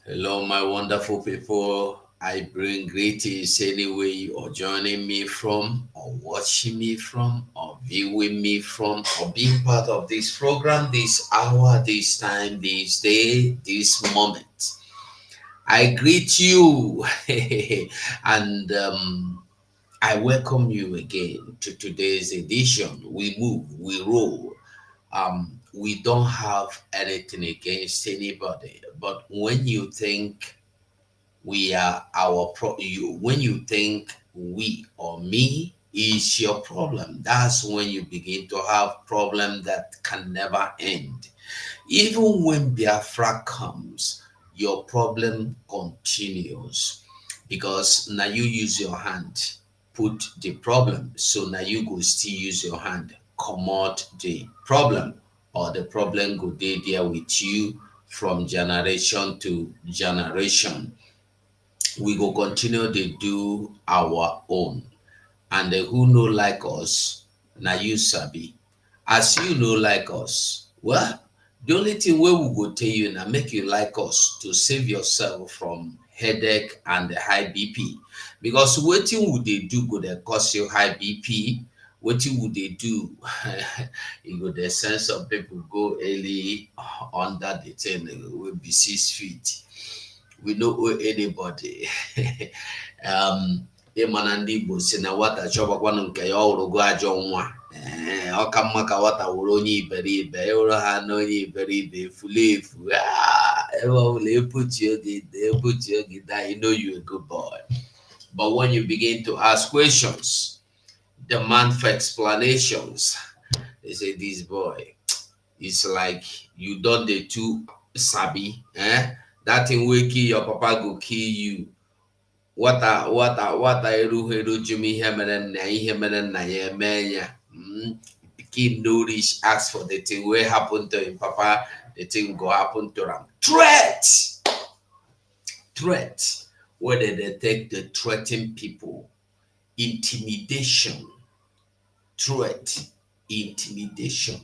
Hello, my wonderful people. I bring greetings anywhere you are joining me from, or watching me from, or viewing me from, or being part of this program, this hour, this time, this day, this moment. I greet you and I welcome you again to today's edition. We move, we roll. We don't have anything against anybody, but when you think we are when you think we or me is your problem, that's when you begin to have problem that can never end. Even when Biafra comes, your problem continues because now you use your hand put the problem, so now you go still use your hand comot the problem, or the problem go dey there with you from generation to generation. We go continue to do our own, and who no like us na you sabi. As you no like us, well, the only thing wey we go tell you na make you like us to save yourself from headache and high bp, because wetin we dey do go dey cause you high bp. Wetin we dey do e go dey send some people go early under the thing wey be 6 feet. We no owe anybody. Ịma na ndị Igbo si na nwata chọbakwanụ nke ya ọ hụrụgo ajọ nwa. Ọ ka mma ka nwata wụrụ onye iberibe, ịhụrụ ha na onye iberibe efulu efu. Ebe ọbụla ebuchi oge that you know you a good boy. But when you begin to ask questions, demand for explanations, they say this boy, it's like you done the too sabi. That thing will kill your papa, go kill you. Wata erughero jumi ihe mere nna ihe mere nna ya eme ya. Pikin no reach ask for the thing wey happen to him papa, the thing go happen to am. Threat where they detect the threaten people. Intimidation. Threat. Intimidation.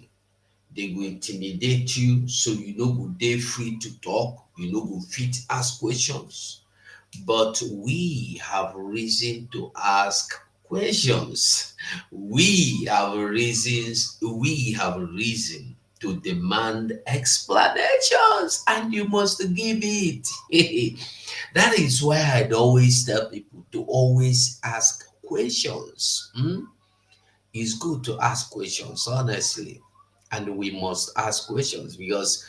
They go intimidate you, so you no go dey free to talk, you no go fit ask questions. But we have reason to ask questions. We have reason to demand explanations, and you must give it. That is why I'd always tell people to always ask questions. It's good to ask questions, honestly. And we must ask questions, because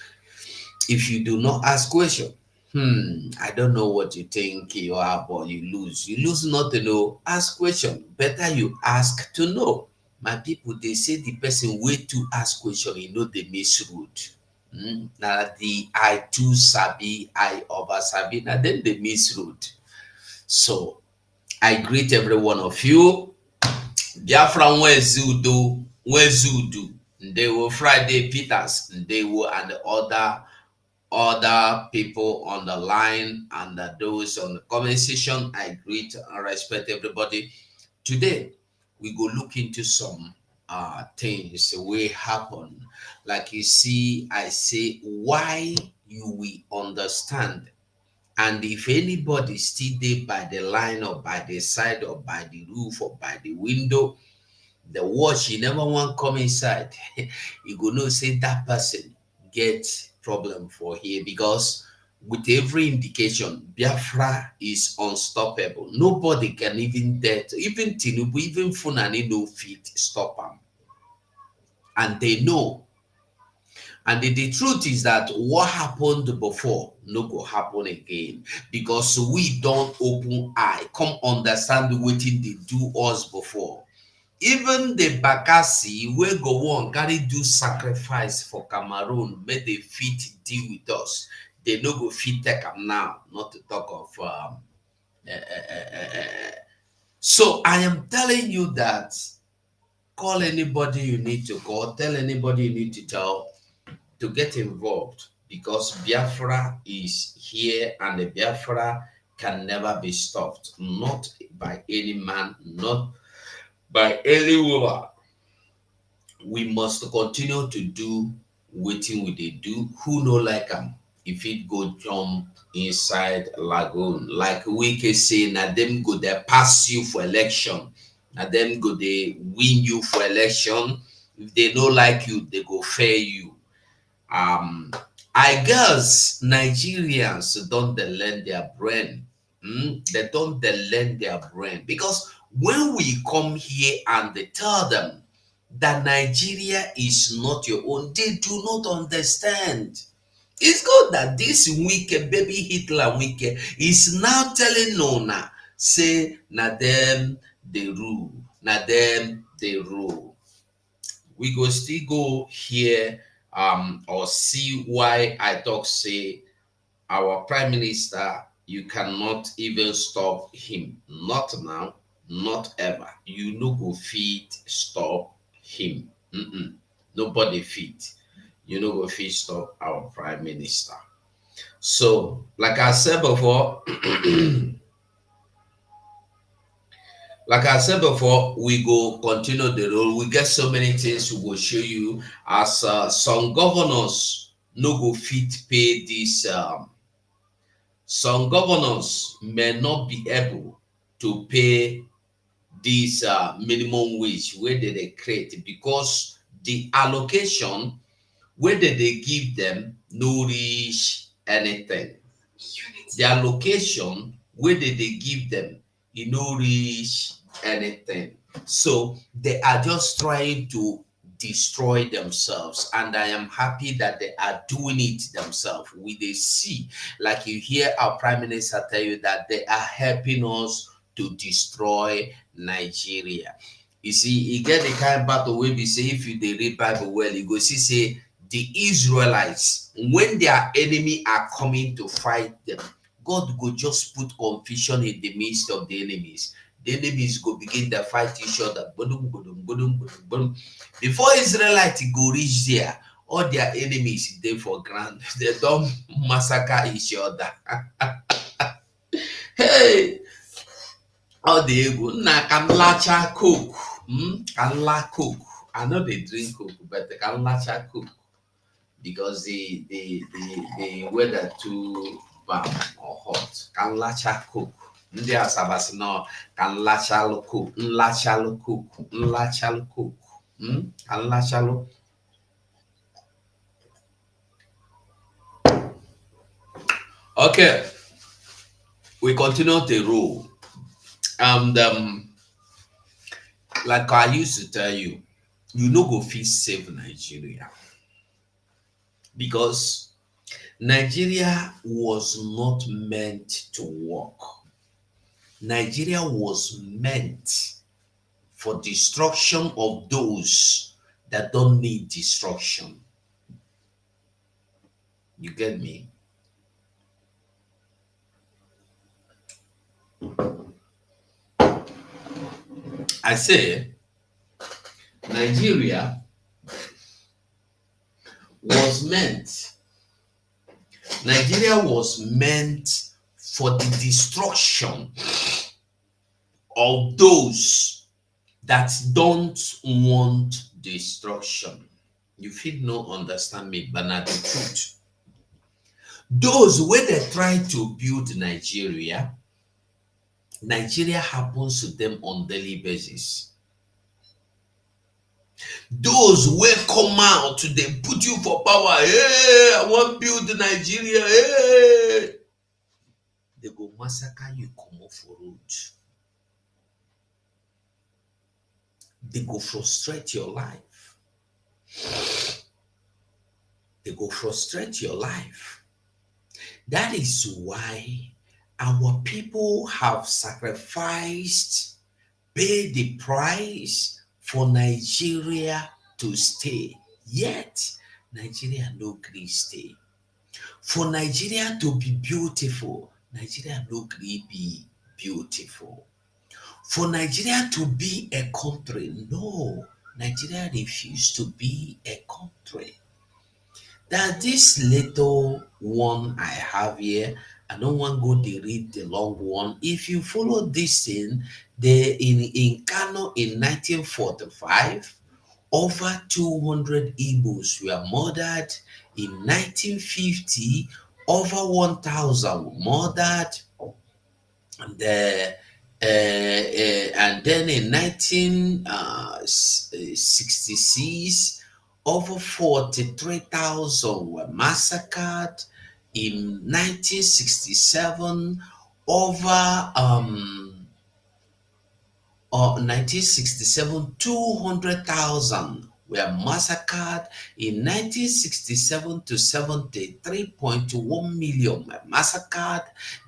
if you do not ask questions, I don't know what you think you are, but you lose. You lose not to know. Ask question. Better you ask to know. My people, they say the person way to ask question, you know they miss road. Now the I too sabi, I over sabi, now then they miss road. So I greet every one of you. Biafra Nwezudo, Nwezudu, Ndewo Friday Peters, Ndewo, and the other people on the line and those on the comment section. I greet and respect everybody. Today we go look into some things will happen. Like you see, I say why you will understand. And if anybody still there by the line or by the side or by the roof or by the window, the watch, you never want come inside, you go know say that person get problem for here, because with every indication, Biafra is unstoppable. Nobody can even dare to, even Tinubu, even Fulani no fit stop them. And they know. And the truth is that what happened before no go happen again, because we don't open eye, come understand wetin they do us before. Even the Bakassi wey Gowon carry do sacrifice for Cameroon, make they fit deal with us. They no go fit take am now, not to talk of so I am telling you that call anybody you need to call, tell anybody you need to tell to get involved, because Biafra is here and the Biafra can never be stopped, not by any man, not by any woman. We must continue to do wetin we dey do, who no like am if it go jump inside lagoon. Like Wike say, na them go dey pass you for election, na them go dey win you for election. If they no like you, they go fair you. um I guess Nigerians don't dey learn their brain. They don't dey learn their brain, because when we come here and they tell them that Nigeria is not your own, they do not understand. It's good that this wicked baby Hitler wicked is now telling Nona, say na them they rule, na them they rule. We go still go here or see why I talk say our prime minister, you cannot even stop him. Not now, not ever. You no go fit stop him. Nobody fit. You no go fit stop our prime minister. So, like I said before, we go continue the role. We get so many things we will show you, as some governors no go fit pay this. Some governors may not be able to pay this minimum wage where they create, because the allocation where they give them no reach anything. The allocation where they give them, you no reach anything. So they are just trying to destroy themselves, and I am happy that they are doing it themselves. We they see, like you hear our prime minister tell you that they are helping us to destroy Nigeria. You see, you get the kind of battle where we say, if you they read Bible well, you go see say the Israelites, when their enemy are coming to fight them, God go just put confusion in the midst of the enemies. The enemies go begin to fight each other. Bodum, bodum, bodum, bodum, bodum. Before Israelites go reach there, all their enemies they for ground. They don't massacre each other. Hey, all the ego. Na can lacha cook. Can la cook. I know they drink cook, but they can lacha cook, because the weather too warm or hot. Can lacha cook. Ndị Asaba sị nọ ka nlachalụ cook, nlachalụ cook, nlachalụ cook. Ka nlachalụ. Okay, we continue the rule. And like I used to tell you, you no go fit save Nigeria, because Nigeria was not meant to work. Nigeria was meant for destruction of those that don't need destruction. You get me? I say Nigeria was meant for the destruction of those that don't want destruction. You feel no understand me, but not the truth. Those where they try to build Nigeria happens to them on daily basis. Those where come out, they put you for power. Hey, I want to build Nigeria. Hey, they go massacre you, come off for road. They go frustrate your life. They go frustrate your life. That is why our people have sacrificed, paid the price for Nigeria to stay. Yet, Nigeria no gree stay. For Nigeria to be beautiful, Nigeria no gree be beautiful. For Nigeria to be a country, no, Nigeria refused to be a country. That this little one I have here, I don't want to go to read the long one. If you follow this thing, in Kano in 1945, over 200 Igbos were murdered. In 1950, over 1,000 were murdered. The and then in 1966, over 43,000 were massacred. In 1967, over 1967, 200,000 were massacred. In 1967 to 70, 3.1 million were massacred.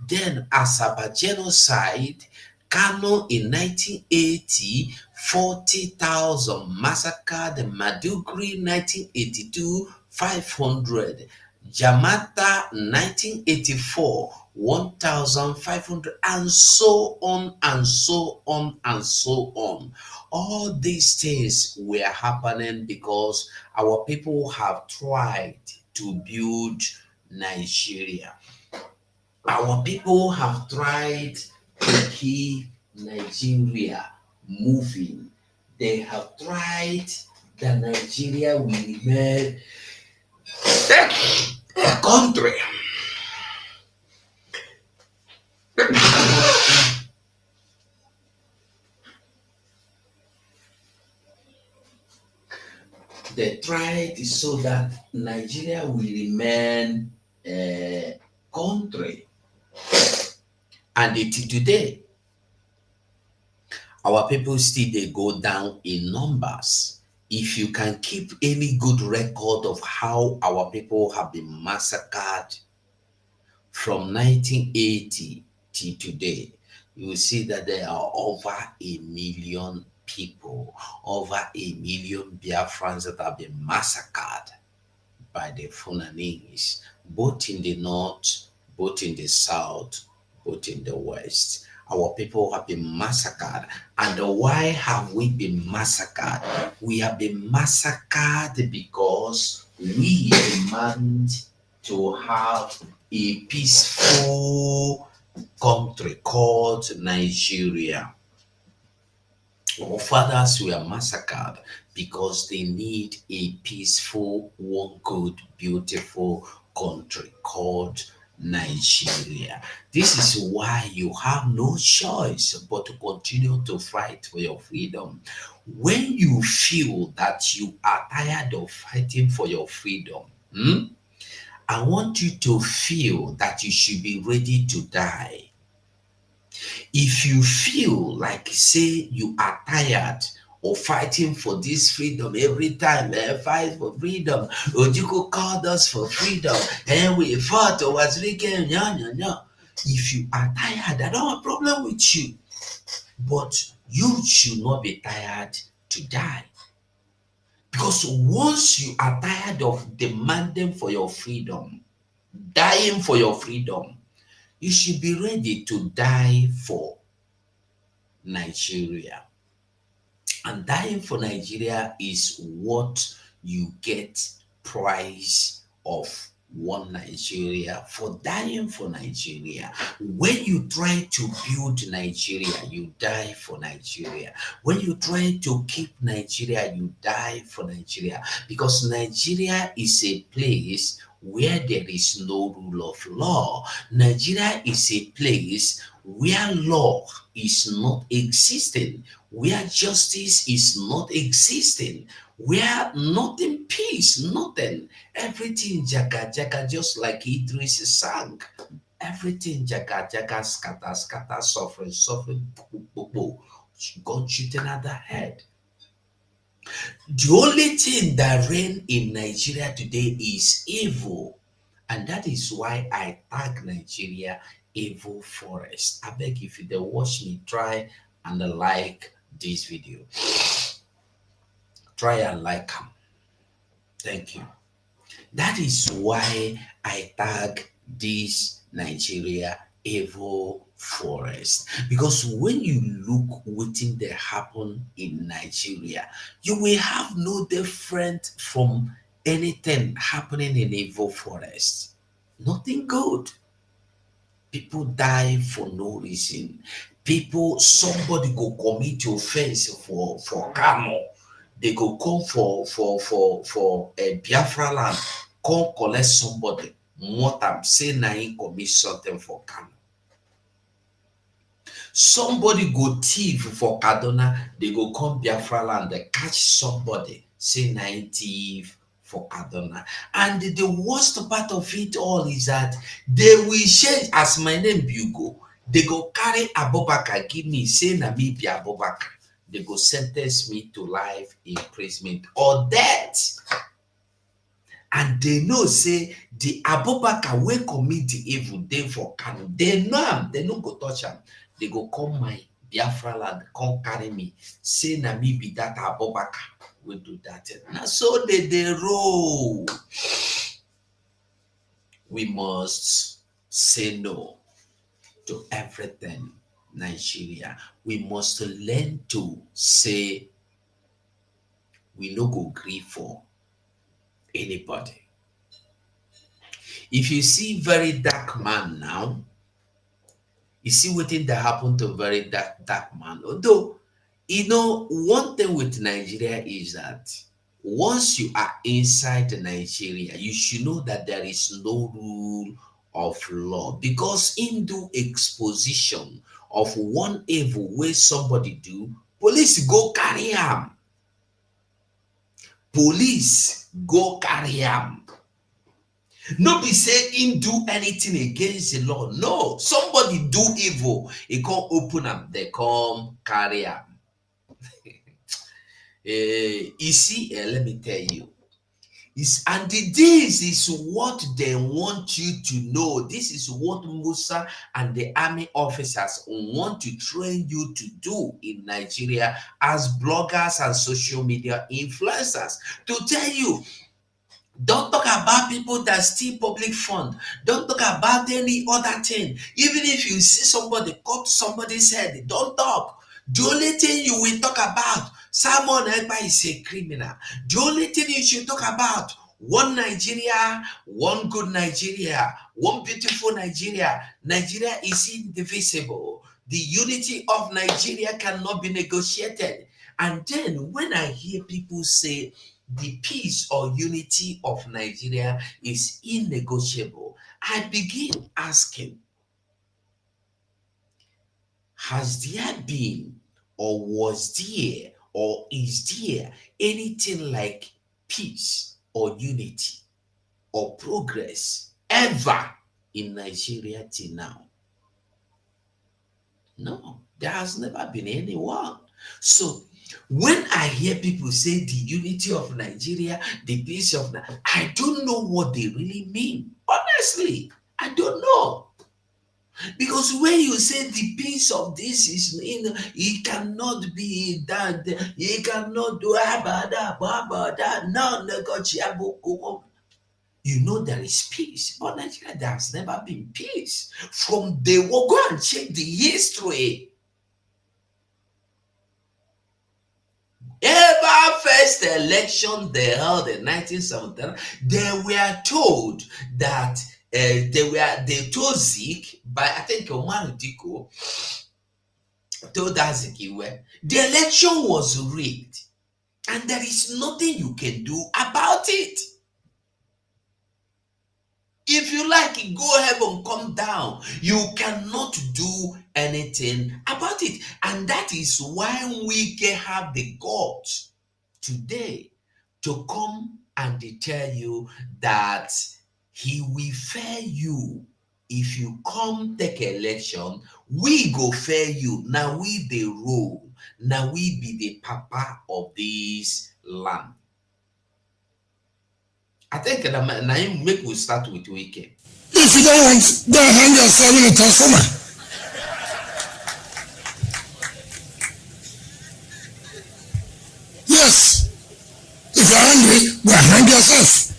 Then, Asaba genocide, Kano in 1980, 40,000 massacred. Madugri 1982, 500. Jamata 1984, 1,500, and so on and so on and so on. All these things were happening because our people have tried to build Nigeria. Our people have tried to keep Nigeria moving. They have tried that Nigeria will remain a country. They tried so that Nigeria will remain a country. And today, our people still they go down in numbers. If you can keep any good record of how our people have been massacred from 1980 to today, you will see that there are over a million people, over a million Biafrans that have been massacred by the Fulanese, both in the north, both in the south, both in the west. Our people have been massacred. And why have we been massacred? We have been massacred because we demand to have a peaceful country called Nigeria. Our fathers were massacred because they need a peaceful, one good, beautiful country called Nigeria. This is why you have no choice but to continue to fight for your freedom. When you feel that you are tired of fighting for your freedom, I want you to feel that you should be ready to die. If you feel like say you are tired of fighting for this freedom every time, fight for freedom. Ojiko called us for freedom, and we fought towards weekend. If you are tired, I don't have a problem with you, but you should not be tired to die. Because once you are tired of demanding for your freedom, dying for your freedom, you should be ready to die for Nigeria. And dying for Nigeria is what you get price of one Nigeria for dying for Nigeria. When you try to build Nigeria, you die for Nigeria. When you try to keep Nigeria, you die for Nigeria. Because Nigeria is a place where there is no rule of law. Nigeria is a place where law is not existing, where justice is not existing, where nothing peace, nothing, everything jaga jaga, just like Idris sang. Everything jaga jaga, scatter scatter, suffering suffering, God shooting at the head. The only thing that reign in Nigeria today is evil. And that is why I tag Nigeria evil forest. I beg if you dey watch me, try and like this video. Try and like them. Thank you. That is why I tag this Nigeria evil forest. Because when you look wetin dey happen in Nigeria, you will have no different from anything happening in evil forest. Nothing good. People die for no reason. Somebody go commit offense for Kano. they go come for a Biafra land, come collect somebody, what I'm saying na him commit something for Kano. Somebody go thief for Kaduna, they go come Biafra land, they catch somebody, say na him thief for Kaduna. And the worst part of it all is that they will change, as my name Bugo, they go carry Abubakar, give me, say na me be Abubakar. They go sentence me to life imprisonment or death. And they know say the Abubakar wey commit the evil dey for Kano. They know am, they no go touch am. They go come my Biafra land, come carry me, say na me be that Abubakar wey do that thing. Na so they roll. We must say no to everything, Nigeria. We must learn to say we no go gree for anybody. If you see very dark man now, you see wetin that happen to very dark man. Although, you know, one thing with Nigeria is that once you are inside Nigeria, you should know that there is no rule of law, because in do exposition of one evil wey somebody do, police go carry am. Police go carry am. No be say him do anything against the law. No, somebody do evil, he come open am, they come carry am. You see, let me tell you, and this is what they want you to know. This is what Musa and the army officers want to train you to do in Nigeria as bloggers and social media influencers. To tell you, don't talk about people that steal public fund. Don't talk about any other thing. Even if you see somebody cut somebody's head, don't talk. The only thing you will talk about, Simon Ekpa is a criminal. The only thing you should talk about, one Nigeria, one good Nigeria, one beautiful Nigeria. Nigeria is indivisible. The unity of Nigeria cannot be negotiated. And then when I hear people say the peace or unity of Nigeria is innegotiable, I begin asking, has there been, or was there, or is there anything like peace or unity or progress ever in Nigeria till now? No, there has never been anyone. So when I hear people say the unity of Nigeria, the peace of Nigeria, I don't know what they really mean. Honestly, I don't know. Because when you say the peace of this is, it cannot be that, it cannot do non-negotiable. You know there is peace, but Nigeria, there has never been peace. From the war, go and check the history. Ever first election they held in 1979, they were told that they told Zik by, I think, Omar Diko told Azikiwe the election was rigged and there is nothing you can do about it. If you like, go ahead and come down. You cannot do anything about it. And that is why we can have the guts today to come and tell you that he will fair you. If you come take election, we go fair you. Now we the rule. Now we be the papa of this land. I think that make we start with Wike. If you don't want, don't hang yourself in a transformer. Yes. If you're angry, well, hang yourself.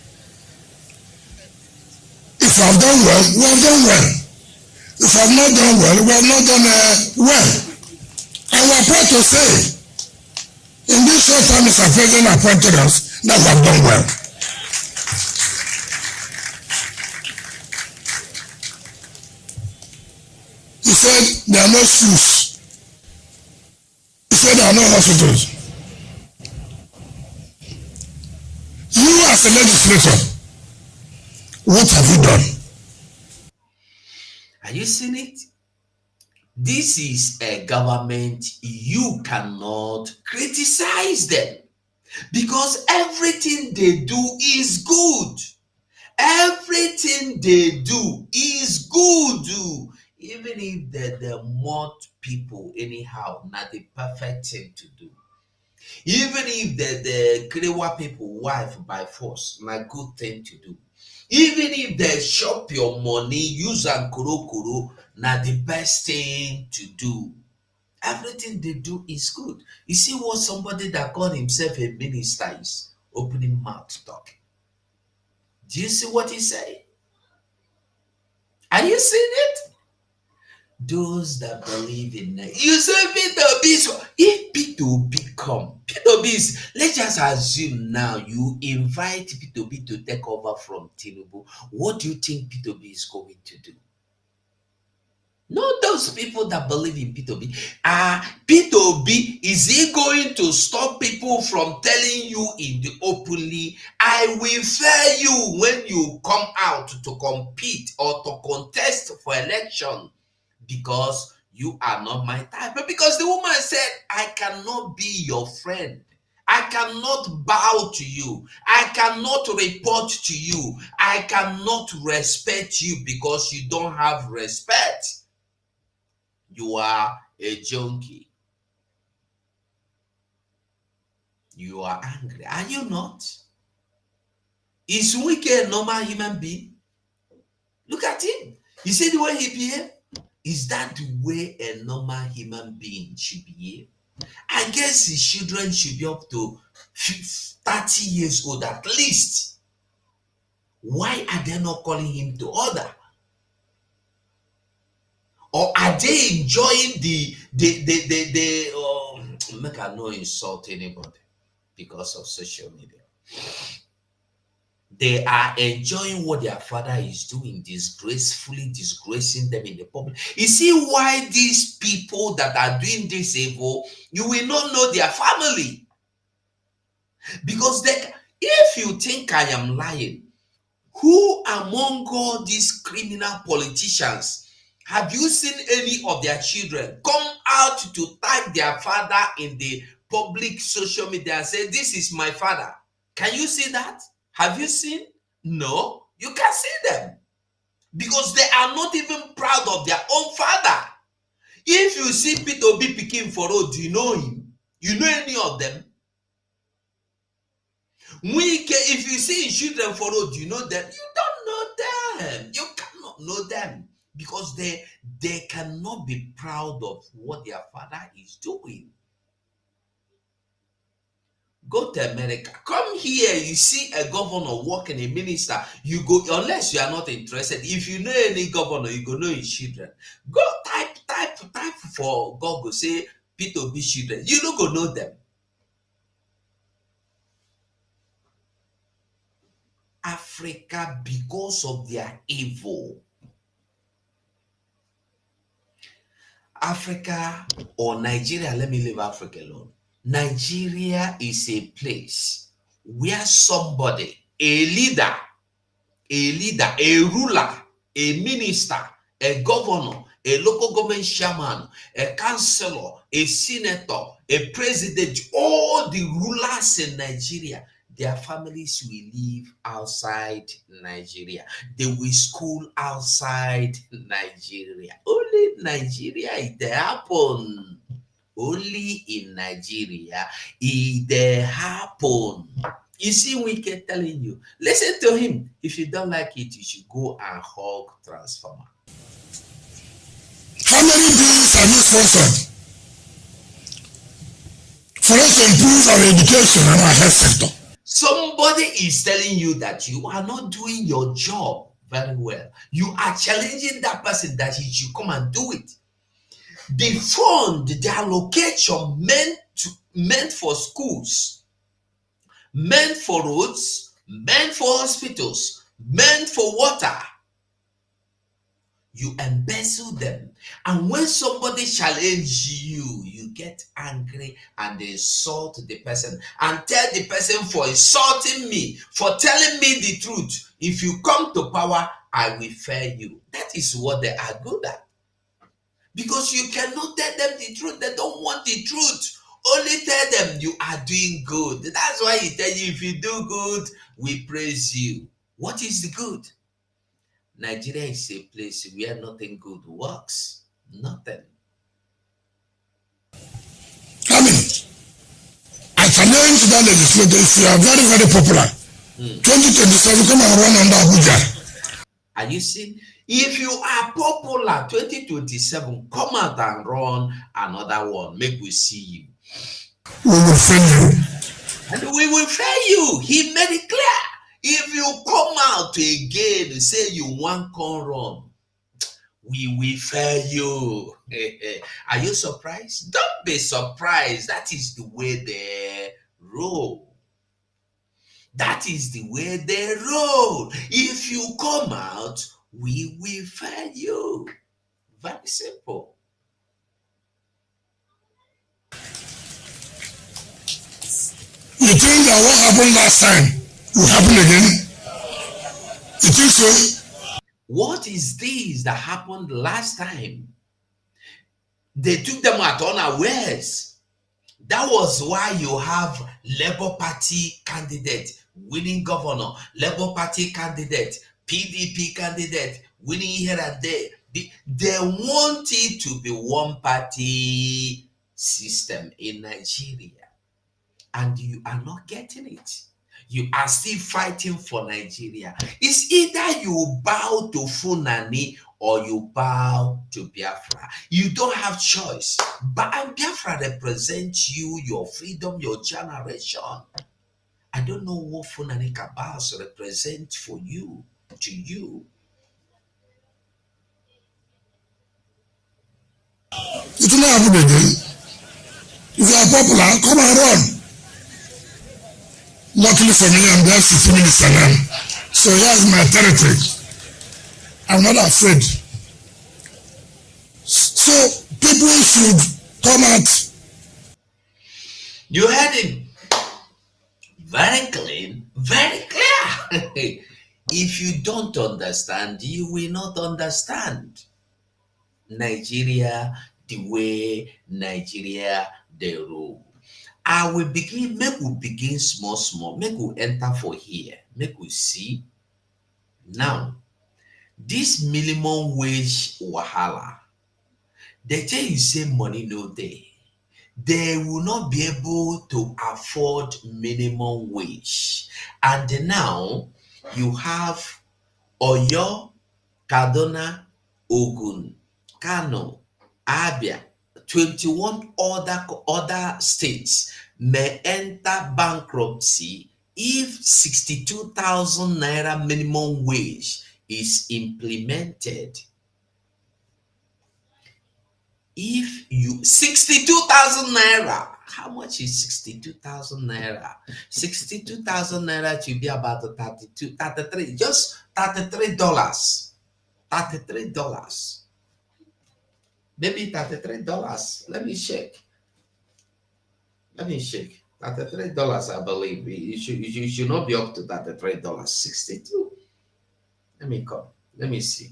If you have done well, we have done well. If you have not done well, we have not done well. And we are proud to say, in this short time Mr. President appointed us, that we have done well. He said there are no schools. He said there are no hospitals. as a legislator, what have you done? Are you seeing it? This is a government, you cannot criticize them because everything they do is good. Everything they do is good. Even if the mod people anyhow, not the perfect thing to do. Even if the Krewa people wife by force, not good thing to do. Even if they shop your money, use and kuro, not the best thing to do. Everything they do is good. You see what somebody that called himself a minister is opening mouth talking. Do you see what he say? Are you seeing it? Those that believe in it. You say Peter B. So if Peter B come, Peter B is, let's just assume now you invite Peter B to take over from Tinubu. What do you think Peter B is going to do? Not those people that believe in P2B. P2B, is he going to stop people from telling you in the openly, I will fair you when you come out to compete or to contest for election because you are not my type? But because the woman said, I cannot be your friend. I cannot bow to you. I cannot report to you. I cannot respect you because you don't have respect. You are a junkie. You are angry. Are you not? Is Wike a normal human being? Look at him. You see the way he behaves? Is that the way a normal human being should behave? I guess his children should be up to 30 years old at least. Why are they not calling him to order? Or are they enjoying make I no insult anybody because of social media? They are enjoying what their father is doing, disgracefully disgracing them in the public. You see why these people that are doing this evil, you will not know their family. Because if you think I am lying, who among all these criminal politicians have you seen any of their children come out to tag their father in the public social media and say, this is my father? Can you see that? Have you seen? No, you can see them because they are not even proud of their own father. If you see Peter B. Pikin for road, do you know him? You know any of them? If you see his children for road, do you know them? You don't know them. You cannot know them because they cannot be proud of what their father is doing. Go to America. Come here, you see a governor working, a minister. You go, unless you are not interested. If you know any governor, you go know his children. Go type for Google, say Peter B children. You don't go know them. Africa, because of their evil. Africa or Nigeria, let me leave Africa alone. Nigeria is a place where somebody, a leader, a ruler, a minister, a governor, a local government chairman, a councillor, a senator, a president, all the rulers in Nigeria, their families will live outside Nigeria. They will school outside Nigeria. Only Nigeria it happen. Only in Nigeria it happen. You see Wike telling you, listen to him. If you don't like it, you should go and hug transformer. How many bills have you sponsored for us to improve our education and our health sector? Somebody is telling you that you are not doing your job very well. You are challenging that person that he should come and do it. The fund, the allocation meant for schools, meant for roads, meant for hospitals, meant for water. you embezzle them. And when somebody challenge you, you get angry and insult the person and tell the person for insulting me, for telling me the truth. If you come to power, I will fair you. That is what they are good at. Because you cannot tell them the truth. They don't want the truth. Only tell them you are doing good. That's why he tell you, if you do good, we praise you. What is the good? Nigeria is a place where nothing good works. Nothing. I mean, I challenge that legislator if you are very, very popular. 2027, come and run under Abuja. Are you seeing? If you are popular, 2027, come out and run another one. Make we see you. We will fail you. And we will fail you. He made it clear. If you come out again and say you want come run, we will fail you. Are you surprised? Don't be surprised. That is the way they roll. That is the way they roll. If you come out, we will fail you. Very simple. You think that what happened last time will happen again? You think so? What is this that happened last time? They took them at unawares. That was why you have Labour Party candidate winning governor, Labour Party candidate, PDP candidate winning here and there. They want it to be one party system in Nigeria, and you are not getting it. You are still fighting for Nigeria. It's either you bow to Fulani or you bow to Biafra. You don't have choice. But Biafra represents you, your freedom, your generation. I don't know what Fulani cabals represent for you, to you. It will not happen again. If you are popular, come and run. Luckily for me, I'm just 15 minutes alone. So here's my territory. I'm not afraid. So people should come out. You heard him. Very clean, very clear. If you don't understand, you will not understand Nigeria the way Nigeria they rule. I will begin, make we begin small, small, make we enter for here, make we see. Now, this minimum wage wahala, they tell you say money no dey. They will not be able to afford minimum wage. And now you have Oyo, Kaduna, Ogun, Kano, Abia, 21 other states may enter bankruptcy if 62,000 naira minimum wage is implemented. If you 62,000 naira, how much is 62,000 naira? 62,000 naira should be about 32, 33, just $33. $33. Maybe $33. Let me check. $33, I believe. You should not be up to $33. 62. Let me come. Let me see.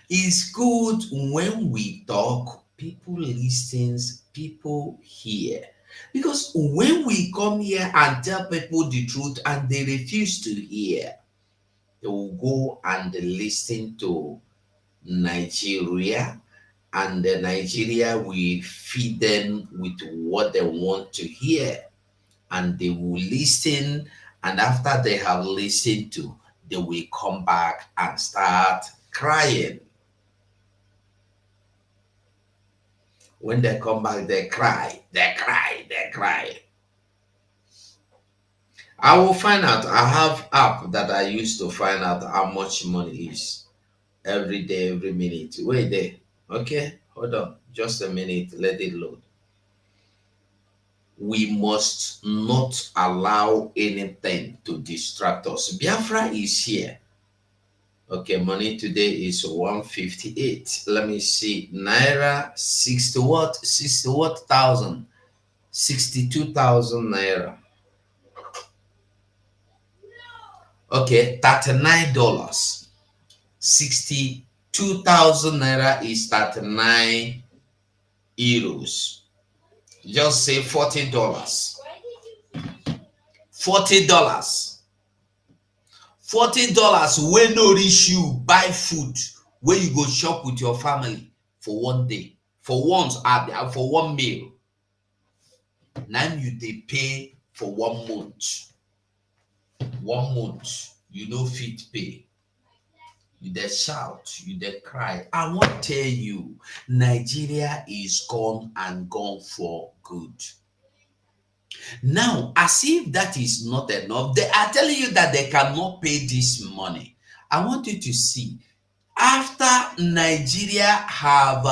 It's good when we talk, people listens, people hear. Because when we come here and tell people the truth and they refuse to hear, they will go and listen to Nigeria, and the Nigeria will feed them with what they want to hear, and they will listen. And after they have listened to, they will come back and start crying. When they come back, they cry, they cry, they cry. I will find out. I have app that I use to find out how much money is every day, every minute. Wait there. Okay, hold on. Just a minute. Let it load. We must not allow anything to distract us. Biafra is here. Okay, money today is 158. Let me see. Naira 60 what? 60 what thousand? 62,000 naira. Okay, $39. 62,000 naira is 39 euros. Just say $40. $40. $40 wey no reach you buy food wey you go chop with your family for one day, for once, for one meal. Now you dey pay for 1 month. 1 month you no fit pay. You dey shout, you dey cry. I wan tell you, Nigeria is gone and gone for good. Now, as if that is not enough, they are telling you that they cannot pay this money. I want you to see, after Nigeria have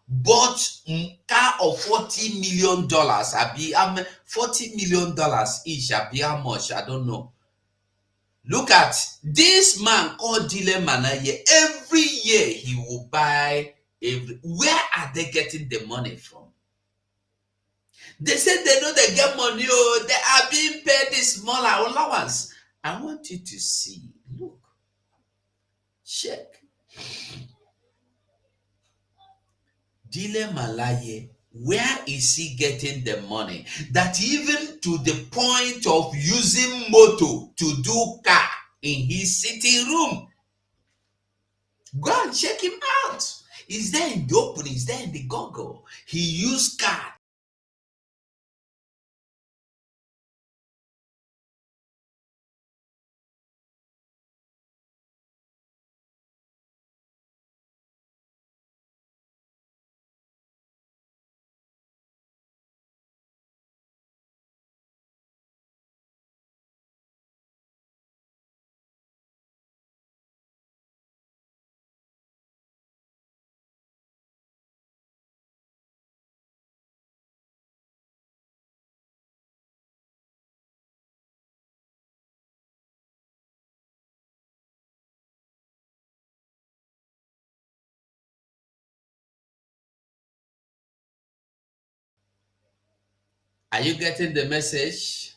bought car of $40 million, $40 million each, how much? I don't know. Look at this man called Dile Manaye. Every year he will buy. Where are they getting the money from? They say they know they get money. Oh, they are being paid this small allowance. I want you to see. Look, check. Dile Malaye, where is he getting the money? That even to the point of using motor to do car in his sitting room. Go and check him out. Is there in the open? Is there in the Google? He used car. Are you getting the message?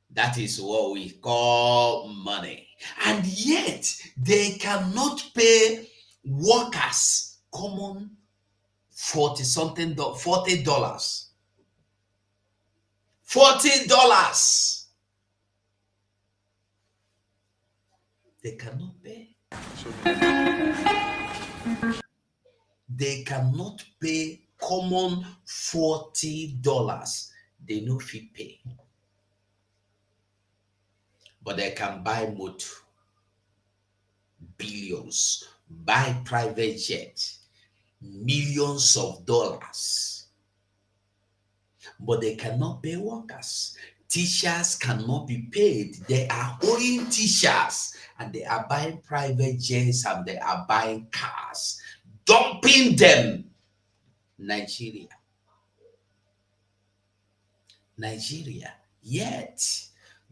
That is what we call money. And yet, they cannot pay workers common 40 something, $40. $40. They cannot pay. They cannot pay common $40. They no fit pay. But they can buy motor, billions, buy private jet, millions of dollars. But they cannot pay workers. Teachers cannot be paid. They are owing teachers and they are buying private jets and they are buying cars, dumping them. Nigeria. Yet,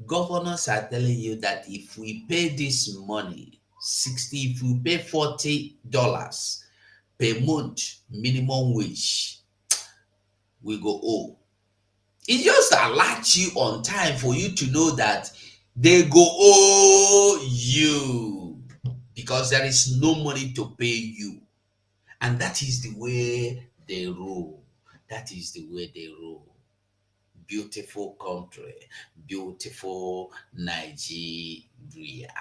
governors are telling you that if we pay this money, 60, if we pay $40 per month minimum wage, we go owe. It just alert you on time for you to know that they go owe you because there is no money to pay you. And that is the way they rule. That is the way they rule. Beautiful country, beautiful Nigeria.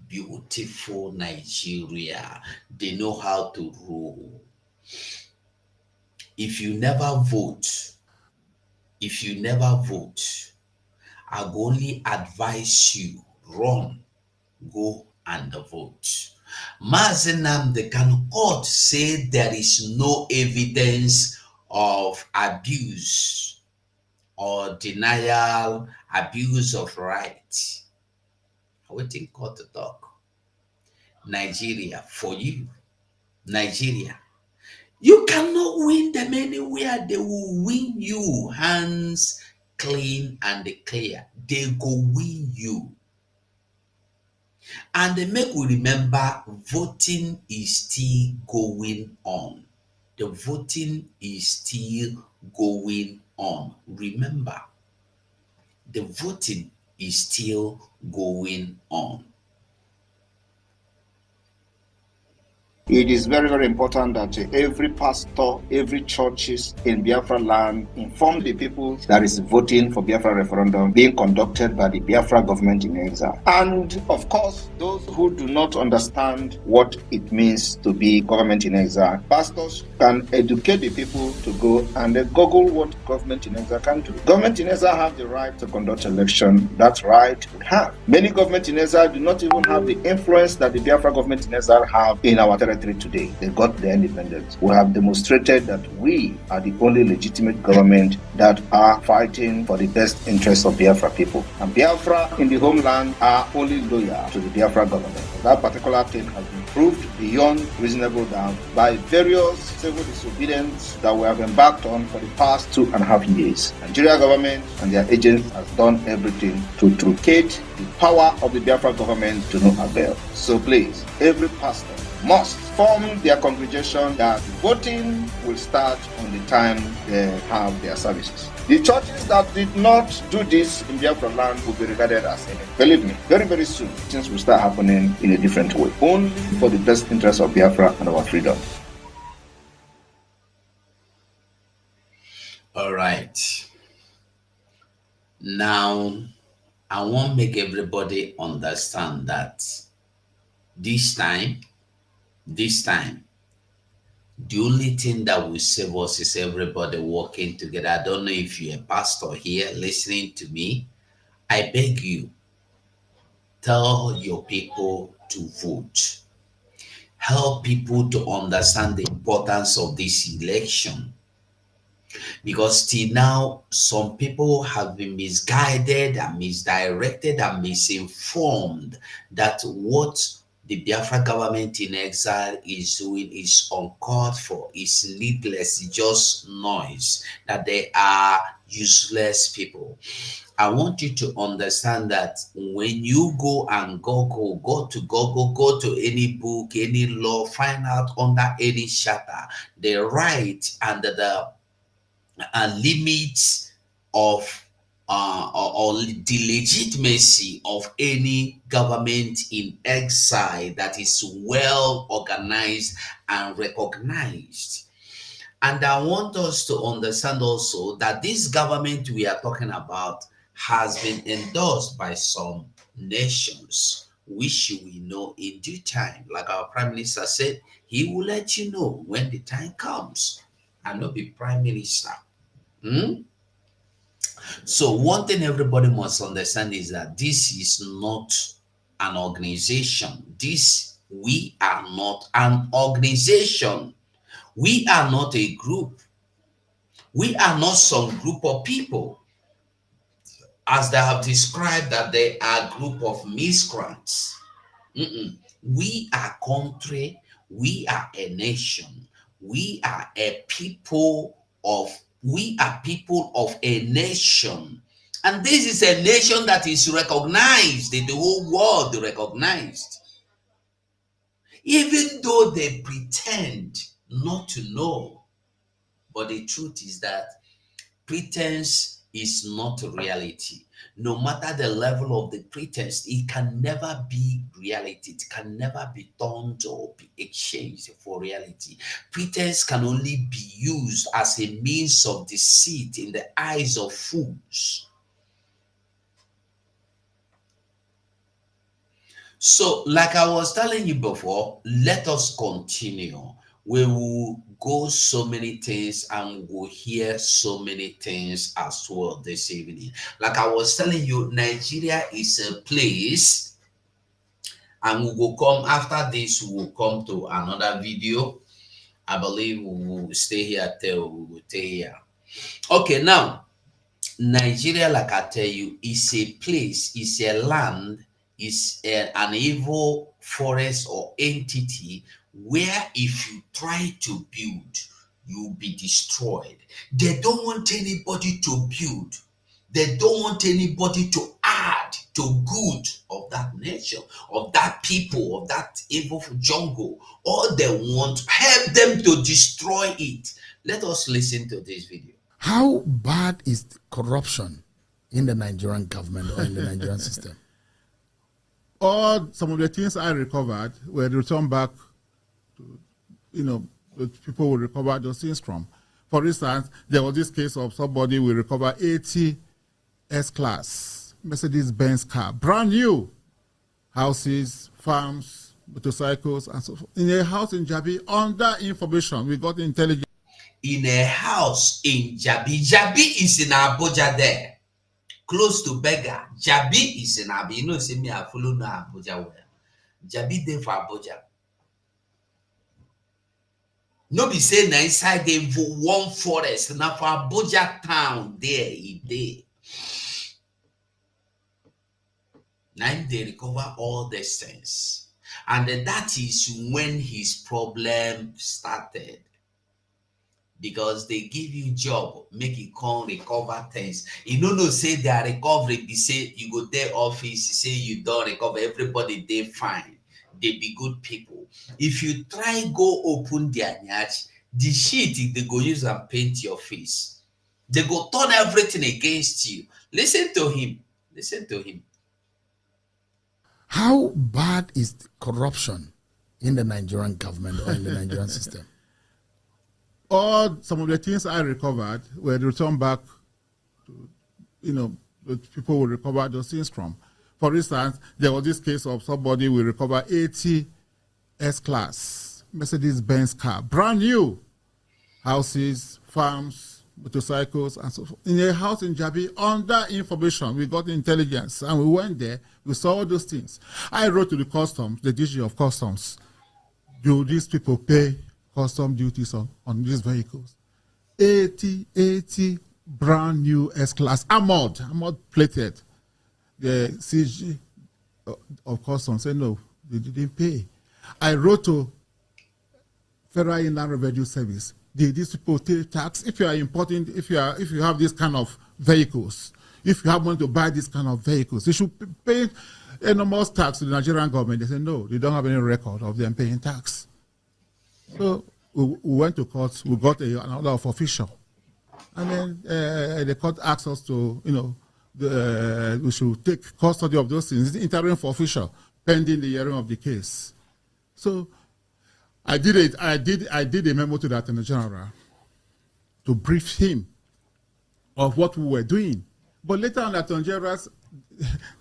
Beautiful Nigeria. They know how to rule. If you never vote, I go only advise you, run, go and vote. Mazi Nnamdi Kanu court say there is no evidence of abuse or denial, abuse of right. I waiting court to talk. Nigeria, for you, Nigeria. You cannot win them anywhere. They will win you. Hands clean and clear. They go win you. And they make we remember voting is still going on. The voting is still going on. Remember, the voting is still going on. It is very, very important that every pastor, every churches in Biafra land inform the people that is voting for Biafra referendum being conducted by the Biafra government in exile. And of course, those who do not understand what it means to be government in exile, pastors can educate the people to go and Google what government in exile can do. Government in exile have the right to conduct election. That right we have. Many government in exile do not even have the influence that the Biafra government in exile have in our territory today. They got their independence. We have demonstrated that we are the only legitimate government that are fighting for the best interests of Biafra people. And Biafra in the homeland are only loyal to the Biafra government. That particular thing has been proved beyond reasonable doubt by various civil disobedience that we have embarked on for the past 2.5 years. Nigeria government and their agents has done everything to truncate the power of the Biafra government to no avail. So please, every pastor must form their congregation that voting will start on the time they have their services. The churches that did not do this in Biafra land will be regarded as enemy. Believe me, very, very soon, things will start happening in a different way, only for the best interest of Biafra and our freedom. All right. Now, I want to make everybody understand that this time, the only thing that will save us is everybody working together. I don't know if you're a pastor here listening to me. I beg you, tell your people to vote. Help people to understand the importance of this election. Because till now, some people have been misguided and misdirected and misinformed that what the Biafra government in exile is doing is uncalled for, is needless, it's just noise, that they are useless people. I want you to understand that when you go and go to Google, go to any book, any law, find out under any charter the right and the limits of or the legitimacy of any government in exile that is well organized and recognized. And I want us to understand also that this government we are talking about has been endorsed by some nations, which we know in due time. Like our Prime Minister said, he will let you know when the time comes. And not be Prime Minister. Hmm? So one thing everybody must understand is that this is not an organization. This we are not an organization. We are not a group. We are not some group of people, as they have described that they are a group of miscreants. Mm-mm. We are country. We are a nation. We are a people of. We are people of a nation, and this is a nation that is recognized. The whole world recognized, even though they pretend not to know. But the truth is that pretense is not reality. No matter the level of the pretense, it can never be reality. It can never be turned or be exchanged for reality. Pretense can only be used as a means of deceit in the eyes of fools. So, like I was telling you before, let us continue. We will go so many things and we'll hear so many things as well this evening. Like I was telling you, Nigeria is a place, and we will come after this, we will come to another video. I believe we will stay here till we will stay here. Okay, now Nigeria, like I tell you, is a place, is a land, is an evil forest or entity where if you try to build, you'll be destroyed. They don't want anybody to build. They don't want anybody to add to good of that nation, of that people, of that evil jungle. All they want, help them to destroy it. Let us listen to this video. How bad is corruption in the Nigerian government or in the Nigerian system? Some of the things I recovered were returned back to, the people will recover those things from. For instance, there was this case of somebody will recover 80 S-Class Mercedes-Benz car, brand new, houses, farms, motorcycles, and so forth. In a house in Jabi, under information, we got intelligence. In a house in Jabi. Jabi is in Abuja there, close to Bega. Jabi is in Abuja. You know, say me, I follow no Abuja well. Jabi there for Abuja. No be say na inside the one forest, na for Abuja town there e dey. Now they recover all these things. And that is when his problem started. Because they give you job, make you come recover things. You don't know, say their recovery, be say you go there office, say you don't recover, everybody they fine. They be good people. If you try go open their nyach, the shit they go use and paint your face. They go turn everything against you. Listen to him. Listen to him. How bad is corruption in the Nigerian government or in the Nigerian system? Some of the things I recovered were returned back to, the people will recover those things from. For instance, there was this case of somebody will recover 80 S-Class Mercedes-Benz car, brand new, houses, farms, motorcycles, and so forth. In a house in Jabi, under information, we got intelligence, and we went there, we saw all those things. I wrote to the customs, the DG of customs, do these people pay custom duties on these vehicles? 80 brand new S-Class, armored plated. The CG of customs said no, they didn't pay. I wrote to Federal Inland Revenue Service. Did these people pay tax? If you are importing, if you have this kind of vehicles, if you have money to buy this kind of vehicles, they should pay enormous tax to the Nigerian government. They said no, they don't have any record of them paying tax. So we went to court. We got an order of official, and then the court asked us to, we should take custody of those things. It's interim for official, pending the hearing of the case. So I did it. I did a memo to the Attorney General to brief him of what we were doing. But later on, the Attorney General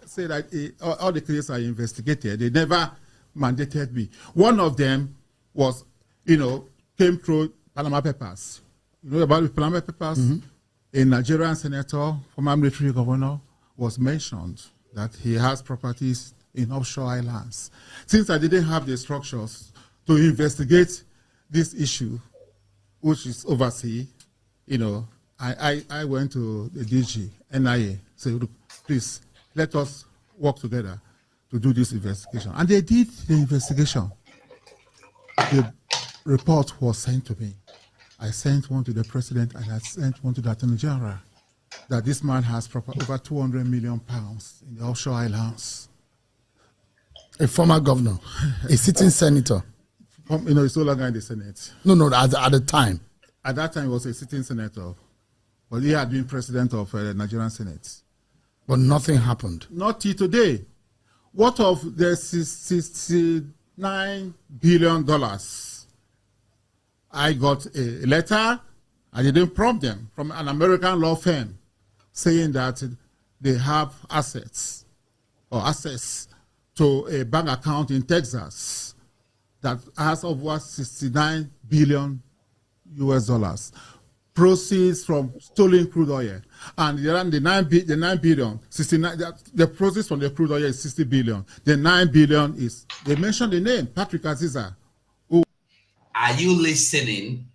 said that all the cases are investigated. They never mandated me. One of them was, came through Panama Papers. You know about the Panama Papers? Mm-hmm. A Nigerian senator, former military governor, was mentioned that he has properties in offshore islands. Since I didn't have the structures to investigate this issue, which is overseas, I went to the DG, NIA, said, look, please, let us work together to do this investigation. And they did the investigation. The report was sent to me. I sent one to the president and I sent one to the Attorney General that this man has over 200 million pounds in the offshore islands. A former governor, a sitting senator. He's no longer in the Senate. No, at the time. At that time, he was a sitting senator. But he had been president of the Nigerian Senate. But nothing happened. Not till today. What of the $69 billion? I got a letter, I didn't prompt them, from an American law firm saying that they have assets or access to a bank account in Texas that has over 69 billion US dollars. Proceeds from stolen crude oil. And the 9 billion, 69, the proceeds from the crude oil is 60 billion. The 9 billion is, they mentioned the name, Patrick Aziza. Are you listening?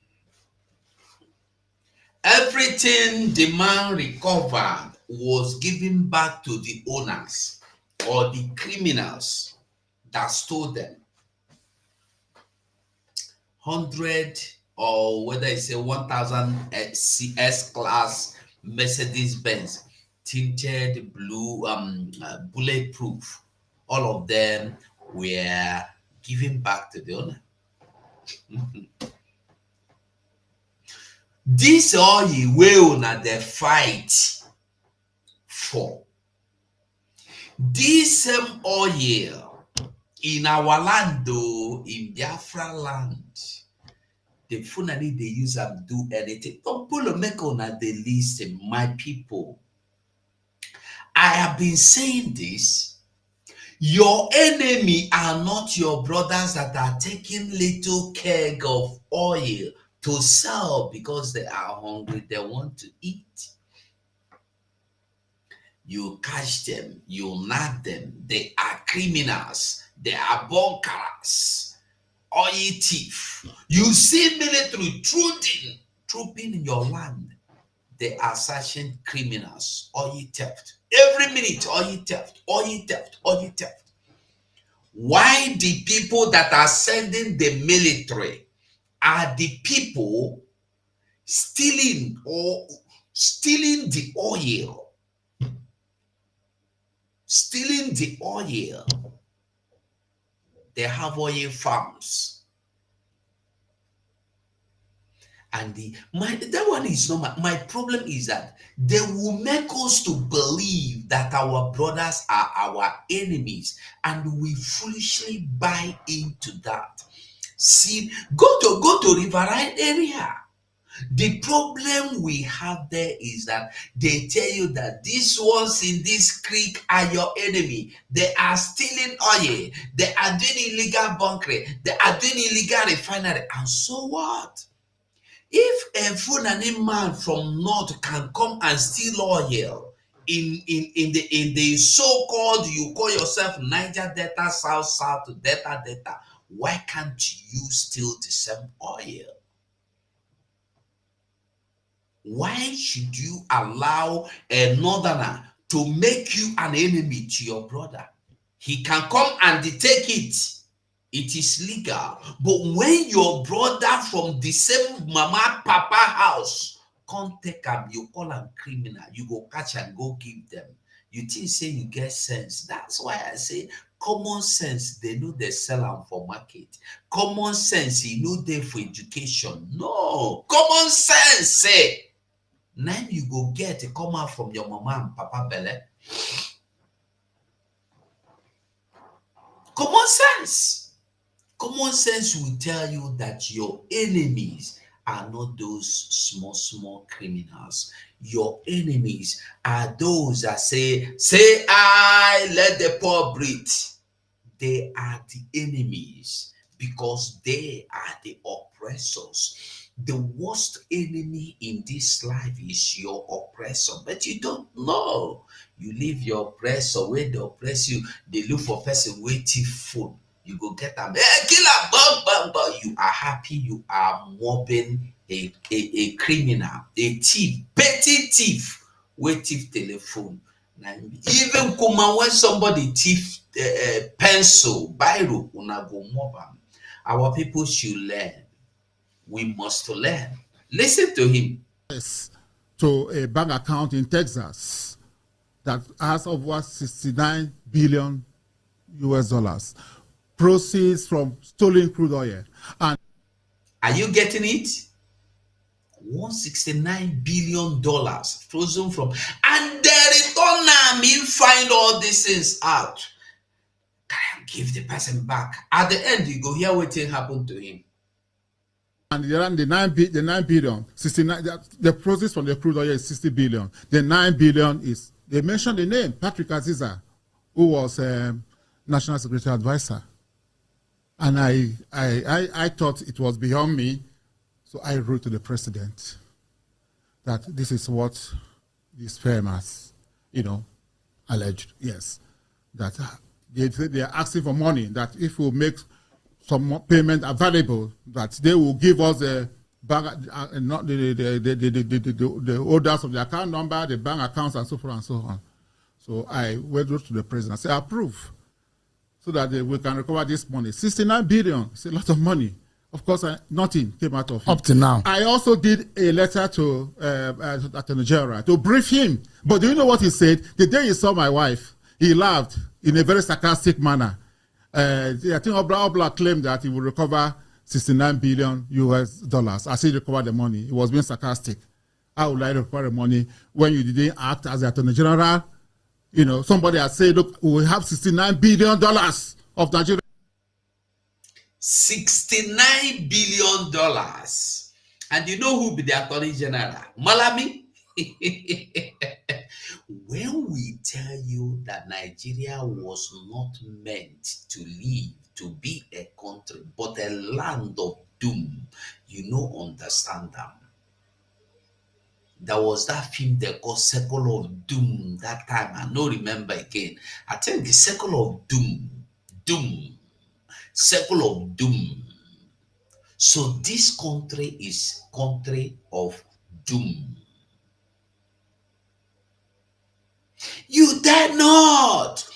Everything the man recovered was given back to the owners or the criminals that stole them. 100 or whether it's a 1000 CS class Mercedes Benz, tinted blue, bulletproof, all of them were given back to the owner. This oil will not the fight for. This same oil in our land, though, in Biafra land, the Fulani they use them do anything. Don't pull a make on the list, my people. I have been saying this. Your enemy are not your brothers that are taking little keg of oil to sell because they are hungry, they want to eat. You catch them, you nab them, they are criminals, they are bunkers, oil thief. You see military trooping in your land. They are searching criminals, oil theft. Every minute, oil theft, oil theft, oil theft. Why the people that are sending the military are the people stealing the oil? Stealing the oil. They have oil farms. And that one is not my problem. Is that they will make us to believe that our brothers are our enemies, and we foolishly buy into that. See, go to riverine area. The problem we have there is that they tell you that these ones in this creek are your enemy. They are stealing oil. They are doing illegal bunkering. They are doing illegal refinery. And so what? If a Fulani man from north can come and steal oil in the so-called, you call yourself Niger Delta, South Delta, why can't you steal the same oil? Why should you allow a northerner to make you an enemy to your brother? He can come and take it. It is legal. But when your brother from the same mama, papa house come take him, you call him criminal. You go catch and go give them. You think say you get sense. That's why I say common sense, they know they sell them for market. Common sense, you know they for education. No. Common sense say, now you go get to come out from your mama and papa belly. Common sense. Common sense will tell you that your enemies are not those small criminals. Your enemies are those that say I let the poor breathe. They are the enemies because they are the oppressors. The worst enemy in this life is your oppressor, but you don't know. You leave your oppressor where they oppress you. They look for person waiting food. You go get them. Hey, kill them, bam. You are happy. You are mobbing a criminal, a thief, petty thief. We thief telephone. Even when somebody thief pencil, biro, una go mob them. Our people should learn. We must learn. Listen to him. Yes, to a bank account in Texas that has over 69 billion US dollars. Proceeds from stolen crude oil. And are you getting it? $169 billion frozen from, and the return me find all these things out. Can give the person back. At the end, you go hear what happened to him. And the 9 billion, 69, the proceeds from the crude oil is 60 billion. The 9 billion is, they mentioned the name, Patrick Aziza, who was National Security Advisor. And I thought it was beyond me, so I wrote to the president that this is what this firm has, alleged. Yes, that they are asking for money. That if we make some payment available, that they will give us the bank, not the holders of the account number, the bank accounts, and so forth and so on. So I went to the president and said, approve, so that we can recover this money. 69 billion, it's a lot of money. Of course, nothing came out of it. Up to now. I also did a letter to Attorney General to brief him. But do you know what he said? The day he saw my wife, he laughed in a very sarcastic manner. I think Obla claimed that he would recover 69 billion US dollars. As he recovered the money, he was being sarcastic. How would I recover the money when you didn't act as the Attorney General? You know, somebody has said, look, we have 69 billion dollars of Nigeria. $69 billion. And you know who be the Attorney General? Malami. When we tell you that Nigeria was not meant to live, to be a country, but a land of doom, you know, understand them. There was that film they called Circle of Doom that time. I don't remember again. I think the Circle of Doom. Circle of Doom. So this country is country of doom. You dare not.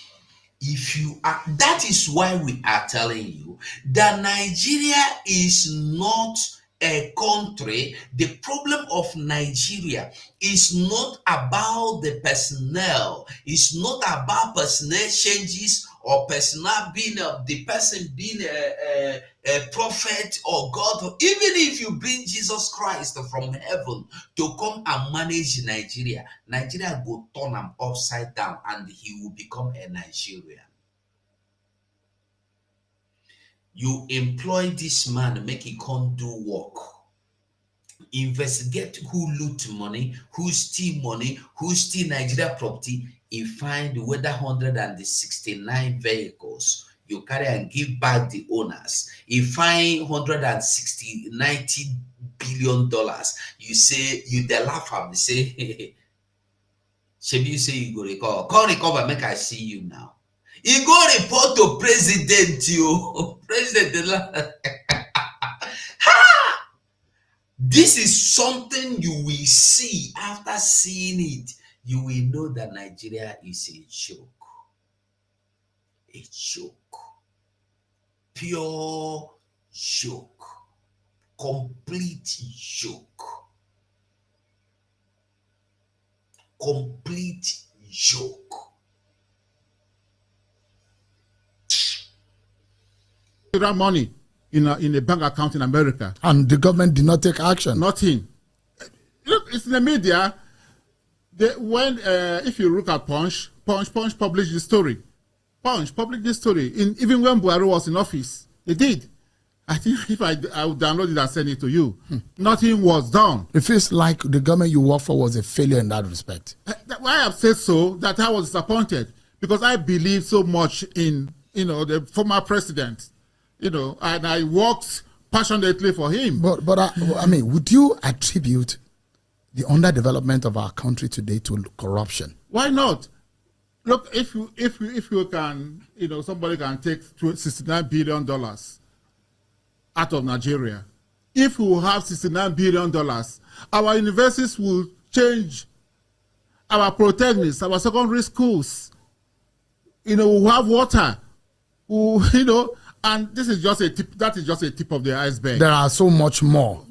If you are, that is why we are telling you that Nigeria is not a country. The problem of Nigeria is not about the personnel. It's not about personnel changes or personnel being the person being a prophet or God. Even if you bring Jesus Christ from heaven to come and manage Nigeria, Nigeria will turn him upside down and he will become a Nigerian. You employ this man, make he come do work. Investigate who loot money, who steal money, who steal Nigeria property. He find whether 169 vehicles you carry and give back the owners. He find 90 billion dollars. You say, you dey laugh at me, say, Shebi, you say you go recover. Come recover, make I see you now. He go report to president, you. President. This is something you will see. After seeing it, you will know that Nigeria is a joke. A joke. Pure joke. Complete joke. Complete joke. Money in a bank account in America. And the government did not take action. Nothing. Look, it's in the media. If you look at Punch published the story. Punch published the story. Even when Buhari was in office, they did. I think if I would download it and send it to you, nothing was done. It feels like the government you work for was a failure in that respect. Why I have said so, that I was disappointed, because I believe so much in, the former president, and I worked passionately for him. But I mean, would you attribute the underdevelopment of our country today to corruption? Why not? Look, if you can, somebody can take $69 billion out of Nigeria. If we have $69 billion, our universities will change, our polytechnics, our secondary schools, we'll have water, and this is just a tip. That is just a tip of the iceberg. There are so much more.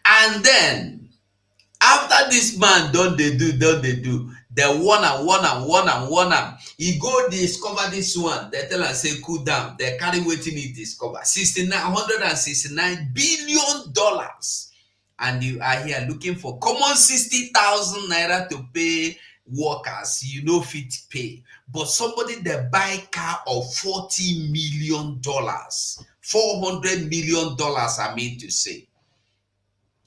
And then, after this man don't they do, they one am. He go discover this one. They tell and say, cool down. They carry waiting he discover. $169 billion. And you are here looking for common 60,000 naira to pay workers, fit pay. But somebody that buy car of $40 million, $400 million, I mean to say.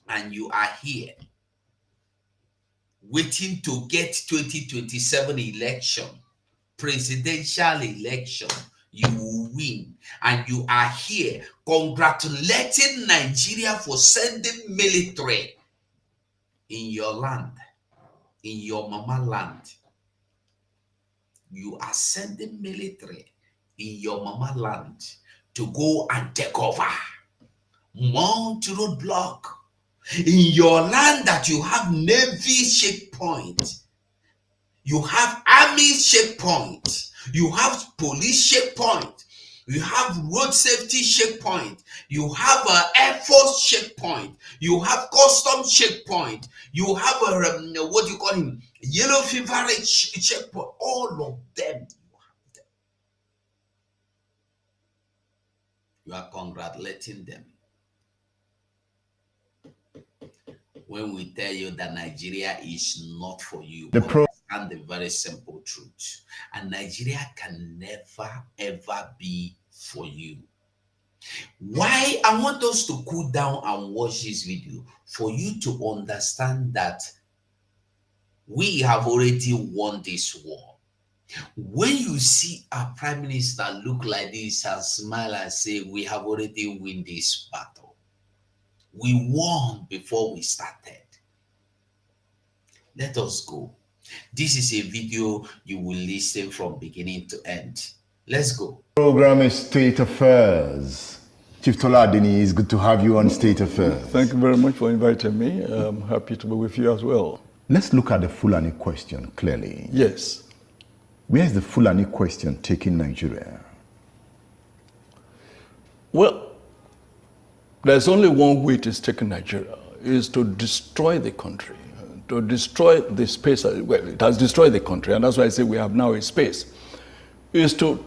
And you are here waiting to get 2027 election, presidential election, you will win. And you are here congratulating Nigeria for sending military in your land, in your mama land. You are sending military in your mama land to go and take over, mount roadblock. In your land that you have Navy checkpoint, You have army checkpoint. You have police checkpoint. You have road safety checkpoint. You have an Air Force checkpoint. You have custom checkpoint. You have a, what do you call him? Yellow fever checkpoint. All of them. You are congratulating them. When we tell you that Nigeria is not for you, and the very simple truth. And Nigeria can never, ever be for you. Why? I want us to cool down and watch this video for you to understand that we have already won this war. When you see our prime minister look like this and smile and say, we have already won this battle. We won before we started. Let us go. This is a video you will listen from beginning to end. Let's go. Program is State Affairs. Chief Toladini, it's good to have you on State Affairs. Thank you very much for inviting me. I'm happy to be with you as well. Let's look at the Fulani question clearly. Yes. Where is the Fulani question taking Nigeria? Well, there's only one way it is taking Nigeria, is to destroy the country, to destroy the space. Well, it has destroyed the country, and that's why I say we have now a space. Is to...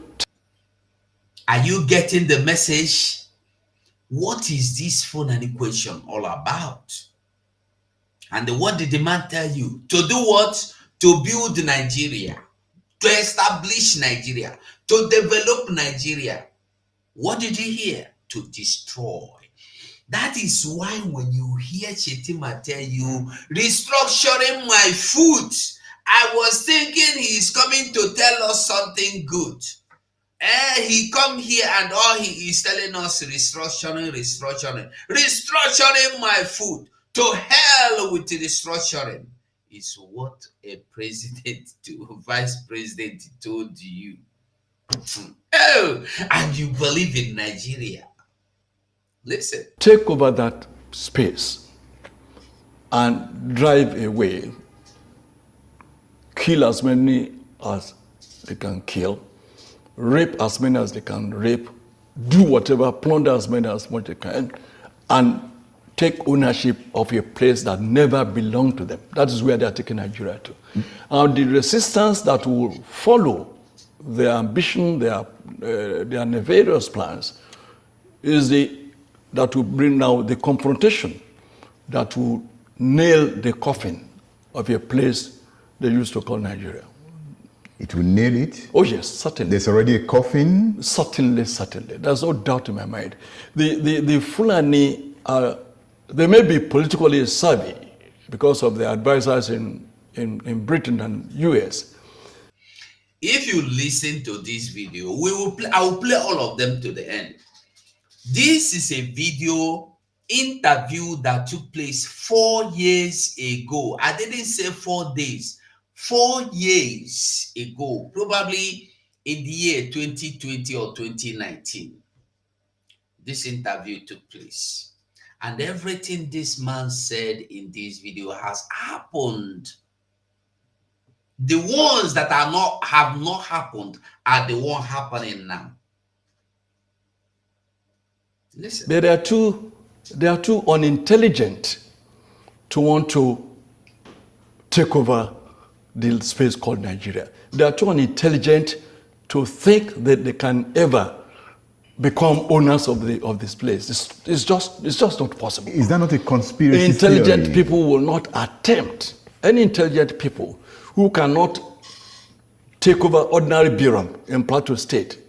Are you getting the message? What is this Fulani question all about? And what did the man tell you? To do what? To build Nigeria, to establish Nigeria, to develop Nigeria. What did you hear? To destroy. That is why when you hear Chetima tell you, restructuring my food, I was thinking he's coming to tell us something good. He come here and all he is telling us restructuring my food. To hell with the restructuring is what a president to vice president told you. Oh, and you believe in Nigeria. Listen. Take over that space and drive away, kill as many as they can kill, rape as many as they can rape, do whatever, plunder as many as much they can, and take ownership of a place that never belonged to them. That is where they are taking Nigeria to. And the resistance that will follow their ambition, their nefarious plans, is that will bring now the confrontation that will nail the coffin of a place they used to call Nigeria. It will nail it? Oh yes, certainly. There's already a coffin? Certainly. There's no doubt in my mind. The Fulani are, they may be politically savvy because of their advisors in Britain and US. If you listen to this video, I will play all of them to the end. This is a video interview that took place 4 years ago. I didn't say 4 days. 4 years ago, probably in the year 2020 or 2019. This interview took place. And everything this man said in this video has happened. The ones that have not happened are the ones happening now. Listen. They are too unintelligent to want to take over the space called Nigeria. They are too unintelligent to think that they can ever become owners of this place. It's just not possible. Is that not a conspiracy Intelligent theory? people will not attempt. Any intelligent people who cannot take over ordinary Biram in Plateau State,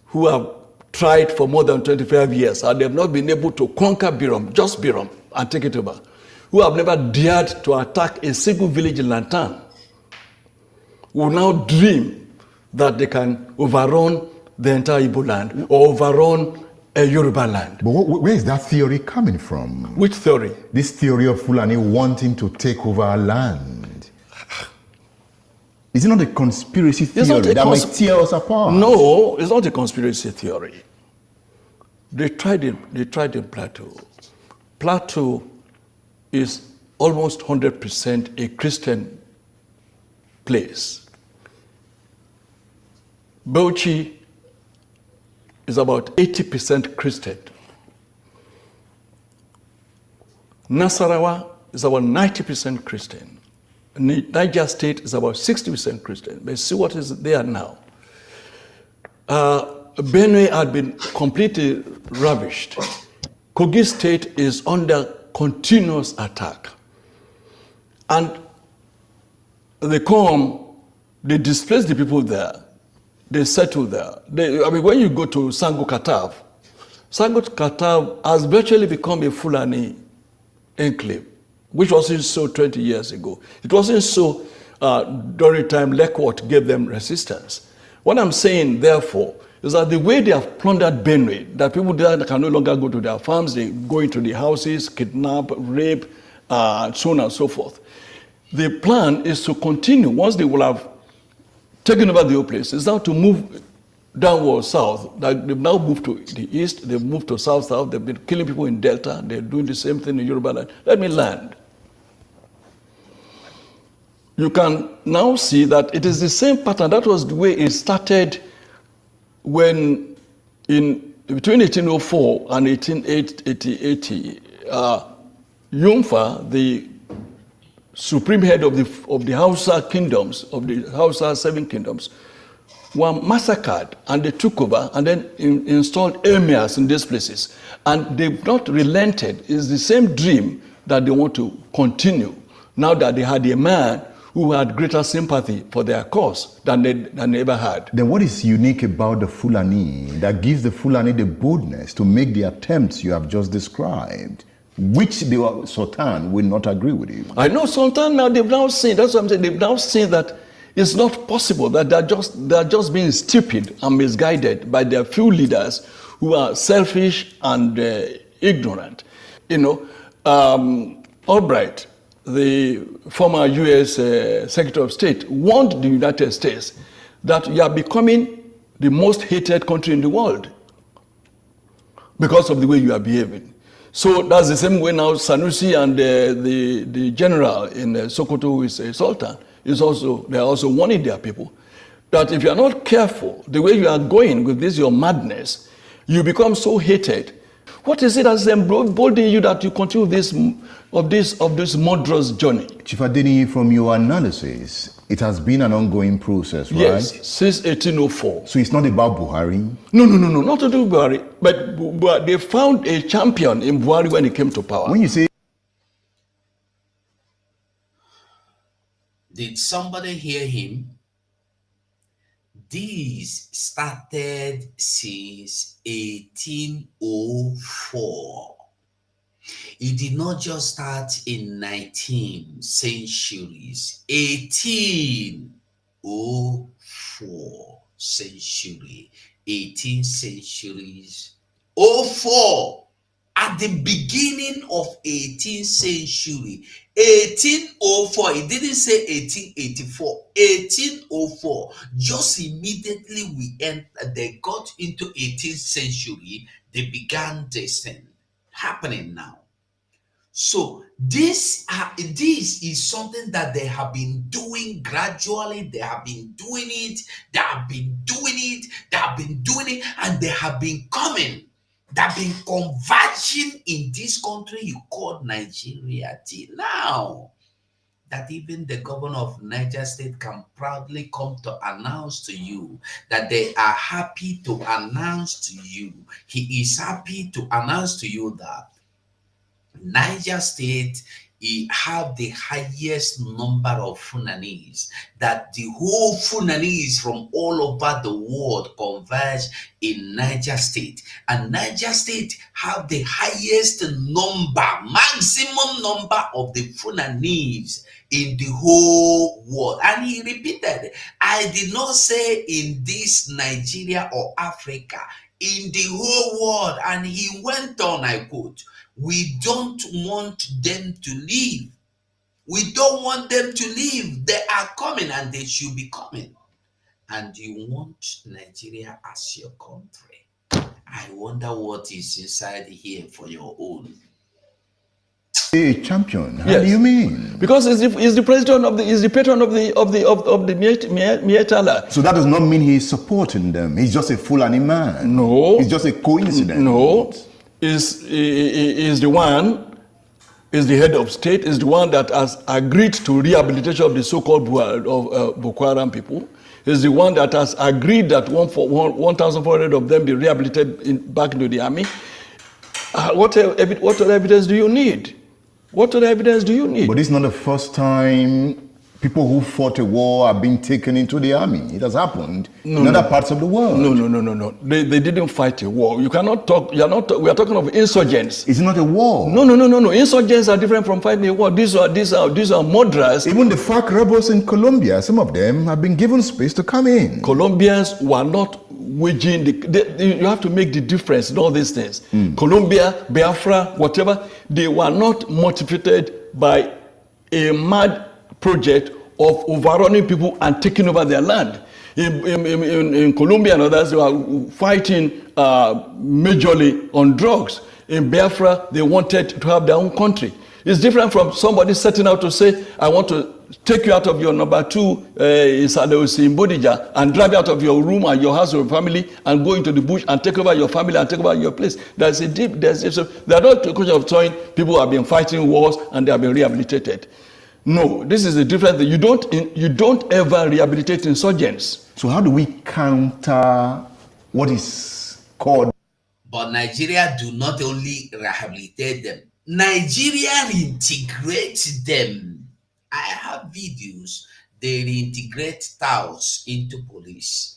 who have tried for more than 25 years and they have not been able to conquer Biram, just Biram, and take it over, who have never dared to attack a single village in Lantan, will now dream that they can overrun the entire Igbo land or overrun a Yoruba land. But where is that theory coming from? Which theory? This theory of Fulani wanting to take over our land. Is it not a conspiracy theory that might tear us apart? No, it's not a conspiracy theory. They tried in Plateau. Plateau is almost 100% a Christian place. Bauchi is about 80% Christian. Nasarawa is about 90% Christian. Niger State is about 60% Christian. But see what is there now. Benue had been completely ravished. Kogi State is under continuous attack. And they come, they displace the people there, they settle there. When you go to Sango Katav has virtually become a Fulani enclave, which wasn't so 20 years ago. It wasn't so during the time Lekwot gave them resistance. What I'm saying, therefore, is that the way they have plundered Benue, that people there can no longer go to their farms, they go into the houses, kidnap, rape, so on and so forth. The plan is to continue, once they will have taken over the whole place, is now to move downward south. They've now moved to the east, they've moved to south, they've been killing people in Delta, they're doing the same thing in Yoruba land. Let me land. You can now see that it is the same pattern. That was the way it started when between 1804 and 1880, Yumfa, the supreme head of the Hausa kingdoms, of the Hausa 7 kingdoms, were massacred, and they took over and then installed emirs in these places. And they've not relented. It's the same dream that they want to continue now that they had a man who had greater sympathy for their cause than they ever had. Then what is unique about the Fulani that gives the Fulani the boldness to make the attempts you have just described, which the Sultan will not agree with you? I know Sultan now, they've now seen, that's what I'm saying, they've now seen that it's not possible, that they're just being stupid and misguided by their few leaders who are selfish and ignorant. Albright, the former U.S. Secretary of State, warned the United States that you are becoming the most hated country in the world because of the way you are behaving. So that's the same way now Sanusi and the general in Sokoto, who is a sultan, they are also warning their people that if you are not careful, the way you are going with this, your madness, you become so hated. What is it that's emboldening you that you continue this murderous journey? Chief Adeni, from your analysis, it has been an ongoing process, right? Yes, since 1804. So it's not about Buhari? No, not to do with Buhari. But they found a champion in Buhari when he came to power. When you say... Did somebody hear him? This started since 1804. It did not just start in 19th centuries. 1804 century, 18th centuries, 04. At the beginning of 18th century, 1804, it didn't say 1884, 1804, just immediately they got into 18th century, they began this thing happening now. So this is something that they have been doing gradually. They have been doing it, and they have been coming. That been converging in this country you call Nigeria till now. That even the governor of Niger State can proudly come to announce to you that they are happy to announce to you. He is happy to announce to you that Niger State have the highest number of Funanis, that the whole Funanis from all over the world converge in Niger State. And Niger State have the highest maximum number of the Funanis in the whole world. And he repeated, I did not say in this Nigeria or Africa, in the whole world. And he went on, I quote, we don't want them to leave. We don't want them to leave. They are coming and they should be coming. And you want Nigeria as your country. I wonder what is inside here for your own. A champion? How Yes. do you mean? Because he's the president of the, he's the patron of the Mietala. So that does not mean he's supporting them. He's just a Fulani man. No. It's just a coincidence. No. Is the one, is the head of state, is the one that has agreed to rehabilitation of the so-called Boko Haram people. Is the one that has agreed that 1,400 of them be rehabilitated back into the army. What other evidence do you need? What other evidence do you need? But this is not the first time people who fought a war are being taken into the army. It has happened in other parts of the world. No. They didn't fight a war. You cannot talk. We are talking of insurgents. It's not a war. No. Insurgents are different from fighting a war. These are murderers. Even the FARC rebels in Colombia, some of them have been given space to come in. Colombians were not waging you have to make the difference in all these things. Colombia, Biafra, whatever, they were not motivated by a mad project of overrunning people and taking over their land. In Colombia and others, they were fighting majorly on drugs. In Biafra, they wanted to have their own country. It's different from somebody setting out to say, I want to take you out of your number 2 in Bodija and drive you out of your room and your house or your family and go into the bush and take over your family and take over your place. There are not a question of saying people have been fighting wars and they have been rehabilitated. No, this is a different thing. You don't ever rehabilitate insurgents. So how do we counter what is called? But Nigeria do not only rehabilitate them, Nigeria reintegrates them. I have videos. They reintegrate Taos into police.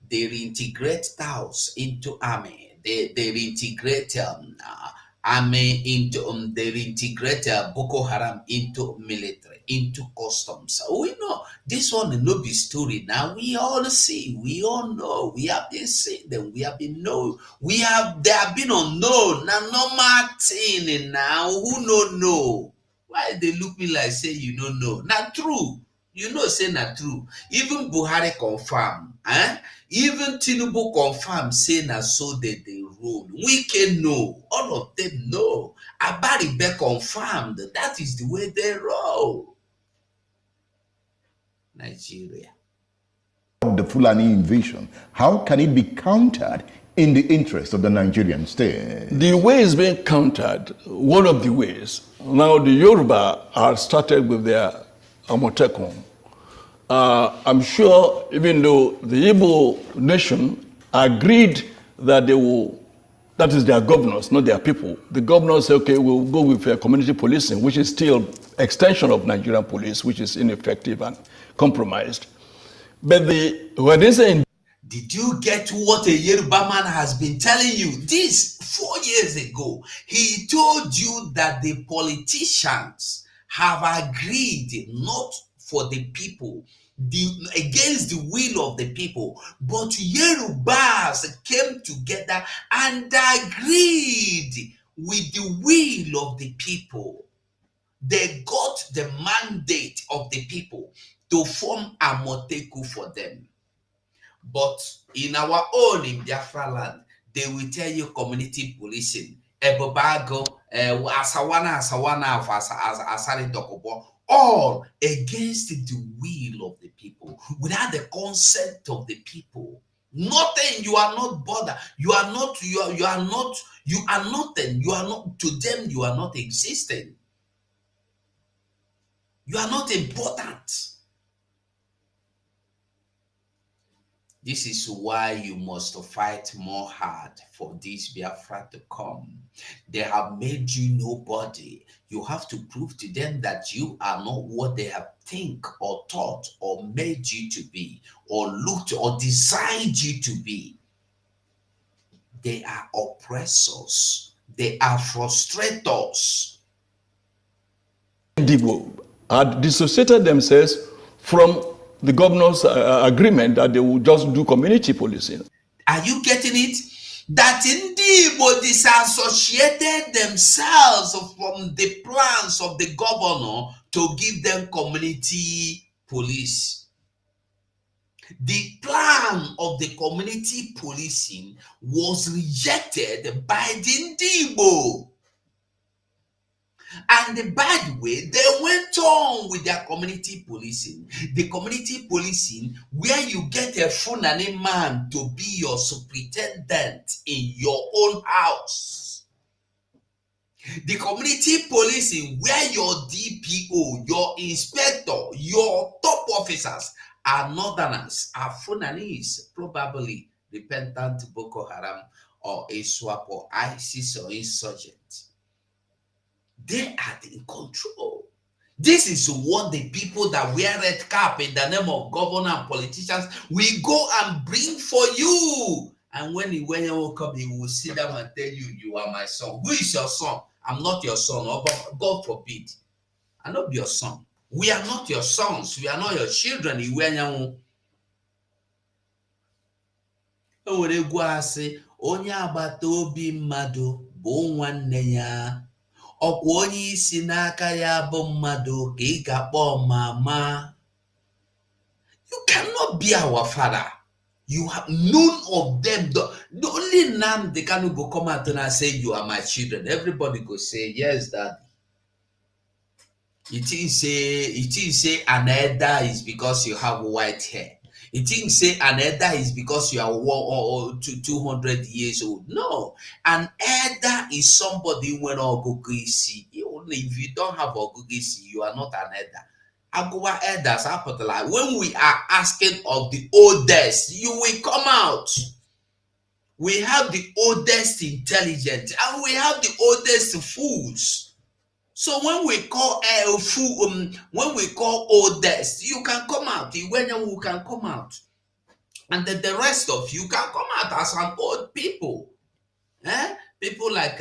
They reintegrate Taos into army. They reintegrate army into they reintegrate Boko Haram into military, into customs. We know this one no be story now. We all see, we all know. We have been seeing them. We have been know. They have been unknown. Now normal thing now. Who no know? Why they look me like say you don't know? Not true. You know say not true. Even Buhari confirm, even Tinubu confirm say na so they rule. We can know. All of them know. Abaribe confirmed. That is the way they roll. Nigeria. The Fulani invasion. How can it be countered in the interest of the Nigerian state? The way it's being countered, one of the ways, now the Yoruba are started with their Amotekun. I'm sure even though the Igbo nation agreed that they will, that is their governors, not their people. The governors say, okay, we'll go with community policing, which is still extension of Nigerian police, which is ineffective and compromised. But when they say, did you get what a Yoruba man has been telling you? This 4 years ago, he told you that the politicians have agreed not for the people, against the will of the people, but Yorubas came together and agreed with the will of the people. They got the mandate of the people to form a Moteku for them. But in our own in Biafra land, they will tell you community policing, Ebobago, Asawana of Asari Dokobo, all against the will of the people, without the consent of the people. Nothing, you are not bothered. You are nothing. You are not, to them, you are not existing. You are not important. This is why you must fight more hard for this Biafra to come. They have made you nobody. You have to prove to them that you are not what they have think or thought or made you to be or looked or designed you to be. They are oppressors. They are frustrators. Igbo had dissociated themselves from the governor's agreement that they will just do community policing. Are you getting it? That Igbo disassociated themselves from the plans of the governor to give them community police. The plan of the community policing was rejected by the Igbo. And by the way, they went on with their community policing. The community policing, where you get a Fulani man to be your superintendent in your own house. The community policing, where your DPO, your inspector, your top officers are northerners, are Fulanese, probably repentant Boko Haram or ISWAP or ISIS or insurgent. They are in control. This is what the people that wear red cap in the name of governor and politicians will go and bring for you. And when you come, he will sit down and tell you, you are my son. Who is your son? I'm not your son. Oh, God forbid. I'm not your son. We are not your sons. We are not your children. O were egwu asị, onye agbata obi mmadụ bụ nwanne ya. Ọkwa onye isi n'aka ya bụ mmadụ ka ị ga-akpọ mama. You cannot be our father. You have none of them. The only name they can go come out and say, you are my children. Everybody go say, yes, daddy. It is say an elder is because you have white hair. It didn't say an elder is because you are 200 years old. No, an elder is somebody when ogugisi. Only if you don't have ogugisi, you are not an elder. Agua elders are like when we are asking of the oldest, you will come out. We have the oldest intelligent and we have the oldest fools. So when we call when we call oldest, you can come out. When you can come out, and then the rest of you can come out as an old people. People like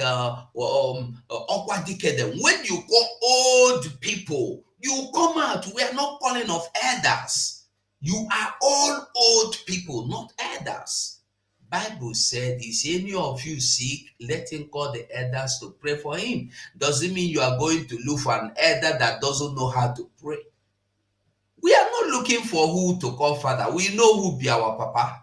Okwadike. When you call old people, you come out. We are not calling of elders. You are all old people, not elders. Bible said, is any of you sick, let him call the elders to pray for him. Doesn't mean you are going to look for an elder that doesn't know how to pray. We are not looking for who to call father. We know who be our papa.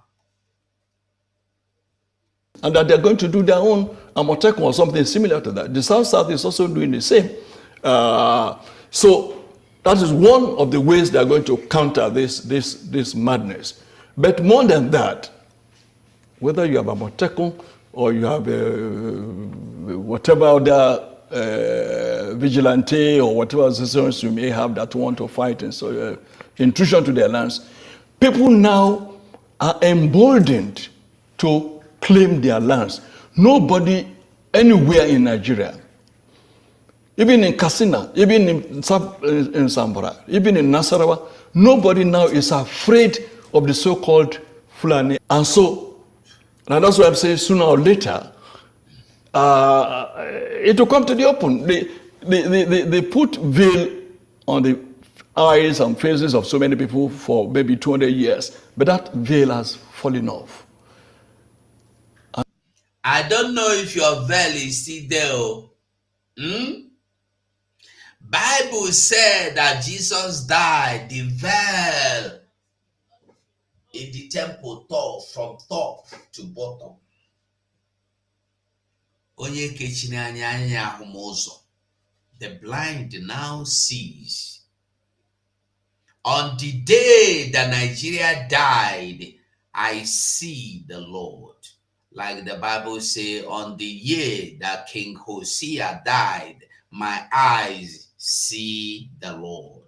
And that they're going to do their own Amotekun or something similar to that. The South is also doing the same. So that is one of the ways they're going to counter this madness. But more than that, whether you have a Amotekun or you have whatever other vigilante or whatever associations you may have that want to fight and so intrusion to their lands, people now are emboldened to claim their lands. Nobody anywhere in Nigeria, even in Katsina, even in Zamfara, even in Nasarawa, nobody now is afraid of the so-called Fulani. And so, and that's why I'm saying sooner or later, it will come to the open. They put veil on the eyes and faces of so many people for maybe 200 years, but that veil has fallen off. I don't know if your veil is still there. Bible said that Jesus died, the veil in the temple tore from top to bottom. Onye kechiri anya ahụmụzọ. The blind now sees. On the day that Nigeria died, I see the Lord. Like the Bible says, on the year that King Hosea died, my eyes see the Lord.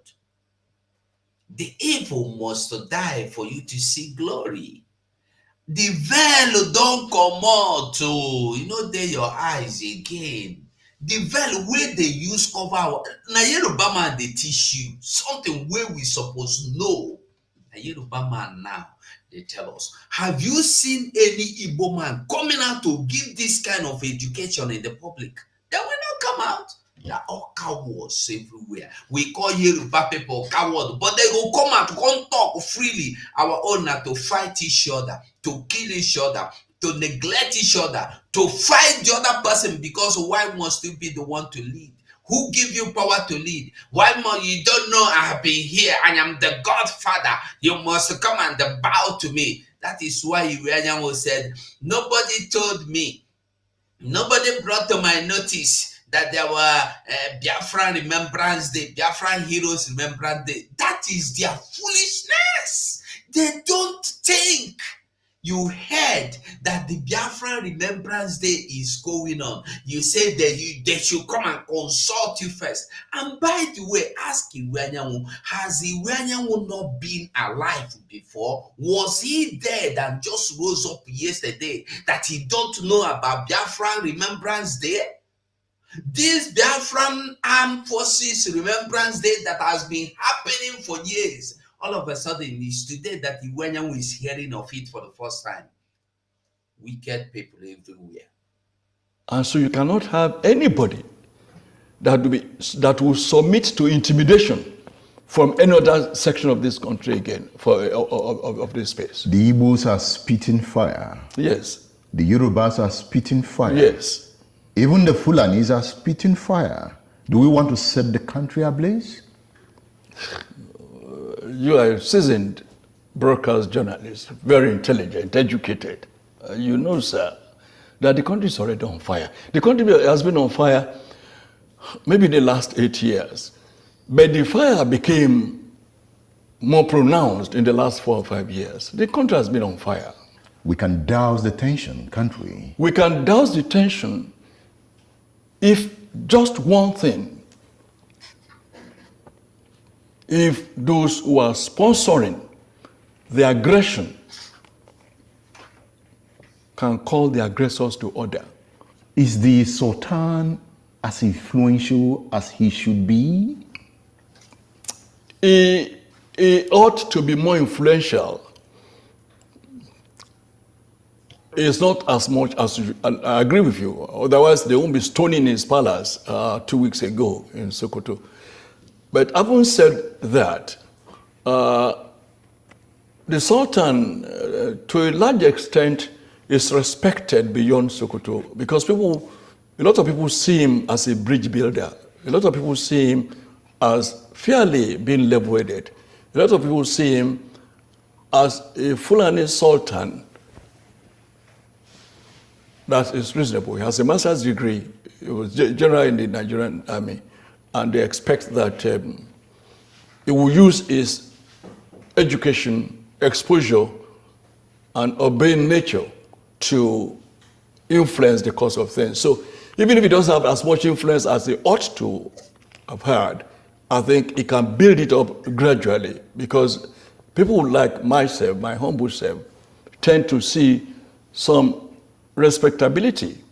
The evil must die for you to see glory. The veil don't come out to, there your eyes again. The veil where they use cover our, na Yoruba man they teach you something where we supposed know. Na Yoruba man now they tell us. Have you seen any Igbo man coming out to give this kind of education in the public? They will not come out. They are all cowards everywhere. We call Yoruba people cowards, but they will come out, come talk freely. Our honor to fight each other, to kill each other, to neglect each other, to fight the other person because why must you be the one to lead? Who give you power to lead? Why must you don't know I have been here? I am the Godfather. You must come and bow to me. That is why Uriah said, nobody told me, nobody brought to my notice that there were Biafra Remembrance Day, Biafra Heroes Remembrance Day. That is their foolishness. They don't think. You heard that the Biafra Remembrance Day is going on. You say that they should come and consult you first. And by the way, ask Iwanyanwu, has Iwanyanwu not been alive before? Was he dead and just rose up yesterday that he don't know about Biafra Remembrance Day? This Biafran Armed Forces Remembrance Day that has been happening for years, all of a sudden it's today that Iwanyanwu is hearing of it for the first time. Wicked people everywhere. And so you cannot have anybody that will submit to intimidation from any other section of this country again, of this space. The Igbos are spitting fire. Yes. The Yorubas are spitting fire. Yes. Even the Fulanis are spitting fire. Do we want to set the country ablaze? You are a seasoned broadcast journalist, very intelligent, educated. You know, sir, that the country is already on fire. The country has been on fire maybe in the last 8 years, but the fire became more pronounced in the last 4 or 5 years. The country has been on fire. We can douse the tension, can't we? We can douse the tension if just one thing, if those who are sponsoring the aggression can call the aggressors to order. Is the Sultan as influential as he should be? He ought to be more influential. It's not as much as I agree with you. Otherwise, they won't be stoning his palace 2 weeks ago in Sokoto. But having said that, the Sultan, to a large extent, is respected beyond Sokoto because a lot of people see him as a bridge builder. A lot of people see him as fairly being level-headed. A lot of people see him as a Fulani Sultan that is reasonable. He has a master's degree. He was general in the Nigerian army. And they expect that he will use his education, exposure, and obeying nature to influence the course of things. So even if he doesn't have as much influence as he ought to have had, I think he can build it up gradually because people like myself, my humble self, tend to see some respectability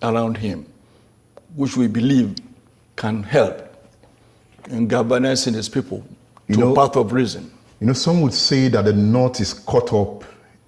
around him, which we believe can help in galvanizing his people to a path of reason. You know, some would say that the North is caught up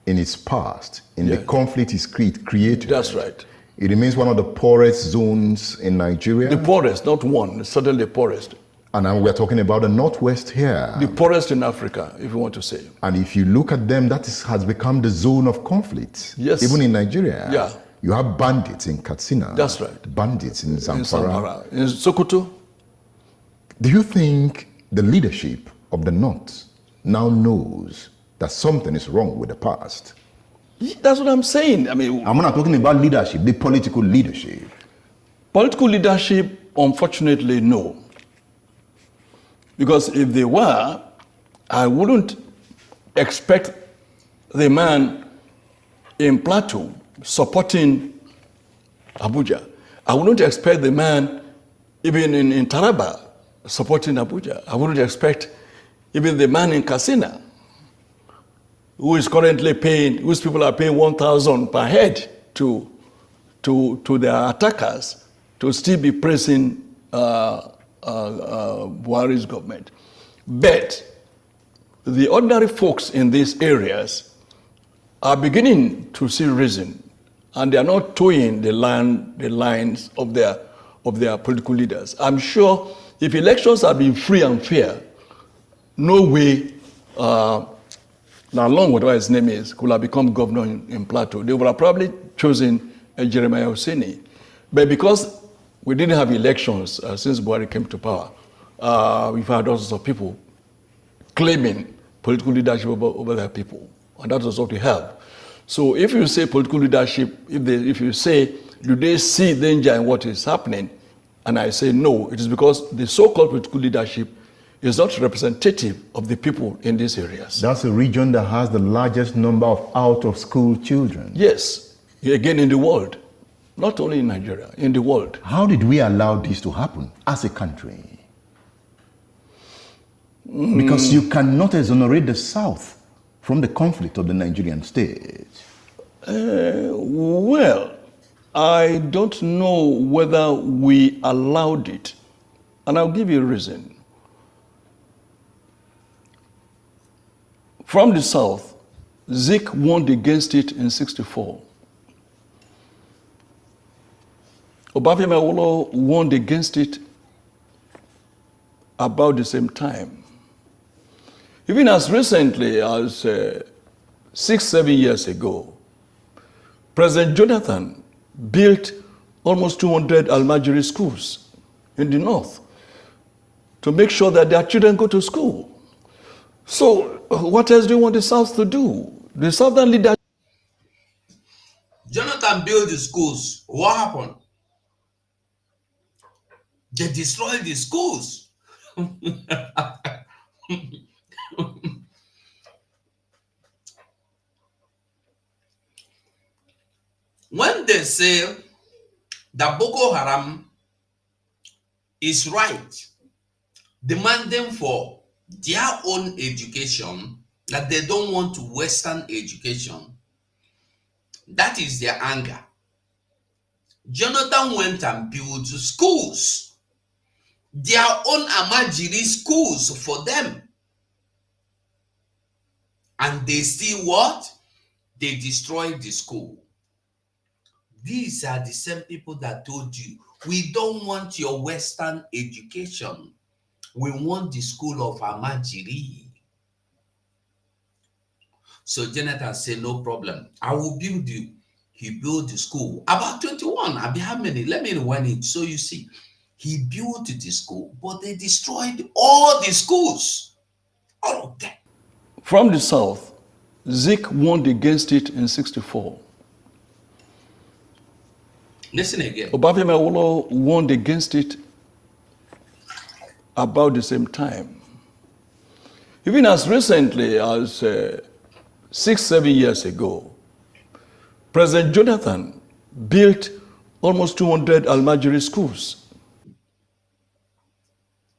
in its past, in the conflict it's created. That's right. It remains one of the poorest zones in Nigeria. The poorest, not one, certainly the poorest. And we're talking about the Northwest here. The poorest in Africa, if you want to say. And if you look at them, has become the zone of conflict. Yes. Even in Nigeria. Yeah. You have bandits in Katsina. That's right. Bandits in Zamfara. In Sokoto. Do you think the leadership of the North now knows that something is wrong with the past? That's what I'm saying. I mean, I'm not talking about leadership, the political leadership. Political leadership, unfortunately, no. Because if they were, I wouldn't expect the man in Plateau supporting Abuja. I wouldn't expect the man even in Taraba supporting Abuja. I wouldn't expect even the man in Katsina, whose people are paying 1,000 per head to their attackers, to still be praising Buhari's government. But the ordinary folks in these areas are beginning to see reason, and they are not towing the lines of their political leaders. I'm sure if elections had been free and fair, no way Lalong, whatever his name is, could have become governor in Plateau. They would have probably chosen Jeremiah Hosseini. But because we didn't have elections since Buhari came to power, we've had all sorts of people claiming political leadership over their people. And that was what we have. So if you say political leadership, if you say, do they see danger in what is happening? And I say no, it is because the so-called political leadership is not representative of the people in these areas. That's a region that has the largest number of out-of-school children. Yes, again in the world, not only in Nigeria, in the world. How did we allow this to happen as a country? Because you cannot exonerate the South from the conflict of the Nigerian state. Well, I don't know whether we allowed it. And I'll give you a reason. From the South, Zik won against it in 1964. Obafemi Awolowo won against it about the same time. Even as recently as 6-7 years ago, President Jonathan built almost 200 Almajiri schools in the north to make sure that their children go to school. So what else do you want the South to do? The Southern leadership. Jonathan built the schools. What happened? They destroyed the schools. When they say that Boko Haram is right, demanding for their own education, that they don't want Western education, that is their anger. Jonathan went and built schools, their own Amajiri schools for them. And they still what? They destroyed the school. These are the same people that told you, we don't want your Western education. We want the school of Amajiri. So Jonathan said, no problem. I will build you. He built the school. About 21. Abia, how many? Let me rewind it. So you see, he built the school, but they destroyed all the schools. All of them. From the South, Zik won against it in 1964. Listen again. Obafemi Awolowo won against it about the same time. Even as recently as 6-7 years ago, President Jonathan built almost 200 Almajiri schools.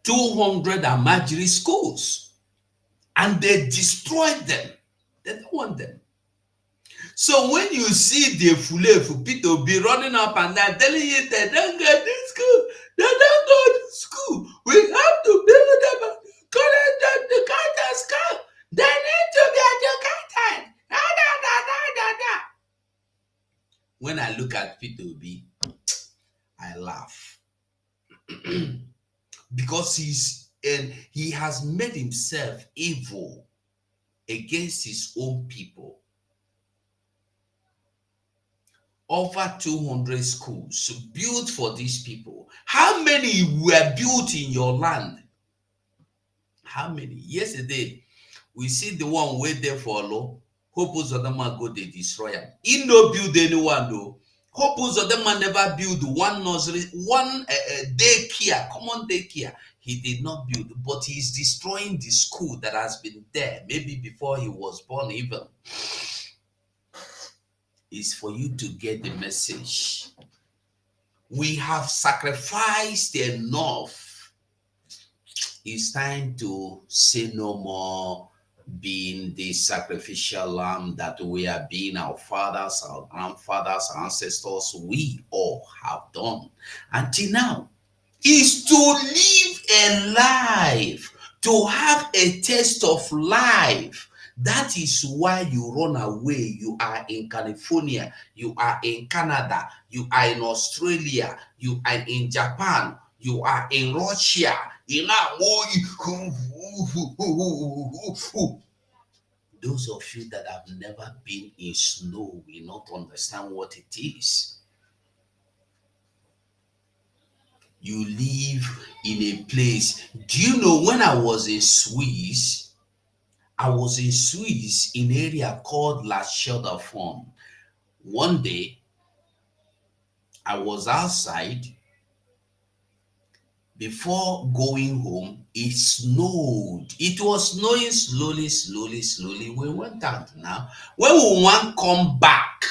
200 Amajiri schools. And they destroyed them. They don't want them. So when you see the Fulefu people be running up and down telling you they don't get to school, they don't go to school. We have to build them, collect them to go to school. They need to be educated. Da. When I look at P2B, I laugh. Because he has made himself evil against his own people. Over 200 schools built for these people. How many were built in your land? How many? Yesterday, we see the one way there for law. Hope Uzodama go they destroy him. He no build anyone though. Hope Uzodama never build one nursery, one daycare, common daycare. He did not build, but he's destroying the school that has been there, maybe before he was born even. Is for you to get the message. We have sacrificed enough. It's time to say no more being the sacrificial lamb that we are being our fathers, our grandfathers, our ancestors, we all have done until now. Is to live a life, to have a taste of life. That is why you run away. You are in California, you are in Canada, you are in Australia, you are in Japan, you are in Russia. Those of you that have never been in snow will not understand what it is. You live in a place. Do you know when I was in Swiss? I was in Swiss in an area called La Chaux-de-Fonds. One day, I was outside Before going home, it snowed. It was snowing slowly. We went out now. When we want to come back,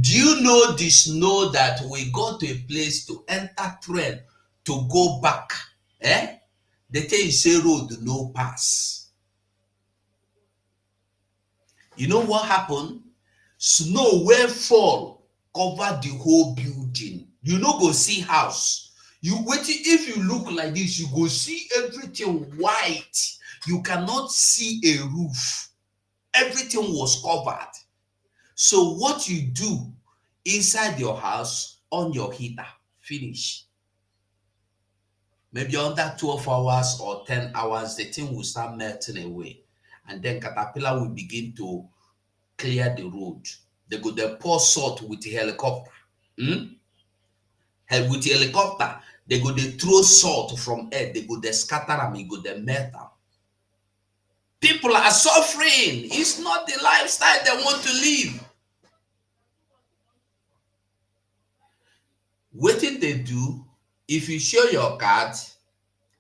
do you know the snow that we got to a place to enter train to go back? Eh? They tell you say road no pass. You know what happened? Snow where fall cover the whole building. You no go see house. You wait, if you look like this, you go see everything white. You cannot see a roof. Everything was covered. So what you do inside your house on your heater, finish. Maybe under 12 hours or 10 hours, the thing will start melting away. And then caterpillar will begin to clear the road. They go there pour salt with a helicopter. With the helicopter, they go they throw salt from air. They go they scatter them. You go they melt them. People are suffering. It's not the lifestyle they want to live. What did they do? If you show your card,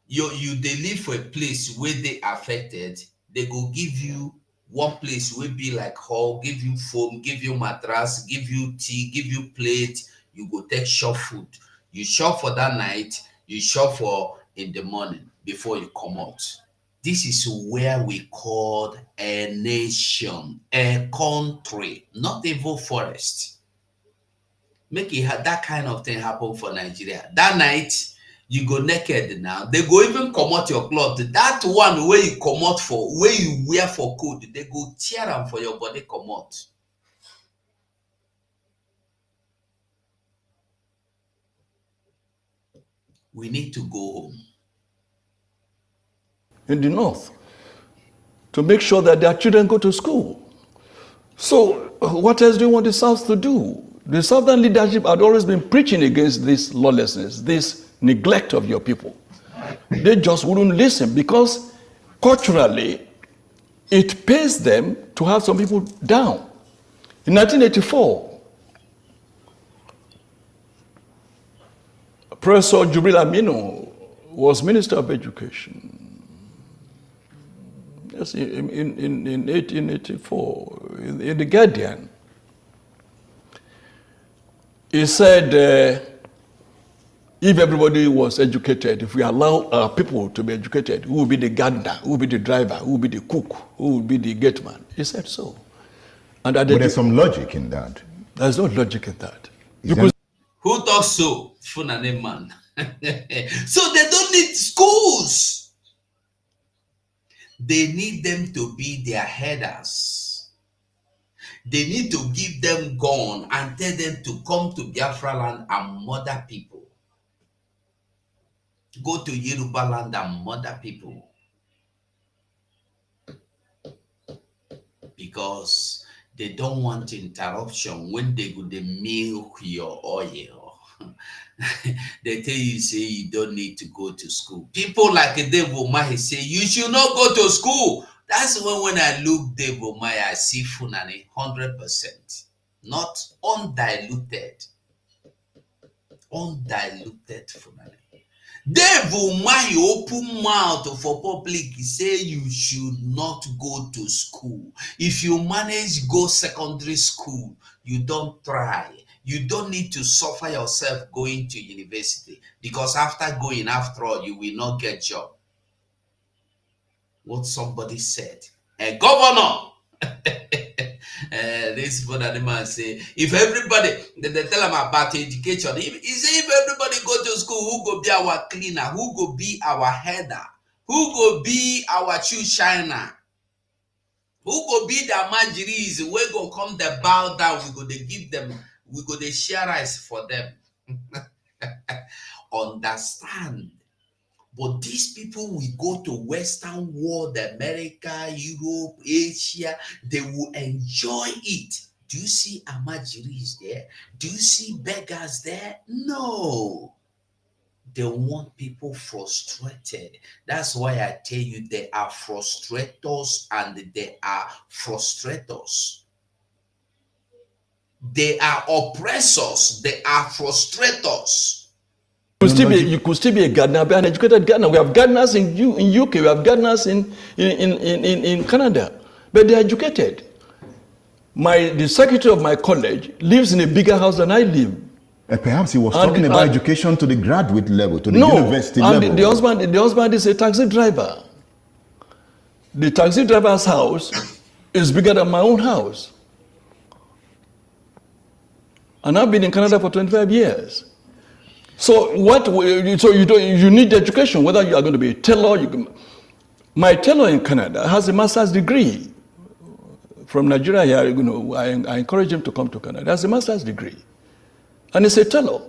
you they live for a place where they affected, they go give you one place will be like hall, give you foam, give you mattress, give you tea, give you plate. You go take shop food. You shop for that night, you shop for in the morning before you come out. This is where we call a nation, a country, not even forest. Make it that kind of thing happen for Nigeria. That night, you go naked now. They go even come out your cloth. That one where you come out for, where you wear for cold, they go tear them for your body come out. We need to go home. In the north, to make sure that their children go to school. So what else do you want the South to do? The Southern leadership had always been preaching against this lawlessness, this neglect of your people. They just wouldn't listen because culturally, it pays them to have some people down. In 1984, Professor Jubril Aminu was Minister of Education. Yes, in 1884, in The Guardian, he said, if everybody was educated, if we allow our people to be educated, who will be the gardener, who will be the driver, who will be the cook, who will be the gateman? He said so. And But there's some logic in that. There's no logic in that. Who talks so? Fulani man. So they don't need schools. They need them to be their headers. They need to give them gun and tell them to come to Biafra land and murder people. Go to Yoruba land and murder people. Because they don't want interruption when they go to milk your oil. They tell you, say you don't need to go to school. People like Dave Umahi say you should not go to school. That's when I look Dave Umahi, I see Fulani 100%, not undiluted Fulani. Dave Umahi open mouth for public, say you should not go to school. If you manage go secondary school, you don't try. You don't need to suffer yourself going to university because after going, after all, you will not get job. What somebody said. A governor. This Fulani man say, if everybody, they tell him about education. If everybody go to school, who go be our cleaner? Who go be our header? Who go be our shoe shiner? Who go be the majiris? We go come the bow down. We go they give them. We go they share rice for them. Understand. But these people will go to Western world, America, Europe, Asia, they will enjoy it. Do you see Amajiris there? Do you see beggars there? No. They want people frustrated. That's why I tell you they are frustrators and they are frustrators. They are oppressors. They are frustrators. You could still be a gardener, be an educated gardener. We have gardeners in UK, we have gardeners in Canada, but they're educated. The secretary of my college lives in a bigger house than I live. Perhaps he was talking about education to the graduate level, to the university level. The husband is a taxi driver. The taxi driver's house is bigger than my own house. And I've been in Canada for 25 years. So you need education, whether you are going to be a tailor. My tailor in Canada has a master's degree. From Nigeria here, I encourage him to come to Canada. He has a master's degree. And he's a tailor.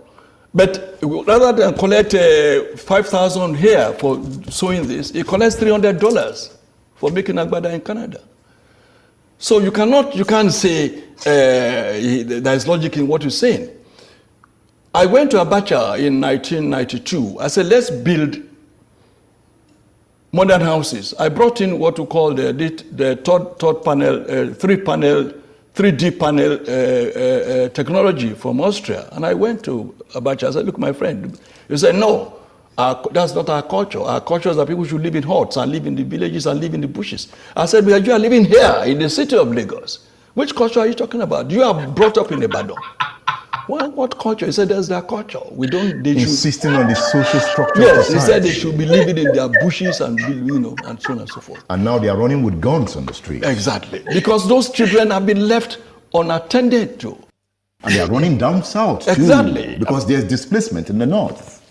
But rather than collect $5,000 here for sewing this, he collects $300 for making agbada in Canada. So you can't say there is logic in what you're saying. I went to Abacha in 1992. I said, let's build modern houses. I brought in what we call the third panel, 3D panel technology from Austria. And I went to Abacha. I said, look, my friend. He said, no, that's not our culture. Our culture is that people should live in huts and live in the villages and live in the bushes. I said, but you are living here in the city of Lagos. Which culture are you talking about? You are brought up in Ibadan. What culture? He said that's their culture. Insisting on the social structure. Yes, he said they should be living in their bushes and and so on and so forth. And now they are running with guns on the street. Exactly, because those children have been left unattended to. And they are running down south too. Exactly, because there's displacement in the north.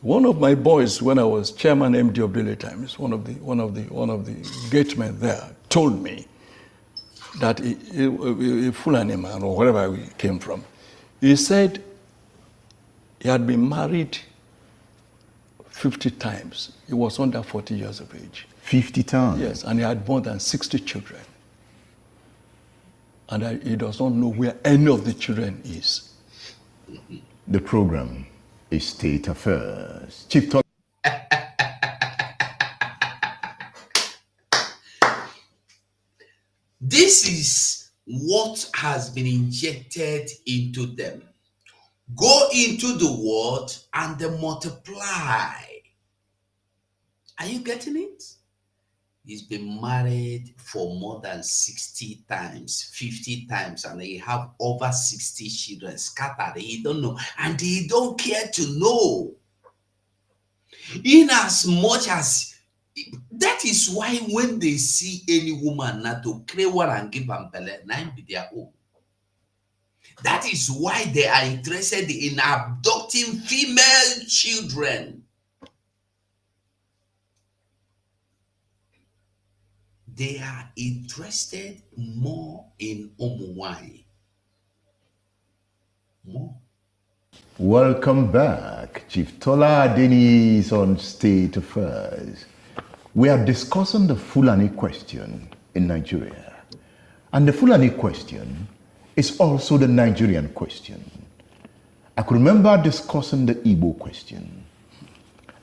One of my boys, when I was chairman MD of Daily Times, one of the gatemen there told me that a Fulani man or wherever we came from, he said he had been married 50 times. He was under 40 years of age. 50 times? Yes, and he had more than 60 children. And he does not know where any of the children is. The program is State Affairs. Chief This is what has been injected into them. Go into the world and they multiply. Are you getting it? He's been married for more than 60 times, 50 times, and they have over 60 children scattered. He don't know, and he don't care to know. In as much as that is why when they see any woman not to create one and give them belly, nine be their own. That is why they are interested in abducting female children. They are interested more in Omuwai. More. Welcome back. Chief Tola Adeni is on State Affairs. We are discussing the Fulani question in Nigeria. And the Fulani question is also the Nigerian question. I could remember discussing the Igbo question.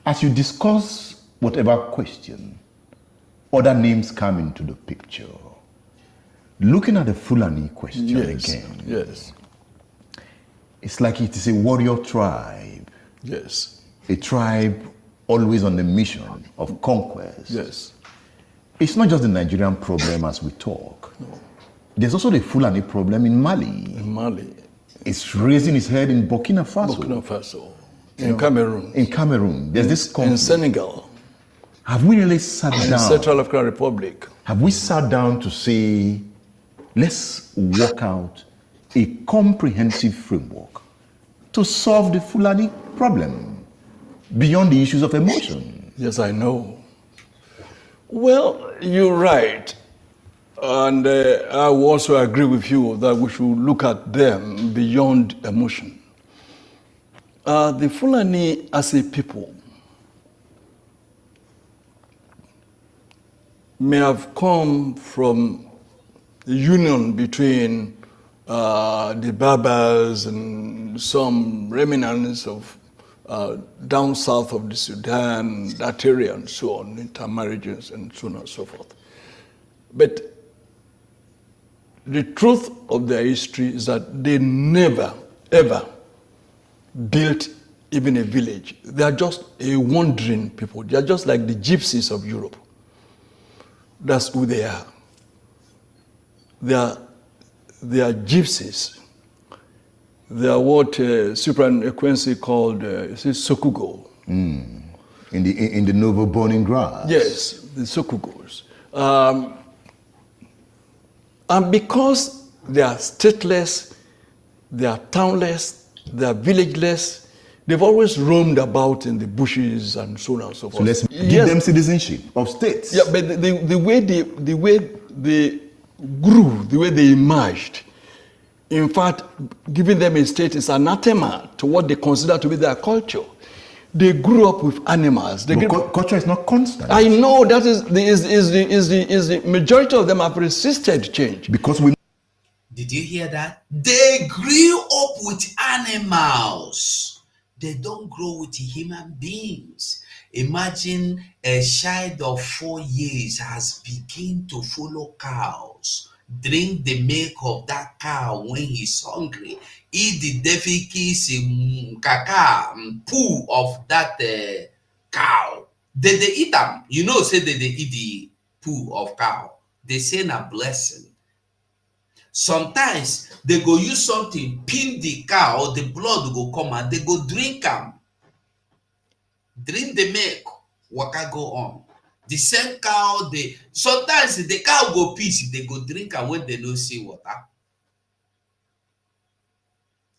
As you discuss whatever question, other names come into the picture. Looking at the Fulani question again. Yes. It's like it is a warrior tribe. Yes. A tribe always on the mission of conquest. Yes. It's not just the Nigerian problem as we talk. No. There's also the Fulani problem in Mali. In Mali. It's raising its head in Burkina Faso. Burkina Faso. In Cameroon. In Cameroon. There's this conflict. In Senegal. Have we really sat down? In Central African Republic. Have we sat down to say, let's work out a comprehensive framework to solve the Fulani problem beyond the issues of emotion? Yes, I know. Well, you're right. And I will also agree with you that we should look at them beyond emotion. The Fulani as a people may have come from the union between the Berbers and some remnants of down south of the Sudan, that area and so on, intermarriages and so on and so forth. But the truth of their history is that they never, ever built even a village. They are just a wandering people. They are just like the gypsies of Europe. That's who they are. They are gypsies. They are what Supra-Equency called Sokugo. In the novel Born in Grass. Yes, the Sokugos. And because they are stateless, they are townless, they are villageless, they've always roamed about in the bushes and so on and so forth. So let's give them citizenship of states. Yeah, but the way they grew, the way they emerged, in fact, giving them a state is anathema to what they consider to be their culture. They grew up with animals. Culture is not constant. I know that is the majority of them have resisted change. Because we. Did you hear that? They grew up with animals. They don't grow with human beings. Imagine a child of 4 years has begun to follow cows, drink the milk of that cow when he's hungry, eat the deficits caca poo of that cow. They eat them. You know, say that they eat the poo of cow. They say a blessing. Sometimes they go use something, pin the cow, the blood go come and they go drink them. Drink the milk, waka go on. The same cow, sometimes the cow go piss, they go drink and when they don't see water.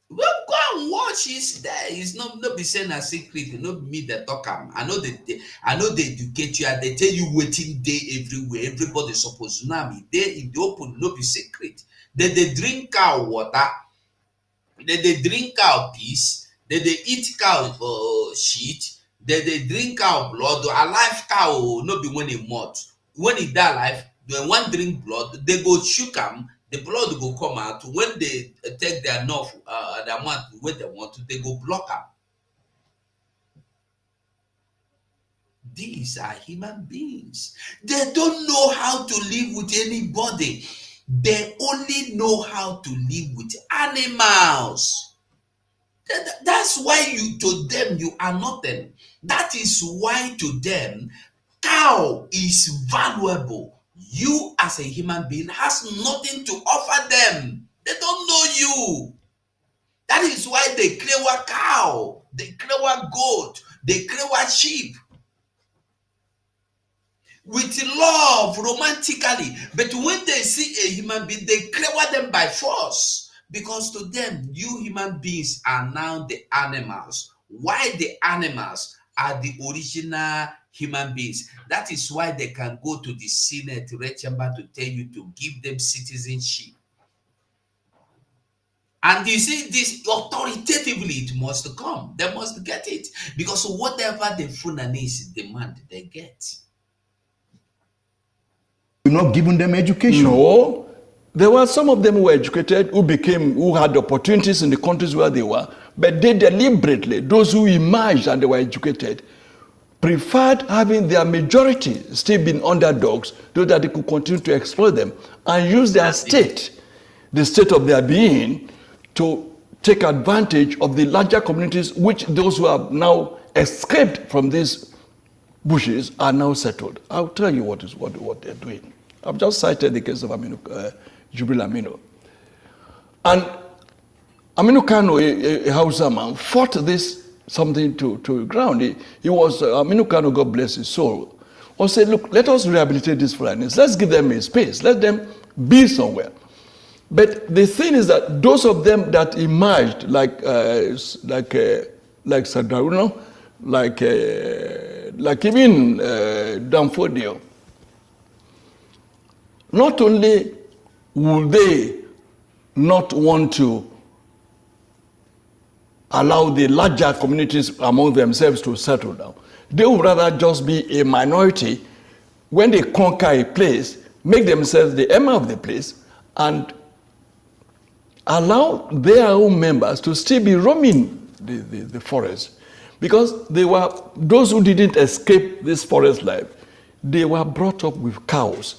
Well, go and watch it there. It's not be saying a secret, not me that talk am. I know they educate you and they tell you waiting day everywhere. Everybody supposed to know me. They in the open, no be secret. They drink cow water, they drink cow piss, they eat cow shit, they drink cow blood. A live cow no be when it mouth. When it die alive, when one drink blood, they go shook am, the blood go come out. When they take their enough the amount when they want to, they go block am. These are human beings. They don't know how to live with anybody. They only know how to live with animals. That's why to them you are nothing. That is why to them cow is valuable. You as a human being has nothing to offer them. They don't know you. That is why they crave a cow, they crave a goat, they crave a sheep. With love, romantically, but when they see a human being, they crave them by force. Because to them, you human beings are now the animals. Why the animals are the original human beings? That is why they can go to the Senate red chamber to tell you to give them citizenship. And you see, this authoritatively, it must come. They must get it. Because whatever the Fulanese demand, they get. You're not giving them education. No. There were some of them who were educated, who had opportunities in the countries where they were, but they deliberately, those who emerged and they were educated, preferred having their majority still being underdogs so that they could continue to exploit them and use their state, the state of their being, to take advantage of the larger communities which those who have now escaped from these bushes are now settled. I'll tell you what they're doing. I've just cited the case of Jubril Aminu. And Aminu Kano, a Hausa man, fought this something to ground. He was, Aminu Kano, God bless his soul, or said, look, let us rehabilitate these Fulanis. Let's give them a space. Let them be somewhere. But the thing is that those of them that emerged, like Sadarino, like even Danfodio, not only will they not want to allow the larger communities among themselves to settle down, they would rather just be a minority. When they conquer a place, make themselves the emir of the place and allow their own members to still be roaming the forest. Because they were, those who didn't escape this forest life, they were brought up with cows.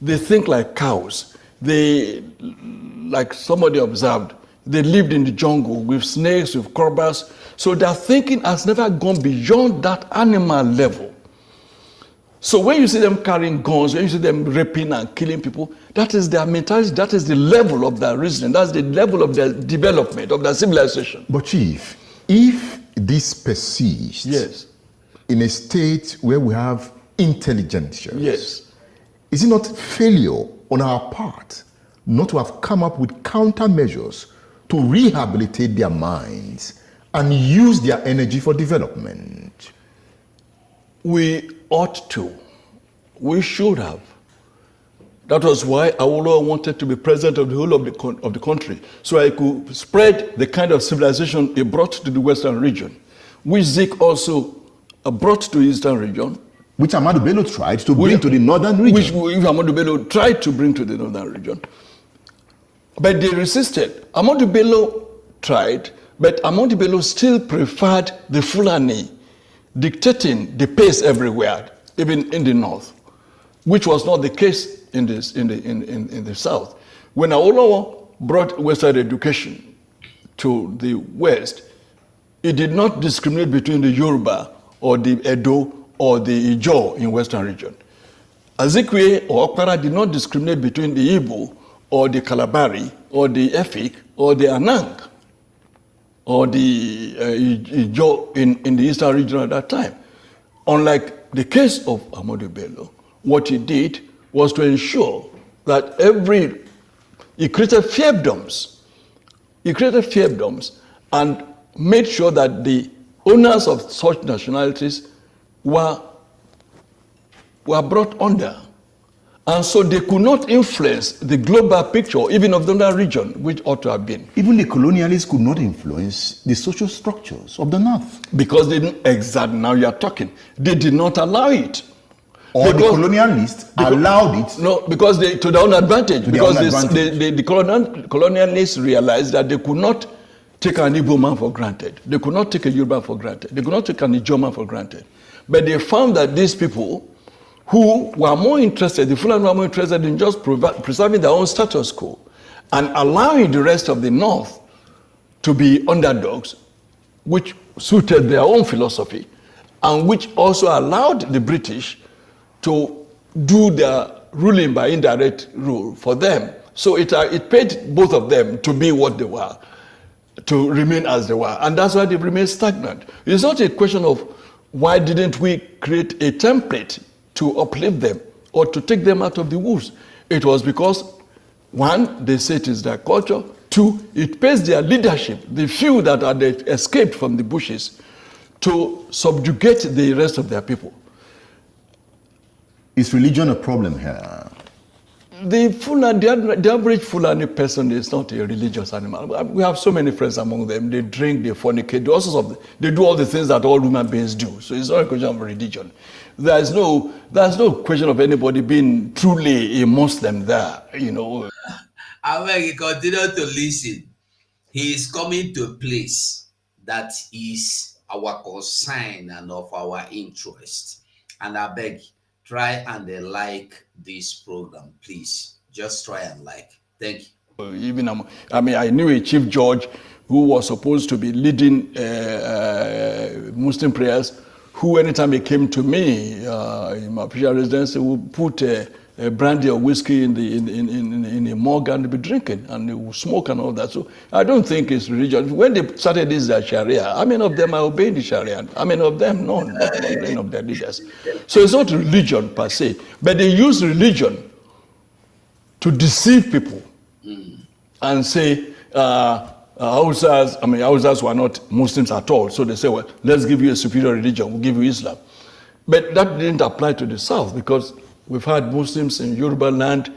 They think like cows. They, like somebody observed, they lived in the jungle with snakes, with cobras, So their thinking has never gone beyond that animal level. So when you see them carrying guns, when you see them raping and killing people, that is their mentality, that is the level of their reasoning, that's the level of their development, of their civilization. But Chief, if this persists Yes. in a state where we have intelligence, Yes. is it not failure on our part not to have come up with countermeasures to rehabilitate their minds and use their energy for development? We ought to. We should have. That was why Awolowo wanted to be president of the whole of the country, so I could spread the kind of civilization he brought to the Western region, which Zik also brought to the Eastern region. Which Ahmadu Bello tried to bring to the Northern region. Which Ahmadu Bello tried to bring to the Northern region. But they resisted. Ahmadu Bello tried, but Ahmadu Bello still preferred the Fulani dictating the pace everywhere, even in the north, which was not the case in the south. When Awolowo brought Western education to the west, it did not discriminate between the Yoruba or the Edo or the Ijaw in Western region. Azikwe or Okpara did not discriminate between the Igbo or the Kalabari or the Efik or the Anang or the Ijaw in the Eastern region at that time. Unlike the case of Ahmadu Bello, what he did was to ensure that he created fiefdoms. He created fiefdoms and made sure that the owners of such nationalities were brought under. And so they could not influence the global picture, even of the Northern region, which ought to have been. Even the colonialists could not influence the social structures of the North. Because they didn't, exactly, now you are talking, they did not allow it. Or the colonialists allowed it. No, because to their own advantage. The colonialists realized that they could not take an Igbo man for granted. They could not take a Yoruba for granted. They could not take an Ijaw man for granted. But they found that these people who were more interested, the Fulani were more interested in just preserving their own status quo and allowing the rest of the North to be underdogs, which suited their own philosophy, and which also allowed the British to do their ruling by indirect rule for them. So it paid both of them to be what they were, to remain as they were. And that's why they remain stagnant. It's not a question of why didn't we create a template to uplift them or to take them out of the woods. It was because, one, they say it is their culture. Two, it pays their leadership, the few that had escaped from the bushes, to subjugate the rest of their people. Is religion a problem here? The average Fulani person is not a religious animal. We have so many friends among them. They drink, they fornicate, they do all the things that all human beings do. So it's not a question of religion. There's no question of anybody being truly a Muslim there, you know. And when you continue to listen, he is coming to a place that is our concern and of our interest. And I beg, try and like this program, please. Just try and like. Thank you. Even I knew a chief judge who was supposed to be leading Muslim prayers, who anytime he came to me in my official residence, he would put a brandy or whiskey in a mug and be drinking, and they would smoke and all that. So I don't think it's religion. When they started this Sharia, how many of them are obeying the Sharia? How many of them? None of their leaders. So it's not religion per se, but they use religion to deceive people and say Hausas were not Muslims at all. So they say, well, let's give you a superior religion, we'll give you Islam. But that didn't apply to the South, because we've had Muslims in Yoruba land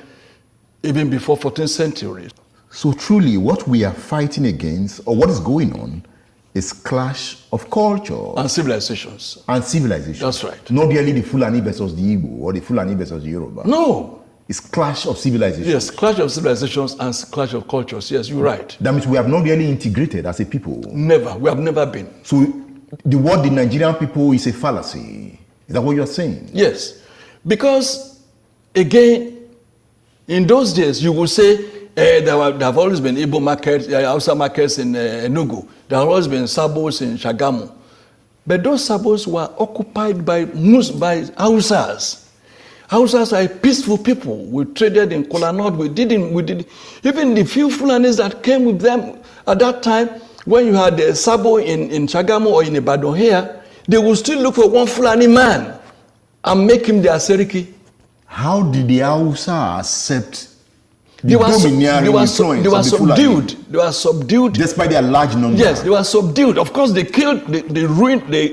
even before 14th century. So truly what we are fighting against, or what is going on, is clash of culture. And civilizations. And civilizations. That's right. Not really the Fulani versus the Igbo, or the Fulani versus the Yoruba. No. It's clash of civilizations. Yes, clash of civilizations and clash of cultures. Yes, you're right. That means we have not really integrated as a people. Never. We have never been. So the word the Nigerian people is a fallacy. Is that what you're saying? Yes. Because, again, in those days, you will say there have always been Igbo markets, Hausa markets in Enugu. There have always been sabos in Shagamu. But those sabos were occupied by Hausas. Hausas are peaceful people. We traded in Kola North. We did even the few Fulanis that came with them at that time, when you had a Sabo in Shagamu or in Ibadan here, they would still look for one Fulani man and make him their Seriki. How did the Hausa accept the They were influence of the subdued. Fulani? They were subdued. Despite their large number. Yes, they were subdued. Of course, they killed, they ruined, they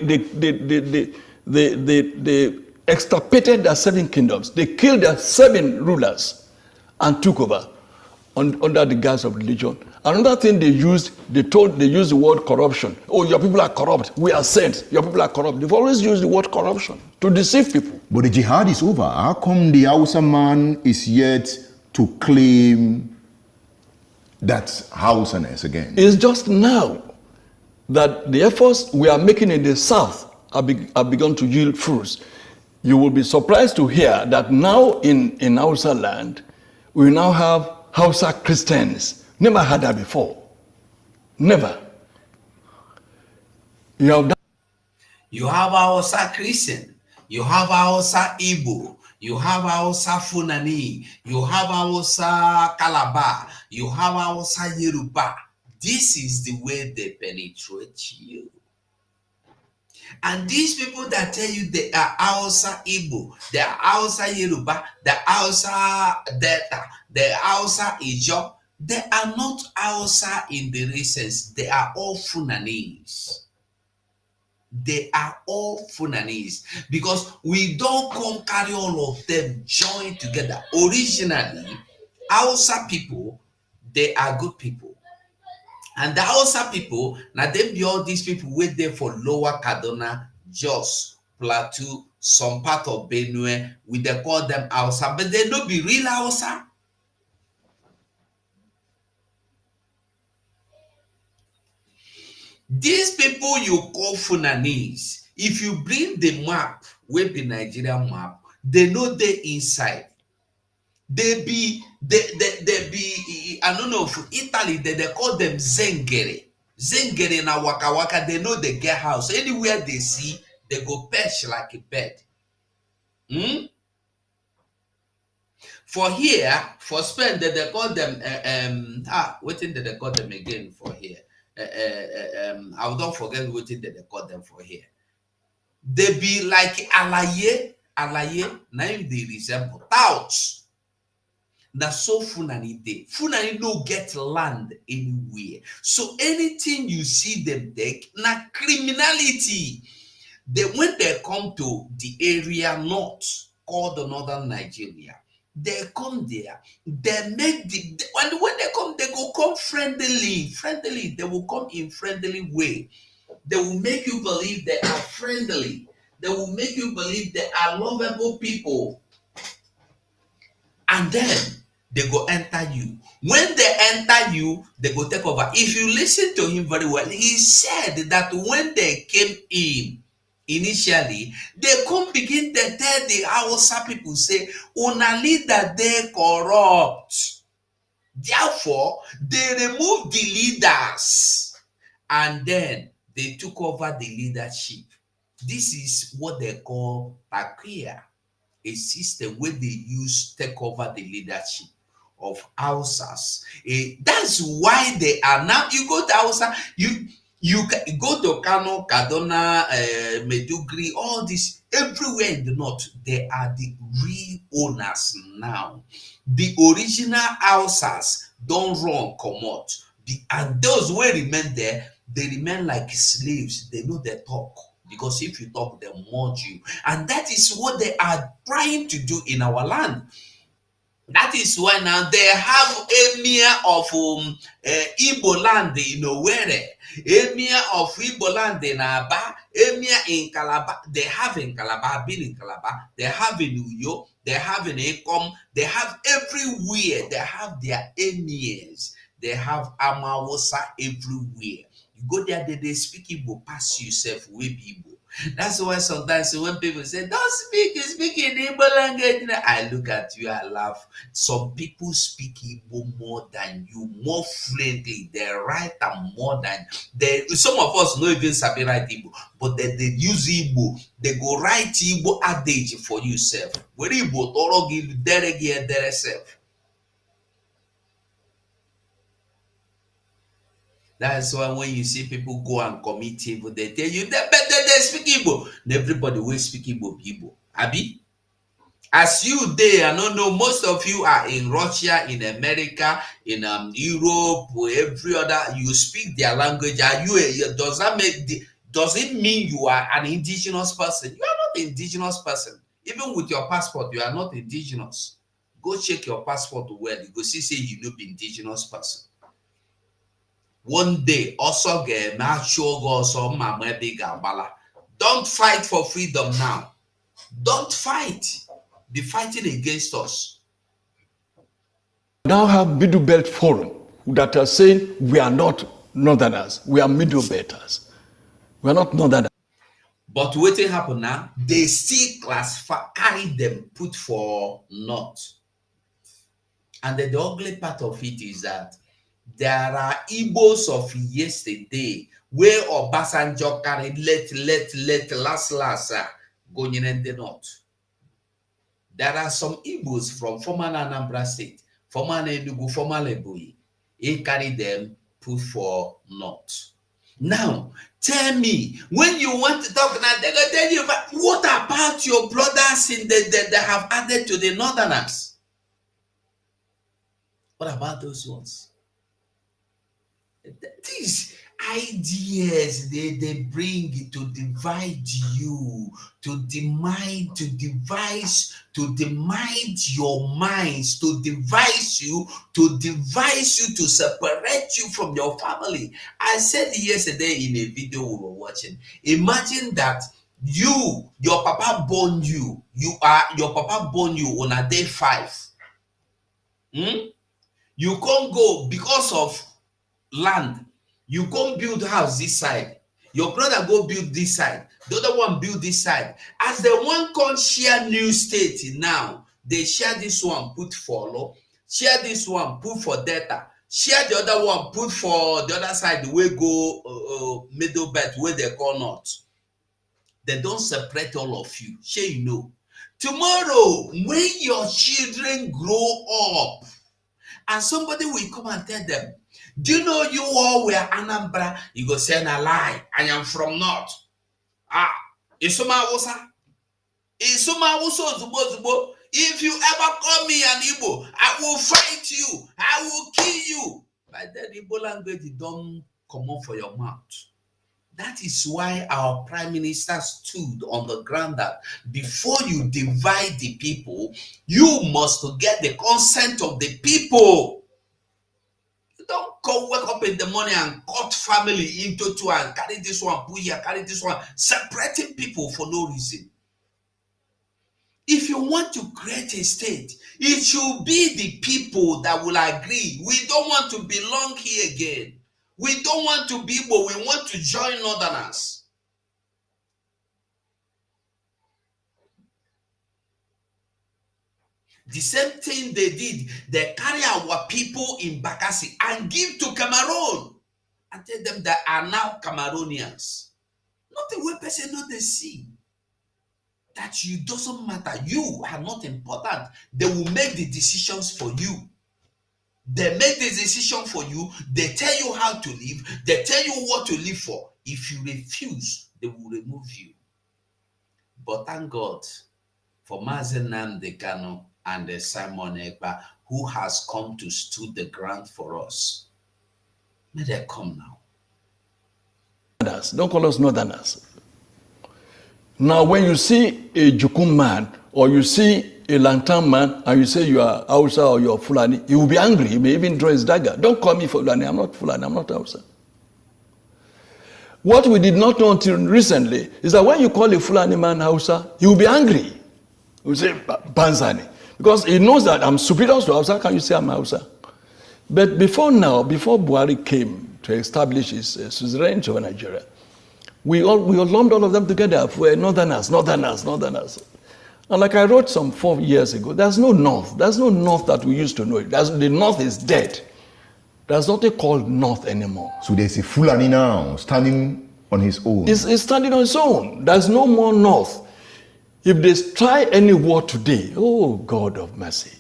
extirpated their 7 kingdoms. They killed their 7 rulers and took over under the guise of religion. Another thing they used the word corruption. Oh, your people are corrupt. We are sent. Your people are corrupt. They've always used the word corruption to deceive people. But the jihad is over. How come the Hausa man is yet to claim that Hausaness again? It's just now that the efforts we are making in the south have begun to yield fruits. You will be surprised to hear that now in Hausa land, we now have Hausa Christians. Never had that before. Never. You have Hausa Christian, you have Hausa Igbo, you have Hausa Fulani, you have Hausa Calabar, you have Hausa Yoruba. This is the way they penetrate you. And these people that tell you they are Hausa Igbo, they are Hausa Yoruba, they are Hausa Delta, they are Hausa Ijo, they are not Hausa in the races. They are all Funanis. They are all Funanis. Because we don't come carry all of them join together. Originally, Hausa people, they are good people. And the Hausa people, now they be all these people wait there for Lower Kaduna, Jos, Plateau, some part of Benue, we they call them Hausa, but they don't be real Hausa. These people you call Funanis, if you bring the map, wey be Nigerian map, they know they inside. They be, I don't know, for Italy, they call them Zengere. Zengere na Waka Waka, they know they get house. Anywhere they see, they go perch like a bird. For here, for Spain, they call them, what thing did they call them again for here? I don't forget what thing they call them for here. They be like alaye, name they resemble touts. Na so Fulani dey. Fulani no get land anywhere. So anything you see them take, na criminality. When they come to the area north, called the northern Nigeria, they come there, they make when they come, they go come friendly. They will come in friendly way. They will make you believe they are friendly. They will make you believe they are lovable people. And then they go enter you. When they enter you, they go take over. If you listen to him very well, he said that when they came in, initially, they come begin to tell the Hausa people, say, una leader they corrupt. Therefore, they remove the leaders and then they took over the leadership. This is what they call Takia, a system where they use take over the leadership of Hausas. That's why they are now. You go to Hausa, you go to Kano, Kaduna, Medugri, all this, everywhere in the north, they are the real owners now. The original Hausas don't run, come out. And those who remain there, they remain like slaves. They know they talk. Because if you talk, they merge you. And that is what they are trying to do in our land. That is why now they have emir of Igbo land in Owerri, emir of Igbo land in Aba, emir in Calabar. They have in Calabar, been in Calabar. They have in Uyo. They have in Ekom. They have everywhere. They have their emirs. They have Amawosa everywhere. You go there, they speak Igbo, pass yourself, we be Igbo. That's why sometimes when people say, don't speak in Igbo language, I look at you, I laugh. Some people speak Igbo more than you, more fluently. They write them more than some of us know even sabi write Igbo, but they use Igbo. They go write Igbo adage for yourself. Where Igbo toro give dere self. That's why when you see people go and commit evil, they tell you they speak Igbo. And everybody will speak Igbo. Abi? As you there, I don't know, most of you are in Russia, in America, in Europe, or every other, you speak their language. Are you does it mean you are an indigenous person? You are not an indigenous person. Even with your passport, you are not indigenous. Go check your passport well. You go see say you know be indigenous person. One day, also get also don't fight for freedom now. Don't fight. Be fighting against us. Now have Middle Belt Forum that are saying we are not Northerners, we are Middle Belters. We are not Northerners. But what will happen now? They still classify, carry them, put for North. And the ugly part of it is that there are Igbos of yesterday where Obasanjo carried last going in the North. There are some Igbos from former Anambra State, former Enugu, former Ebonyi. He carried them, put for North. Now, tell me, when you want to talk now, they're going to tell you, what about your brothers in that have added to the Northerners? What about those ones? These ideas they bring to divide you, to demise your minds, to devise you, to separate you from your family. I said yesterday in a video we were watching, imagine that your papa born you, your papa born you on a day 5. You can't go because of land. You go build house this side. Your brother go build this side. The other one build this side. As the one can share new state now, they share this one, put for law. Share this one, put for data. Share the other one, put for the other side, the way go middle belt, where they call North. They don't separate all of you. Share you know. Tomorrow, when your children grow up, and somebody will come and tell them, do you know you all were Anambra? You go say, a lie. I am from North. Isuma Wosa. Isuma Woso Zubo. If you ever call me an Igbo, I will fight you. I will kill you. By then, Igbo language don't come up for your mouth. That is why our prime minister stood on the ground that before you divide the people, you must get the consent of the people. You don't go wake up in the morning and cut family into two and carry this one, put here, carry this one, separating people for no reason. If you want to create a state, it should be the people that will agree. We don't want to belong here again. We don't want to be, but we want to join Northerners. The same thing they did, they carry our people in Bakassi and give to Cameroon and tell them they are now Cameroonians. Not the way person know they see. That you doesn't matter. You are not important. They will make the decisions for you. They make the decision for you. They tell you how to live. They tell you what to live for. If you refuse, they will remove you. But thank God for Mazen Nnamdi Kanu and Simon Ekpa, who has come to stood the ground for us. May they come now. Don't call us Northerners. Now, when you see a Jukun man or you see a Lantan man and you say you are Hausa or you are Fulani, he will be angry. He may even draw his dagger. Don't call me Fulani. I'm not Fulani. I'm not Hausa. What we did not know until recently is that when you call a Fulani man Hausa, he will be angry. He will say Banzani. Because he knows that I'm superior to Hausa. Can you say I'm Hausa? But before now, before Buhari came to establish his suzerainty over Nigeria, We all lumped all of them together. We're northerners. And like I wrote some 4 years ago, there's no north. There's no north that we used to know. The north is dead. There's nothing called north anymore. So there's a Fulani now standing on his own. It's standing on its own. There's no more north. If they try any war today, oh God of mercy.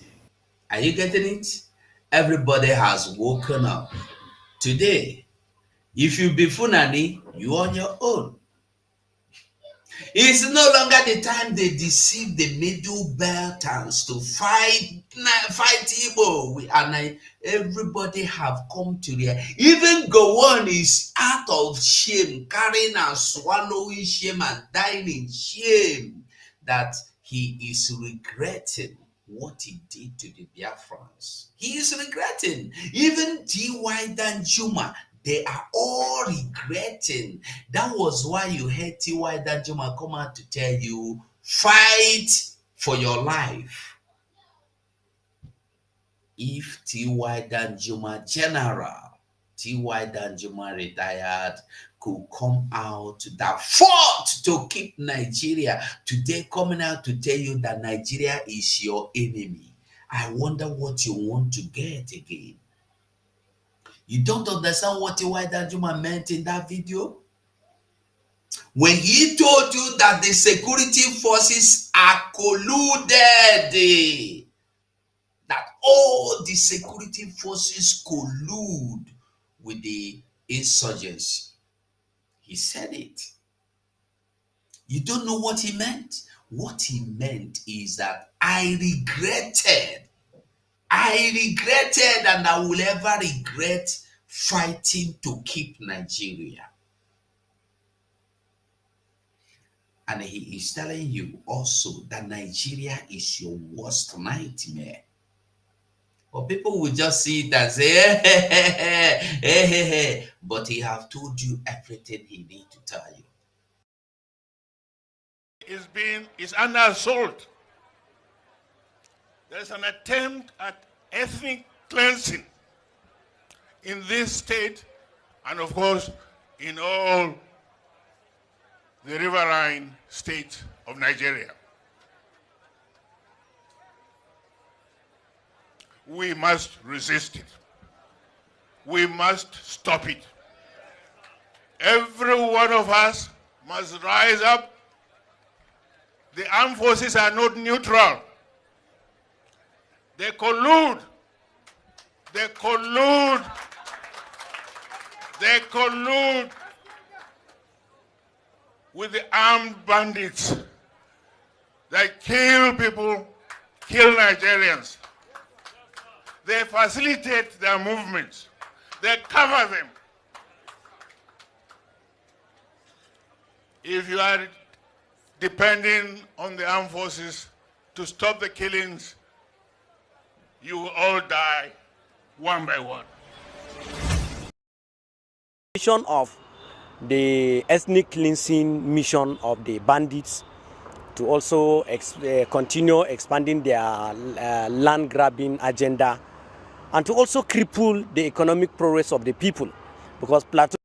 Are you getting it? Everybody has woken up. Today, if you be Fulani, you on your own. It's no longer the time they deceive the middle belters to fight Igbo. And everybody have come to their. Even Gowon is out of shame, carrying and swallowing shame and dying in shame that he is regretting what he did to the Biafrans. He is regretting. Even T.Y. Danjuma, they are all regretting. That was why you heard T.Y. Danjuma come out to tell you, fight for your life. If T.Y. Danjuma General, T.Y. Danjuma retired, could come out that fought to keep Nigeria, today coming out to tell you that Nigeria is your enemy, I wonder what you want to get again. You don't understand what T.Y. Danjuma meant in that video? When he told you that the security forces are colluded, that all the security forces collude with the insurgency. He said it. You don't know what he meant? What he meant is that I regretted and I will ever regret fighting to keep Nigeria. And he is telling you also that Nigeria is your worst nightmare. But people will just see it and say, hey. But he have told you everything he need to tell you. Is under assault. There's an attempt at ethnic cleansing in this state and of course in all the riverine states of Nigeria. We must resist it. We must stop it. Every one of us must rise up. The armed forces are not neutral. They collude. They collude. They collude with the armed bandits that kill people, kill Nigerians. They facilitate their movements. They cover them. If you are depending on the armed forces to stop the killings, you will all die one by one. Of the ethnic cleansing mission of the bandits to also continue expanding their land grabbing agenda and to also cripple the economic progress of the people, because plateau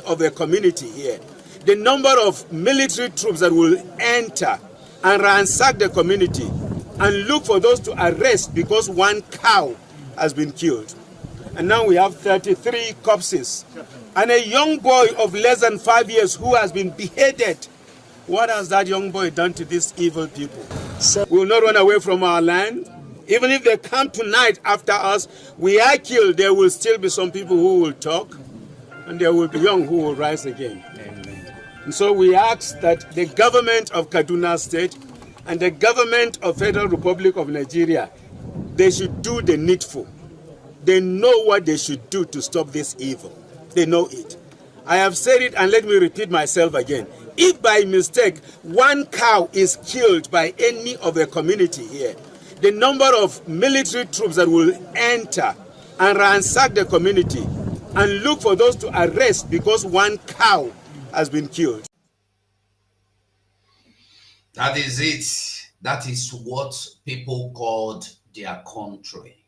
of a community here, the number of military troops that will enter and ransack the community and look for those to arrest because one cow has been killed. And now we have 33 corpses and a young boy of less than 5 years who has been beheaded. What has that young boy done to these evil people? We will not run away from our land. Even if they come tonight after us, we are killed, there will still be some people who will talk, and there will be young who will rise again. Amen. And so we ask that the government of Kaduna State and the government of Federal Republic of Nigeria, they should do the needful. They know what they should do to stop this evil. They know it. I have said it, and let me repeat myself again. If by mistake one cow is killed by any of the community here, the number of military troops that will enter and ransack the community and look for those to arrest because one cow has been killed. That is it. That is what people called their country.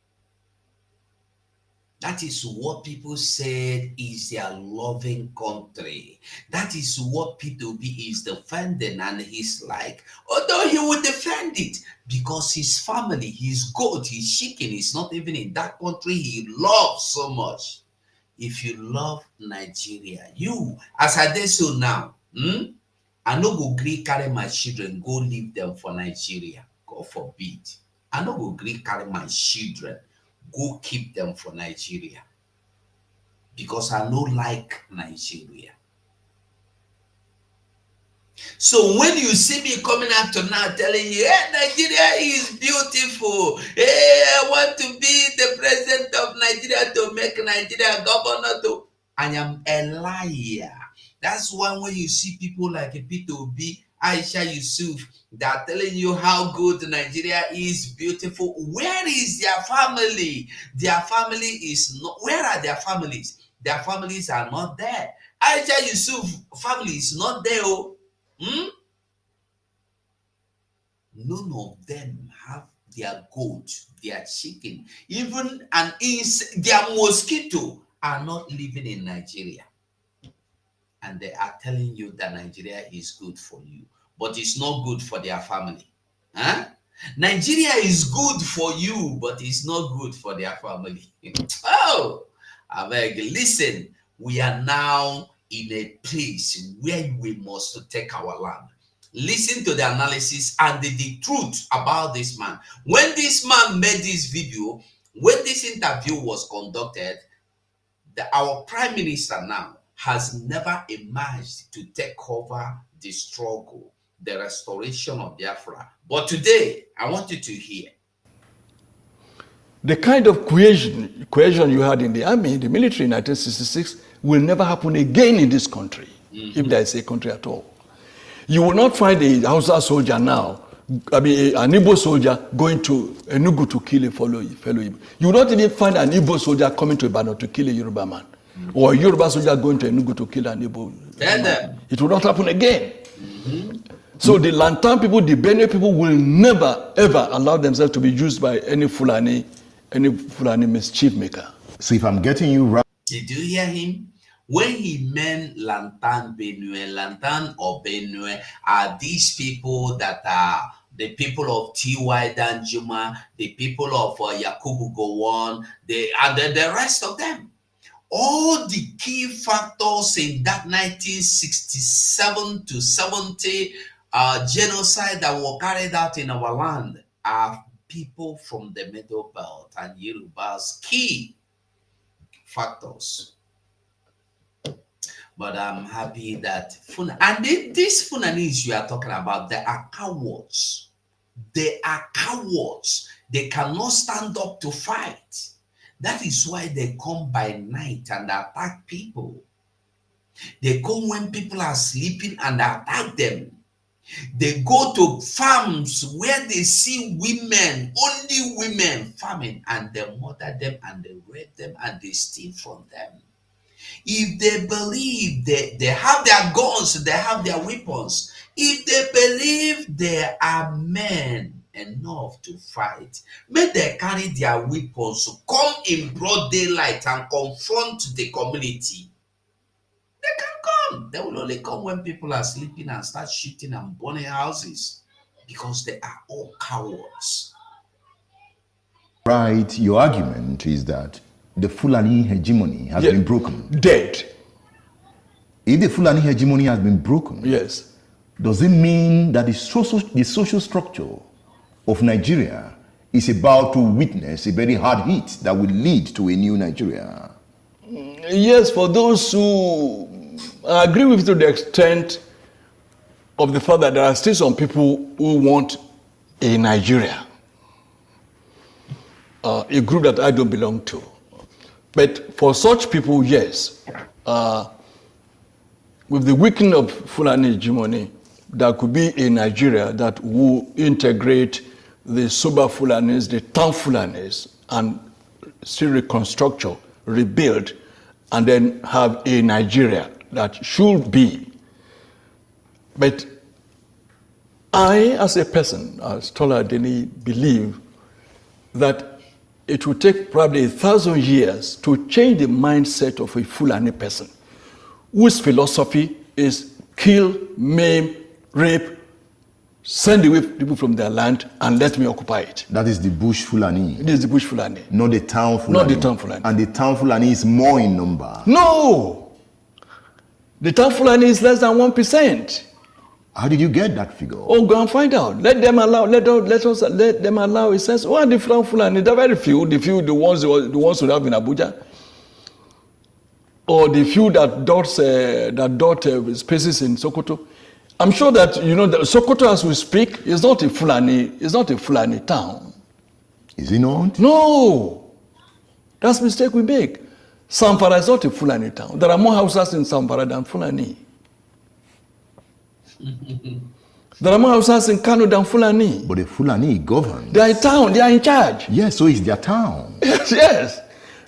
That is what people said is their loving country. That is what P2B is defending. And he's like, although he would defend it because his family, his goat, his chicken is not even in that country he loves so much. If you love Nigeria, you, as I did so now, I no go gree carry my children, go leave them for Nigeria. God forbid. I no go gree carry my children, go keep them for Nigeria because I no like Nigeria. So when you see me coming out to now telling you, hey, Nigeria is beautiful. Hey, I want to be the president of Nigeria to make Nigeria governor to, I am a liar. That's why when you see people like P2B, Aisha Yusuf, that are telling you how good Nigeria is beautiful, where is their family? Their family is not, where are their families? Their families are not there. Aisha Yusuf family is not there. None of them have their goat, their chicken, even their mosquito are not living in Nigeria. And they are telling you that Nigeria is good for you, but it's not good for their family. Huh? Nigeria is good for you, but it's not good for their family. Oh, I beg, listen, we are now in a place where we must take our land. Listen to the analysis and the truth about this man. When this man made this video, when this interview was conducted, our prime minister now has never emerged to take over the struggle, the restoration of Biafra. But today, I want you to hear. The kind of cohesion you had in the army, the military in 1966, will never happen again in this country, if there is a country at all. You will not find a Hausa soldier now, an Igbo soldier going to Enugu to kill a fellow Igbo. You will not even find an Igbo soldier coming to Ibadan to kill a Yoruba man, or a Yoruba soldier going to Enugu to kill an Igbo man. It will not happen again. So the Lantan people, the Benue people will never, ever allow themselves to be used by any Fulani mischief maker. So if I'm getting you right. Did you hear him? When he meant Lantan Benue, Lantan or Benue are these people that are the people of T.Y. Danjuma, the people of Yakubu Gowon, and the rest of them. All the key factors in that 1967 to 70 genocide that were carried out in our land are people from the Middle Belt and Yoruba's key factors. But I'm happy that these Funanis you are talking about, they are cowards. They are cowards. They cannot stand up to fight. That is why they come by night and attack people. They come when people are sleeping and attack them. They go to farms where they see women, only women farming, and they murder them and they rape them and they steal from them. If they believe they have their guns, they have their weapons, if they believe they are men enough to fight, may they carry their weapons, come in broad daylight and confront the community. They can come. They will only come when people are sleeping and start shooting and burning houses because they are all cowards. Right, your argument is that the Fulani hegemony has been broken. Dead. If the Fulani hegemony has been broken, yes, does it mean that the social structure of Nigeria is about to witness a very hard hit that will lead to a new Nigeria? Yes, for those who agree with you to the extent of the fact that there are still some people who want a Nigeria, a group that I don't belong to. But for such people, yes, with the weakening of Fulani hegemony, there could be a Nigeria that will integrate the Soba Fulanis, the town Fulanis, and still reconstruct, rebuild, and then have a Nigeria that should be. But I, as a person, as Tola Deni, believe that it will take probably 1,000 years to change the mindset of a Fulani person whose philosophy is kill, maim, rape, send away people from their land and let me occupy it. That is the bush Fulani. It is the bush Fulani. Not the town Fulani. Not the town Fulani. And the town Fulani is more in number. No! The town Fulani is less than 1%. How did you get that figure? Oh, go and find out. Let them allow. Let them allow. It says, "Oh, the Fulani, they're very few. The ones who have in Abuja, or the few that dot spaces in Sokoto." I'm sure that you know that Sokoto, as we speak, is not a Fulani. It's not a Fulani town. Is it not? No, that's a mistake we make. Zamfara is not a Fulani town. There are more houses in Zamfara than Fulani. There are more houses in Kano than Fulani. But the Fulani govern. They are in town. They are in charge. Yes, so it's their town. Yes.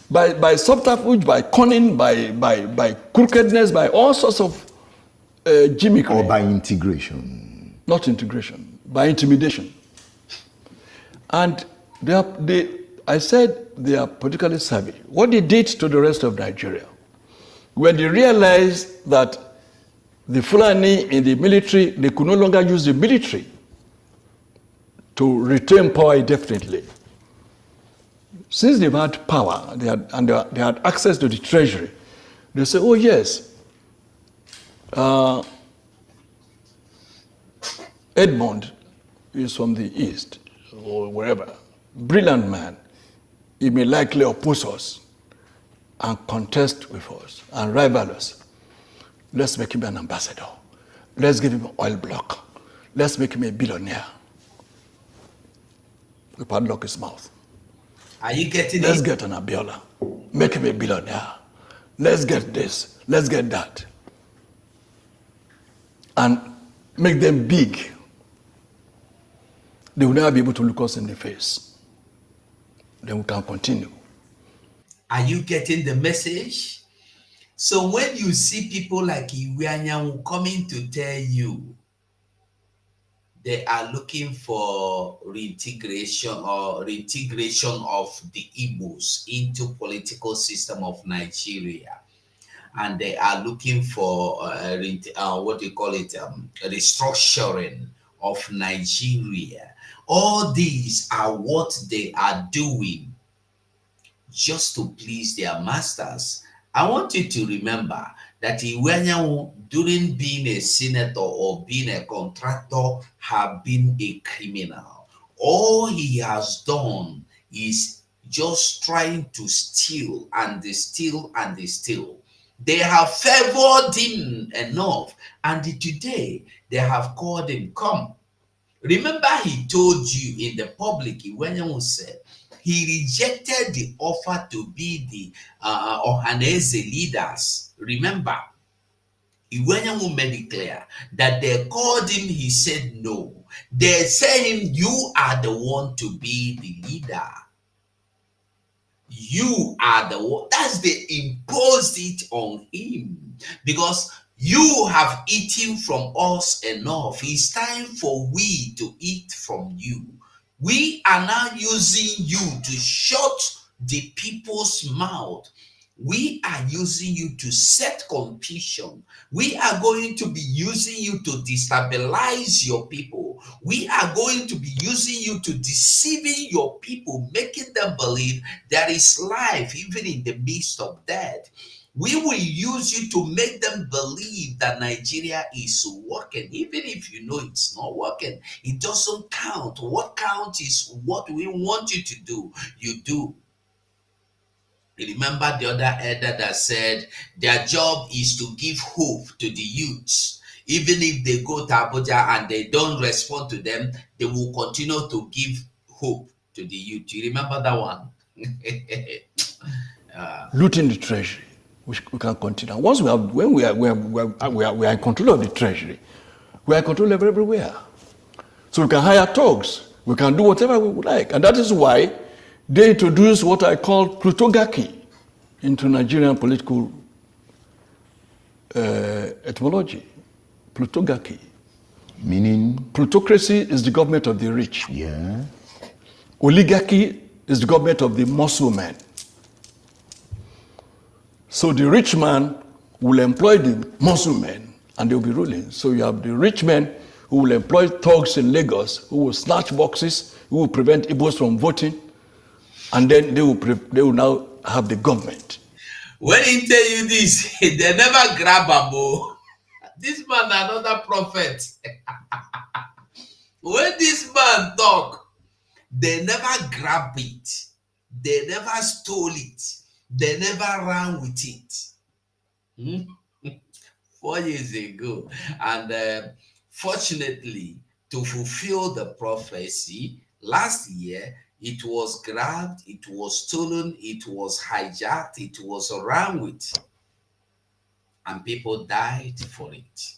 By subterfuge, by cunning, by crookedness, by all sorts of gimmickry. Or by integration. Not integration, by intimidation. And I said they are politically savvy. What they did to the rest of Nigeria, when they realized that the Fulani in the military, they could no longer use the military to retain power indefinitely. Since they've had power, they had access to the treasury, they say, oh yes, Edmond is from the east, or wherever, brilliant man. He may likely oppose us and contest with us and rival us. Let's make him an ambassador. Let's give him an oil block. Let's make him a billionaire. We padlock his mouth. Are you getting Let's it? get an Abiola. Make him a billionaire. Let's get this. Let's get that. And make them big. They will never be able to look us in the face. Then we can continue. Are you getting the message? So when you see people like Iweanyanwu coming to tell you they are looking for reintegration of the Igbos into political system of Nigeria, and they are looking for restructuring of Nigeria, all these are what they are doing just to please their masters. I want you to remember that Iweanyanwu, during being a senator or being a contractor, have been a criminal. All he has done is just trying to steal and steal and steal. They have favored him enough, and today they have called him, come. Remember, he told you in the public, Iweanyanwu said, he rejected the offer to be the Ohanese leaders. Remember, Iweanyanwu made it clear that they called him, he said no. They said him, you are the one to be the leader. You are the one. That's they imposed it on him because you have eaten from us enough. It's time for we to eat from you. We are now using you to shut the people's mouth. We are using you to set confusion. We are going to be using you to destabilize your people. We are going to be using you to deceiving your people, making them believe there is life even in the midst of death. We will use you to make them believe that Nigeria is working, even if you know it's not working. It doesn't count. What counts is what we want you to do. You do. Remember the other elder that said their job is to give hope to the youths. Even if they go to Abuja and they don't respond to them, they will continue to give hope to the youth. You remember that one? Looting the treasury. We can continue. Once when we are in control of the treasury, we are in control of everywhere. So we can hire thugs. We can do whatever we would like. And that is why they introduced what I call plutocracy into Nigerian political etymology. Plutocracy. Meaning? Plutocracy is the government of the rich. Yeah. Oligarchy is the government of the muscle man. So the rich man will employ the muscle men and they'll be ruling. So you have the rich men who will employ thugs in Lagos, who will snatch boxes, who will prevent Igbos from voting, and then they will now have the government. When he tell you this, they never grab a bow. This man another prophet. When this man talk, they never grab it. They never stole it. They never ran with it. 4 years ago. And fortunately, to fulfill the prophecy, last year, it was grabbed, it was stolen, it was hijacked, it was ran with. And people died for it.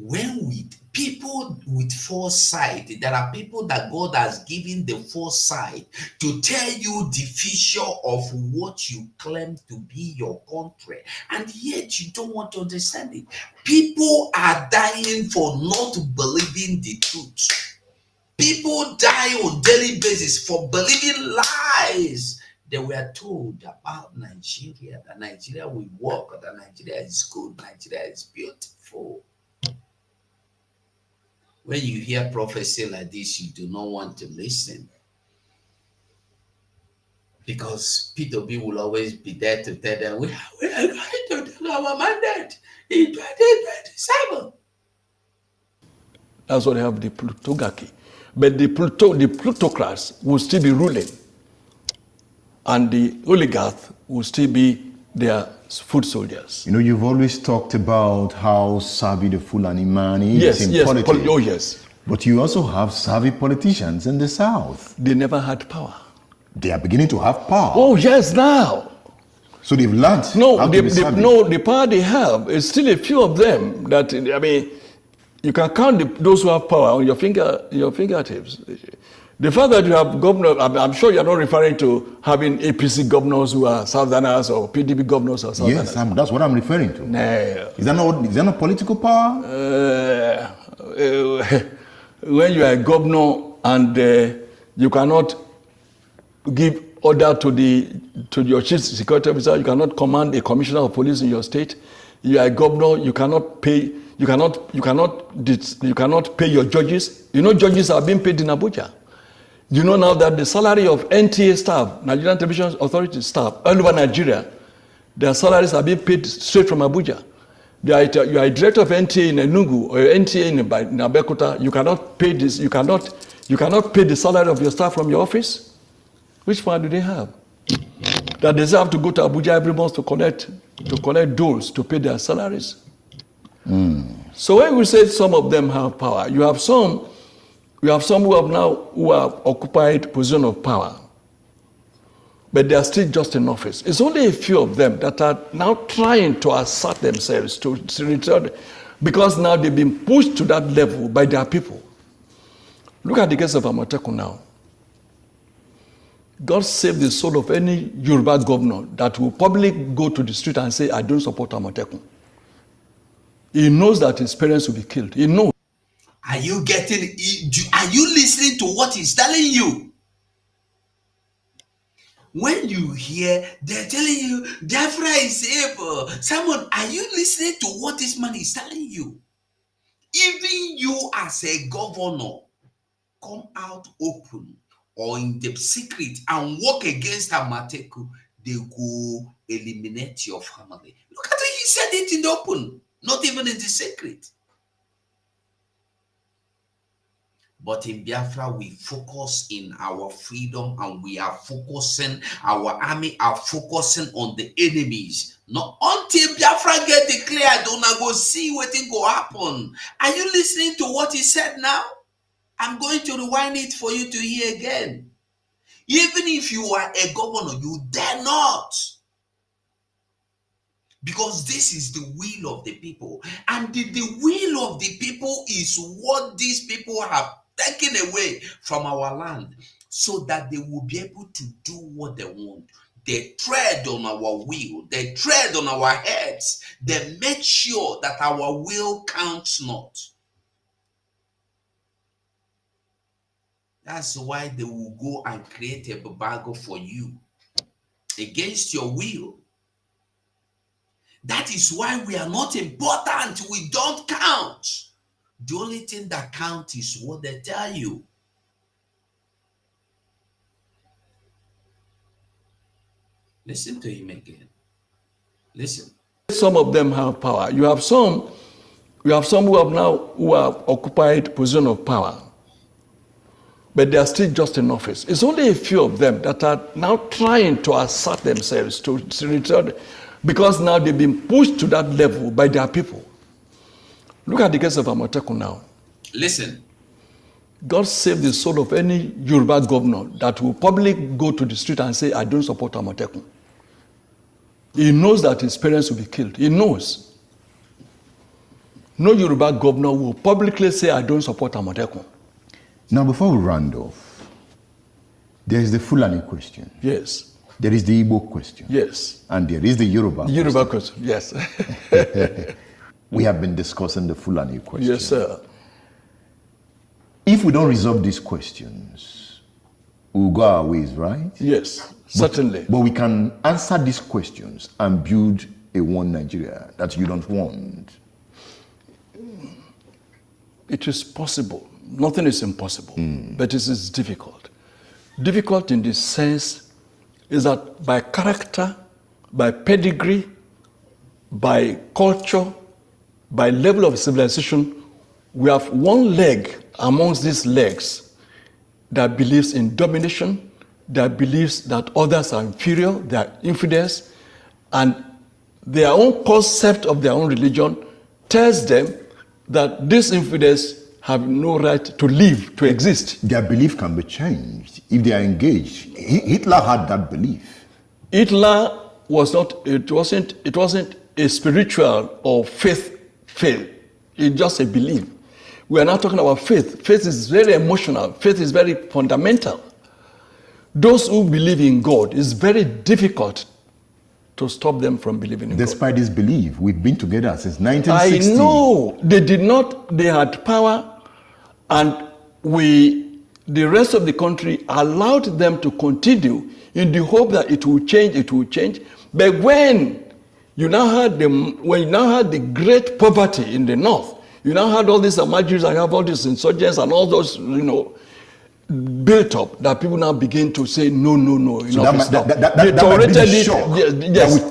When with people with foresight, there are people that God has given the foresight to tell you the future of what you claim to be your country, and yet you don't want to understand it. People are dying for not believing the truth. People die on daily basis for believing lies they were told about Nigeria, that Nigeria will work, that Nigeria is good, Nigeria is beautiful. When you hear prophecy like this, you do not want to listen. Because P2B will always be there to tell them, we are going to do our mandate in 2027. That's why they have the plutocracy. But the plutocrats will still be ruling. And the oligarchs will still be their foot soldiers. You know, you've always talked about how savvy the Fulani man is in politics. Oh yes. But you also have savvy politicians in the South. They never had power. They are beginning to have power. Oh yes, now. So they've learned the power they have is still a few of them that, I mean, you can count those who have power on your fingertips. The fact that you have governors, I'm sure you're not referring to having APC governors who are Southerners or PDP governors or Southerners. Yes, that's what I'm referring to. No. Is that not political power? When you are a governor and you cannot give order to your chief security officer, you cannot command a commissioner of police in your state. You are a governor, you cannot pay your judges. You know, judges are being paid in Abuja. You know now that the salary of NTA staff, Nigerian Television Authority staff, all over Nigeria, their salaries are being paid straight from Abuja. You are a director of NTA in Enugu or NTA in Abeokuta. You cannot pay this. You cannot pay the salary of your staff from your office. Which power do they have? That they have to go to Abuja every month to collect dues to pay their salaries. So when we say some of them have power, you have some who have occupied position of power, but they are still just in office. It's only a few of them that are now trying to assert themselves to return, because now they've been pushed to that level by their people. Look at the case of Amotekun now. God save the soul of any Yoruba governor that will publicly go to the street and say, I don't support Amotekun. He knows that his parents will be killed. He knows. Are you listening to what he's telling you? When you hear they're telling you Biafra is able, someone, are you listening to what this man is telling you? Even you as a governor, come out open or in the secret and work against Amateku, they go eliminate your family. Look at it, he said it in the open, not even in the secret. But in Biafra, we focus in our freedom, and we are focusing, our army are focusing on the enemies. Not until Biafra get declared, don't go see what thing go happen. Are you listening to what he said now? I'm going to rewind it for you to hear again. Even if you are a governor, you dare not. Because this is the will of the people. And the will of the people is what these people have taken away from our land, so that they will be able to do what they want. They tread on our will. They tread on our heads. They make sure that our will counts not. That's why they will go and create a embargo for you against your will. That is why we are not important. We don't count. The only thing that counts is what they tell you. Listen to him again. Listen. Some of them have power. You have some who have occupied position of power, but they are still just in office. It's only a few of them that are now trying to assert themselves to return, because now they've been pushed to that level by their people. Look at the case of Amoteku now. Listen. God save the soul of any Yoruba governor that will publicly go to the street and say, I don't support Amoteku. He knows that his parents will be killed. He knows. No Yoruba governor will publicly say, I don't support Amoteku. Now, before we round off, there is the Fulani question. Yes. There is the Igbo question. Yes. And there is the Yoruba question. Yoruba question, yes. We have been discussing the Fulani question. Yes, sir. If we don't resolve these questions, we'll go our ways, right? Yes, certainly. But we can answer these questions and build a one Nigeria that you don't want. It is possible. Nothing is impossible, but it is difficult. Difficult in the sense is that by character, by pedigree, by culture, by level of civilization, we have one leg amongst these legs that believes in domination, that believes that others are inferior, they are infidels, and their own concept of their own religion tells them that these infidels have no right to live, to exist. Their belief can be changed if they are engaged. Hitler had that belief. Hitler was not, it wasn't a spiritual or faith. It's just a belief. We are now talking about faith. Faith is very emotional. Faith is very fundamental. Those who believe in God, it's very difficult to stop them from believing in God. Despite this belief, we've been together since 1960. I know. They did not, they had power, and the rest of the country allowed them to continue in the hope that it will change. But when you now had the great poverty in the north, you now had all these emergencies, and you have all these insurgents and all those, built up, that people now begin to say, no. So that might be the shock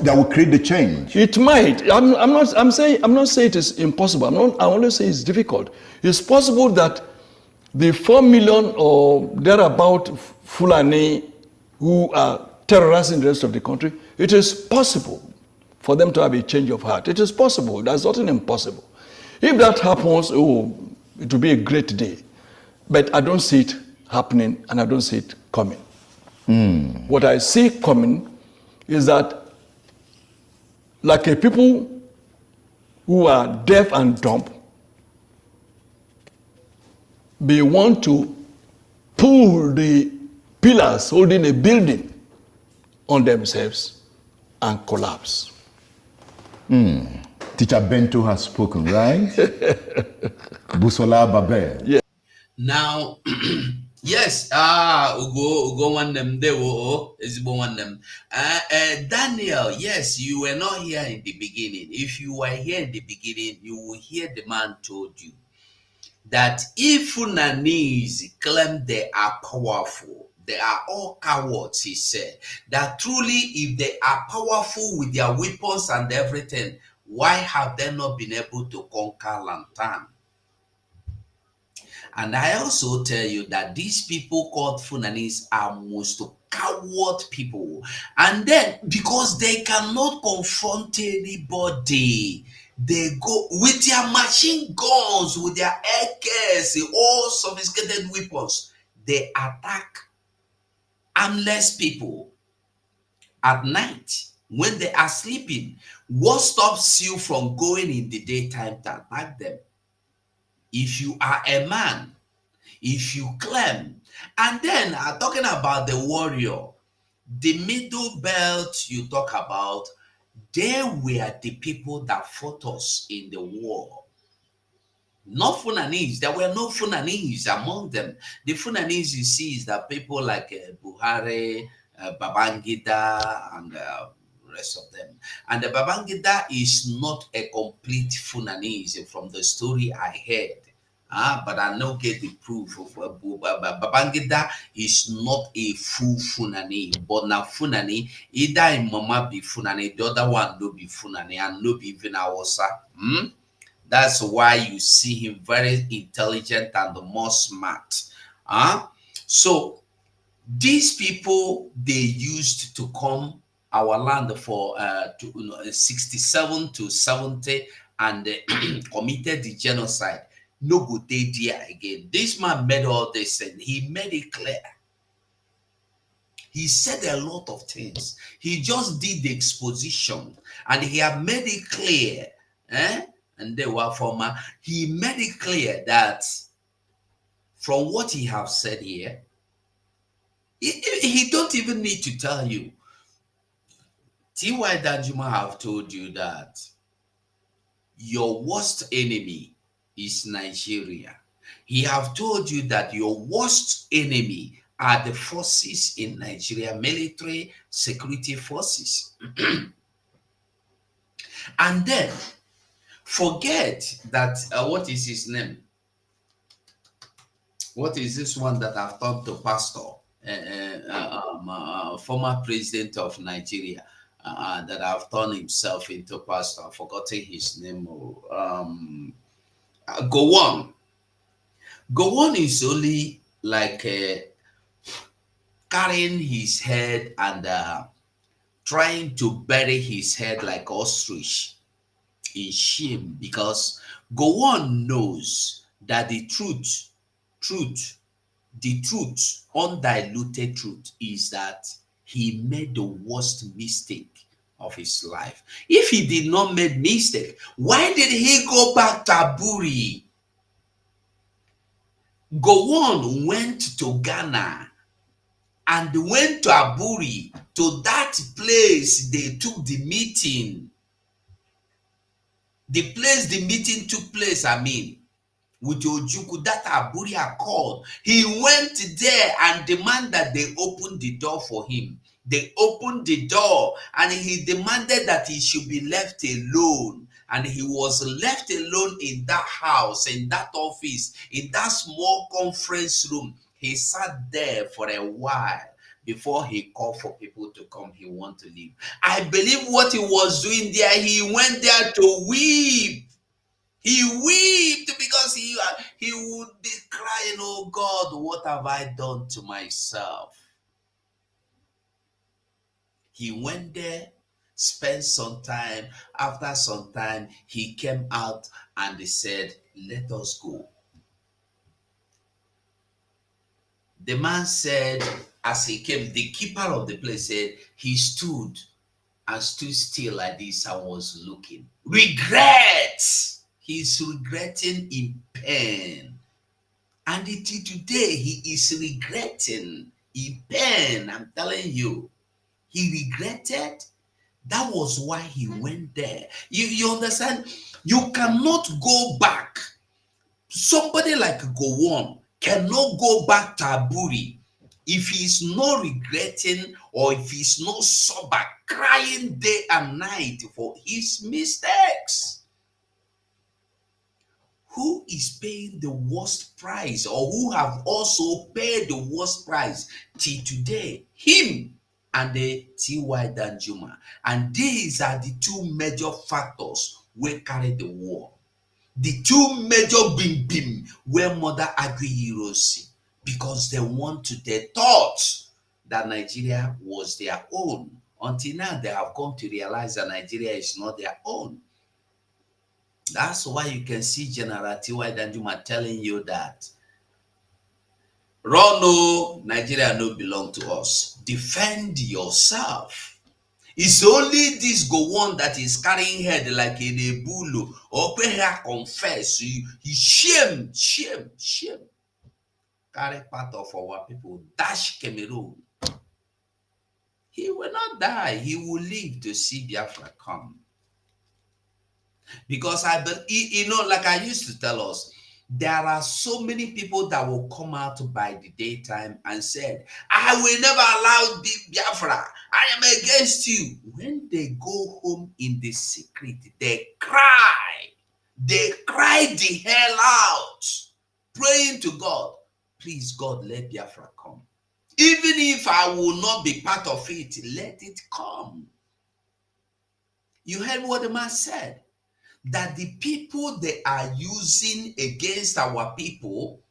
that will create the change. It might. I'm not saying it is impossible. I only say it's difficult. It's possible that the 4 million or thereabout Fulani who are terrorizing the rest of the country, it is possible for them to have a change of heart. It is possible. There's nothing impossible. If that happens, it will be a great day. But I don't see it happening, and I don't see it coming. What I see coming is that, like a people who are deaf and dumb, they want to pull the pillars holding a building on themselves and collapse. Teacher Bento has spoken, right? Busola Babel. Yeah. Now, yes, Ugo one them, they were one them. Daniel, yes, you were not here in the beginning. If you were here in the beginning, you will hear the man told you that if Fulanese claim they are powerful, they are all cowards, he said. That truly, if they are powerful with their weapons and everything, why have they not been able to conquer Lantan? And I also tell you that these people called Fulanese are most coward people. And then, because they cannot confront anybody, they go with their machine guns, with their AKs, all sophisticated weapons. They attack armless people at night when they are sleeping. What stops you from going in the daytime to attack them? If you are a man, if you claim, and then talking about the warrior, the middle belt you talk about, they were the people that fought us in the war. Not Fulanese. There were no Fulanese among them. The Fulanese you see is that people like Buhari, Babangida, and rest of them. And the Babangida is not a complete Fulanese from the story I heard. But I now get the proof of Babangida is not a full Funani, but now Funani, either in Mama be Funani, the other one no be Funani, and no be even Awasa. That's why you see him very intelligent and more smart. So these people, they used to come our land for 67 to 70 and committed the genocide. No good day there again. This man made all this and he made it clear. He said a lot of things. He just did the exposition and he had made it clear. And they were former. He made it clear that from what he have said here, he don't even need to tell you. T.Y. Danjuma have told you that your worst enemy is Nigeria. He have told you that your worst enemy are the forces in Nigeria, military security forces. And then forget that, what is his name? What is this one that I've turned to pastor? Former president of Nigeria that have turned himself into pastor. I've forgotten his name. Gowon. Gowon is only like carrying his head and trying to bury his head like ostrich in shame, because Gowon knows that the truth, undiluted truth, is that he made the worst mistake of his life. If he did not make mistake, why did he go back to Aburi? Gowon went to Ghana and went to Aburi, to that place they took the meeting. The place the meeting took place, with Ojuku, that Aburi Accord. He went there and demanded that they open the door for him. They opened the door and he demanded that he should be left alone. And he was left alone in that house, in that office, in that small conference room. He sat there for a while before he called for people to come. He wanted to leave. I believe what he was doing there, he went there to weep. He wept because he would be crying, "Oh God, what have I done to myself?" He went there, spent some time. After some time, he came out and he said, "Let us go." The man said, as he came, the keeper of the place said, he stood still like this and was looking. Regret. He's regretting in pain. And until today, he is regretting in pain. I'm telling you. He regretted. That was why he went there. You understand? You cannot go back. Somebody like Gowon cannot go back to Aburi if he's not regretting or if he's not sober, crying day and night for his mistakes. Who is paying the worst price, or who have also paid the worst price till today? Him and the T.Y. Danjuma. And these are the two major factors wey carry the war. The two major bim where Mother Agui-Ironsi, because they thought that Nigeria was their own. Until now, they have come to realize that Nigeria is not their own. That's why you can see General T.Y. Danjuma telling you that, "Rono, Nigeria no belong to us. Defend yourself." It's only this Gowon that is carrying head like in a bull, or here confess. He shame. Carry part of our people, dash Cameroon. He will not die. He will live to see Biafra come. Because like I used to tell us, There are so many people that will come out by the daytime and said, I will never allow the Biafra. I am against you. When they go home in the secret, they cry. They cry the hell out, praying to God, please, God, let Biafra come. Even if I will not be part of it, let it come. You heard what the man said? That the people they are using against our people,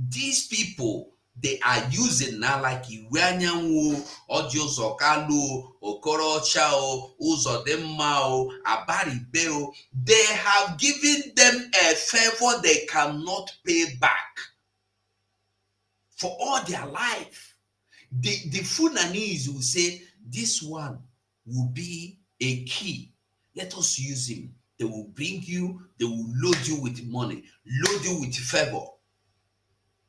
these people they are using now, like Iwanyanwu, Odiozokalu, Okorocha, Uzodema, Abaribe, they have given them a favor they cannot pay back for all their life. The Fulanese will say, this one will be a key. Let us use him. They will bring you, they will load you with money, load you with favor.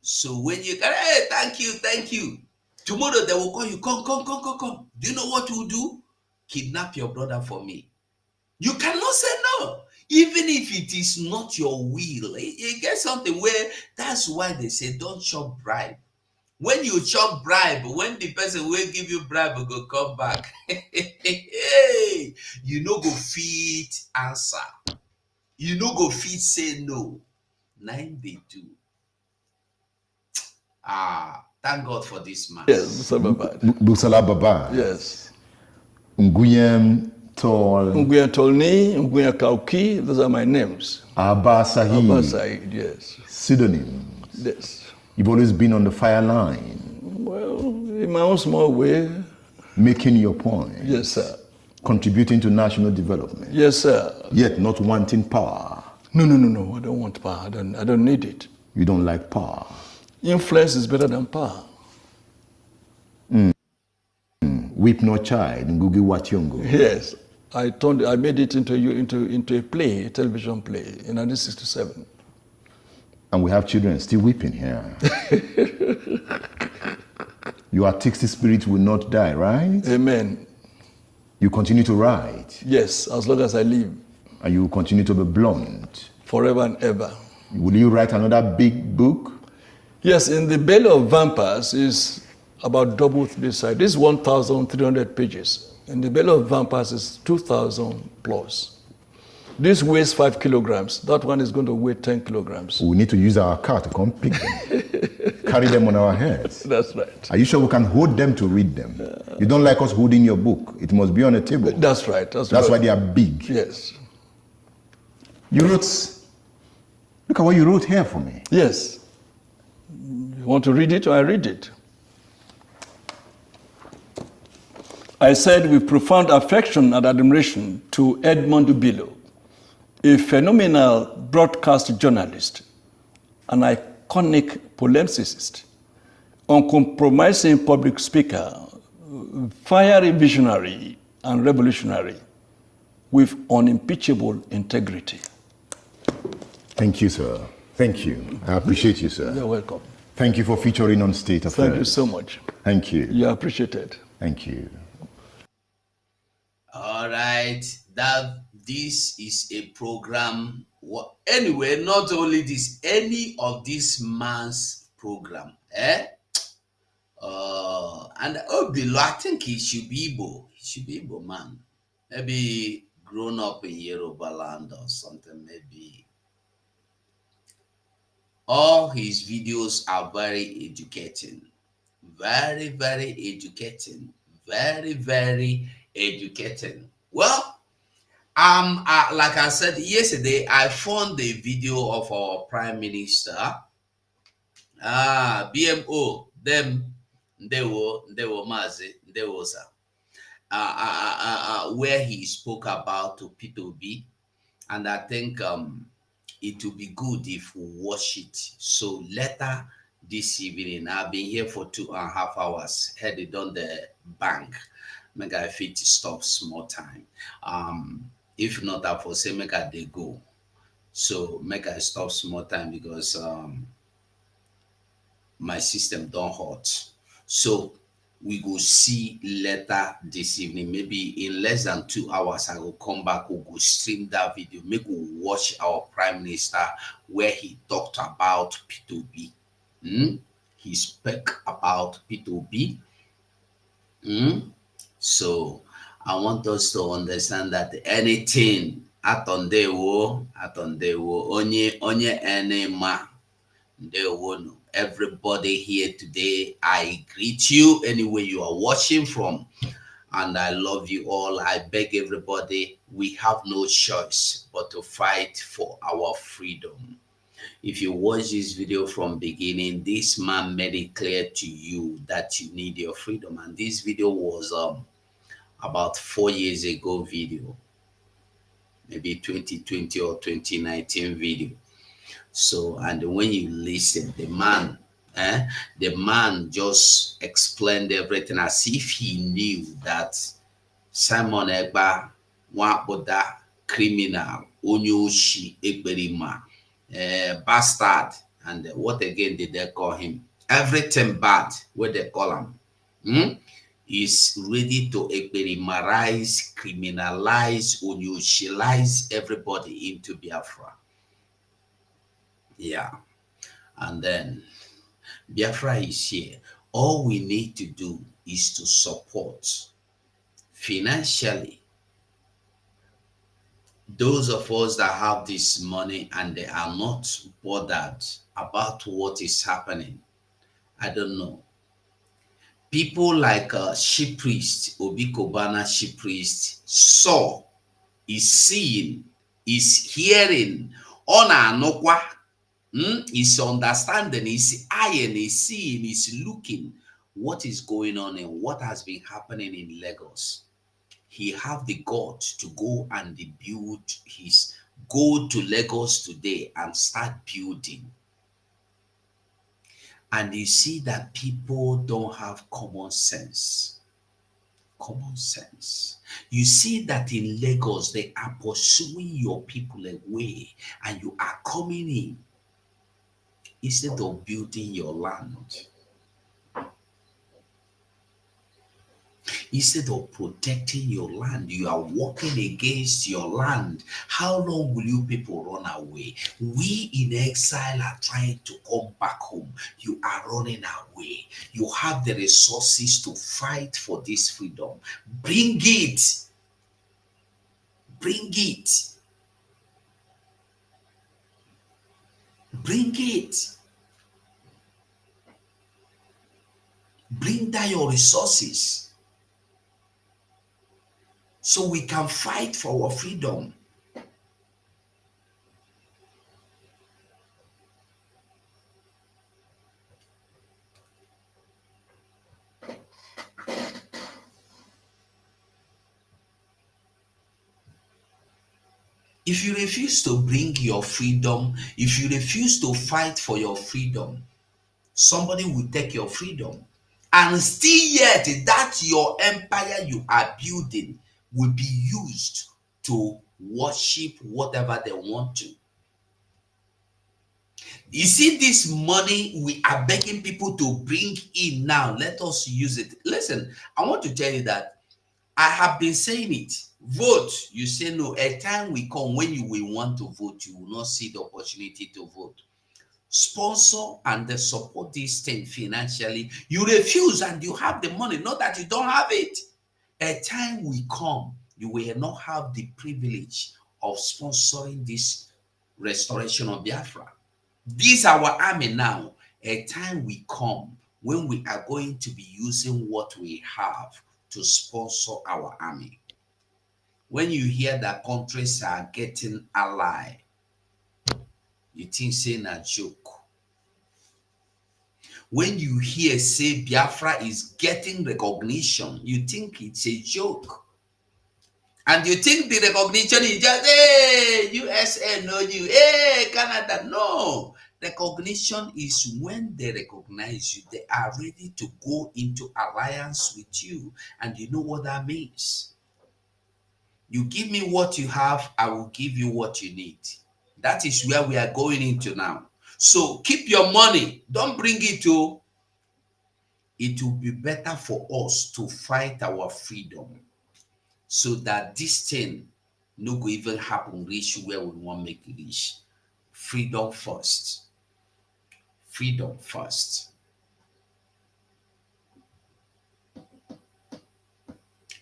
So when you go, hey, thank you. Tomorrow they will call you, come. Do you know what we'll do? Kidnap your brother for me. You cannot say no. Even if it is not your will. You get something where, that's why they say don't chop bribe. When you chop bribe, when the person will give you bribe will go come back, hey, you no go fit answer. You no go fit say no. Nine they do. Thank God for this man. Yes, Busala Baba. Busala Baba. Yes. Nguyem Tol. Nguyen Tolni, Nguyen Kauki, those are my names. Abba Sahid. Abba Said, yes. Pseudonyms. Yes. You've always been on the fire line. Well, in my own small way. Making your point. Yes, sir. Contributing to national development. Yes, sir. Yet not wanting power. No. I don't want power. I don't need it. You don't like power. Influence is better than power. Weep no child, Ngugi Watyongo. Yes. I made it into a play, a television play in 1967. And we have children still weeping here. Your artistic spirit will not die, right? Amen. You continue to write. Yes, as long as I live. And you will continue to be blunt. Forever and ever. Will you write another big book? Yes, in the Belly of Vampires is about double this size. This is 1,300 pages. And the Belly of Vampires is 2,000 plus. This weighs 5 kilograms. That one is going to weigh 10 kilograms. We need to use our car to come pick them. Carry them on our heads. That's right. Are you sure we can hold them to read them? You don't like us holding your book. It must be on a table. That's right. That's why they are big. Yes. You wrote, look at what you wrote here for me. Yes. You want to read it or I read it? I said with profound affection and admiration to Edmond Bilo, a phenomenal broadcast journalist, an iconic polemicist, uncompromising public speaker, fiery visionary and revolutionary, with unimpeachable integrity. Thank you, sir. Thank you. I appreciate you, sir. You're welcome. Thank you for featuring on State Affairs. Thank you so much. Thank you. You are appreciated. Thank you. All right, this is a program. Anyway, not only this, any of this man's program, and Obilo, I think he should be Igbo. He should be Igbo man. Maybe grown up in Yoruba land or something. Maybe all his videos are very educating, very, very educating, very, very educating. Well, like I said yesterday, I found the video of our Prime Minister, BMO, they were Mazi, they was where he spoke about to P2B, and I think it will be good if we watch it. So later this evening, I've been here for 2.5 hours, headed on the bank. Make I fit stop small time. If not, I for say make I they go. So make I stop small time because my system don't hot. So we go see later this evening. Maybe in less than 2 hours, I will come back. We go stream that video. Make we watch our Prime Minister where he talked about P2B. He spoke about P2B. So I want us to understand that anything atondewo, onye enema, ndewo. Everybody here today, I greet you anywhere you are watching from, and I love you all. I beg everybody, we have no choice but to fight for our freedom. If you watch this video from beginning, this man made it clear to you that you need your freedom, and this video was about 4 years ago video, maybe 2020 or 2019 video. So, and when you listen, the man just explained everything as if he knew that Simon Ekpa, Wapoda, criminal, Onyoshi, Ekberima, bastard, and what again did they call him? Everything bad, what they call him. Is ready to experimentize, criminalize, unusualize everybody into Biafra. Yeah. And then Biafra is here. All we need to do is to support financially those of us that have this money and they are not bothered about what is happening. I don't know. People like She Priest, Obi Kobana She Priest, saw, is seeing, is hearing, Ona is understanding, is eyeing, is seeing, is looking what is going on and what has been happening in Lagos. He have the guts to go and go to Lagos today and start building. And you see that people don't have common sense. Common sense. You see that in Lagos, they are pursuing your people away and you are coming in instead of building your land. Instead of protecting your land, you are working against your land. How long will you people run away? We in exile are trying to come back home. You are running away. You have the resources to fight for this freedom. Bring it. Bring it. Bring it. Bring down your resources so we can fight for our freedom. If you refuse to bring your freedom, if you refuse to fight for your freedom, somebody will take your freedom. And still yet, that your empire you are building will be used to worship whatever they want to. You see this money we are begging people to bring in now. Let us use it. Listen, I want to tell you that I have been saying it. Vote. You say no. A time will come when you will want to vote. You will not see the opportunity to vote. Sponsor and support this thing financially. You refuse and you have the money. Not that you don't have it. A time will come. You will not have the privilege of sponsoring this restoration of Biafra. This is our army now. A time will come when we are going to be using what we have to sponsor our army. When you hear that countries are getting allied, you think saying a joke. When you hear say Biafra is getting recognition, you think it's a joke. And you think the recognition is just, hey, USA know you, hey, Canada. No. Recognition is when they recognize you, they are ready to go into alliance with you. And you know what that means. You give me what you have, I will give you what you need. That is where we are going into now. So keep your money. Don't bring it to. it will be better for us to fight our freedom so that this thing no go even happen reach where we want make it reach. Freedom first. Freedom first.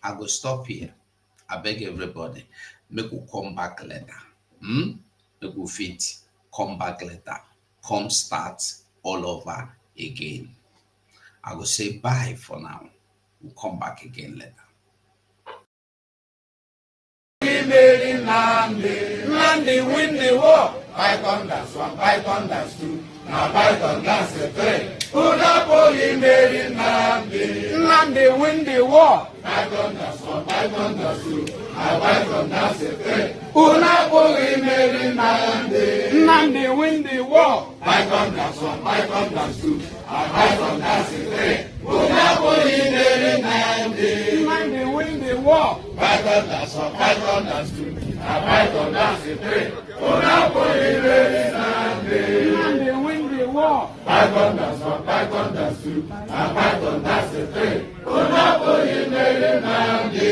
I go stop here. I beg everybody, make we come back later. Make we fit come back later. Come start all over again. I will say bye for now. We'll come back again later. Nandi win the war. Python dance one, Python dance two. Now Python dance three. Unapoli made Nandi. Nandi win the war. Python dance one, Python dance two. Now Python dance three. Unapoli made Nandi. Nandi win the war. Python dance one, Python dance two. Now Python dance three. Unapoli made Nandi. Nandi win the war. Python dance one, Python dance two. Now Python dance three. Unapoli made Nandi. Nandi win the war. Python dance one, Python dance two. Now Python dance three. Unapoli made Nandi.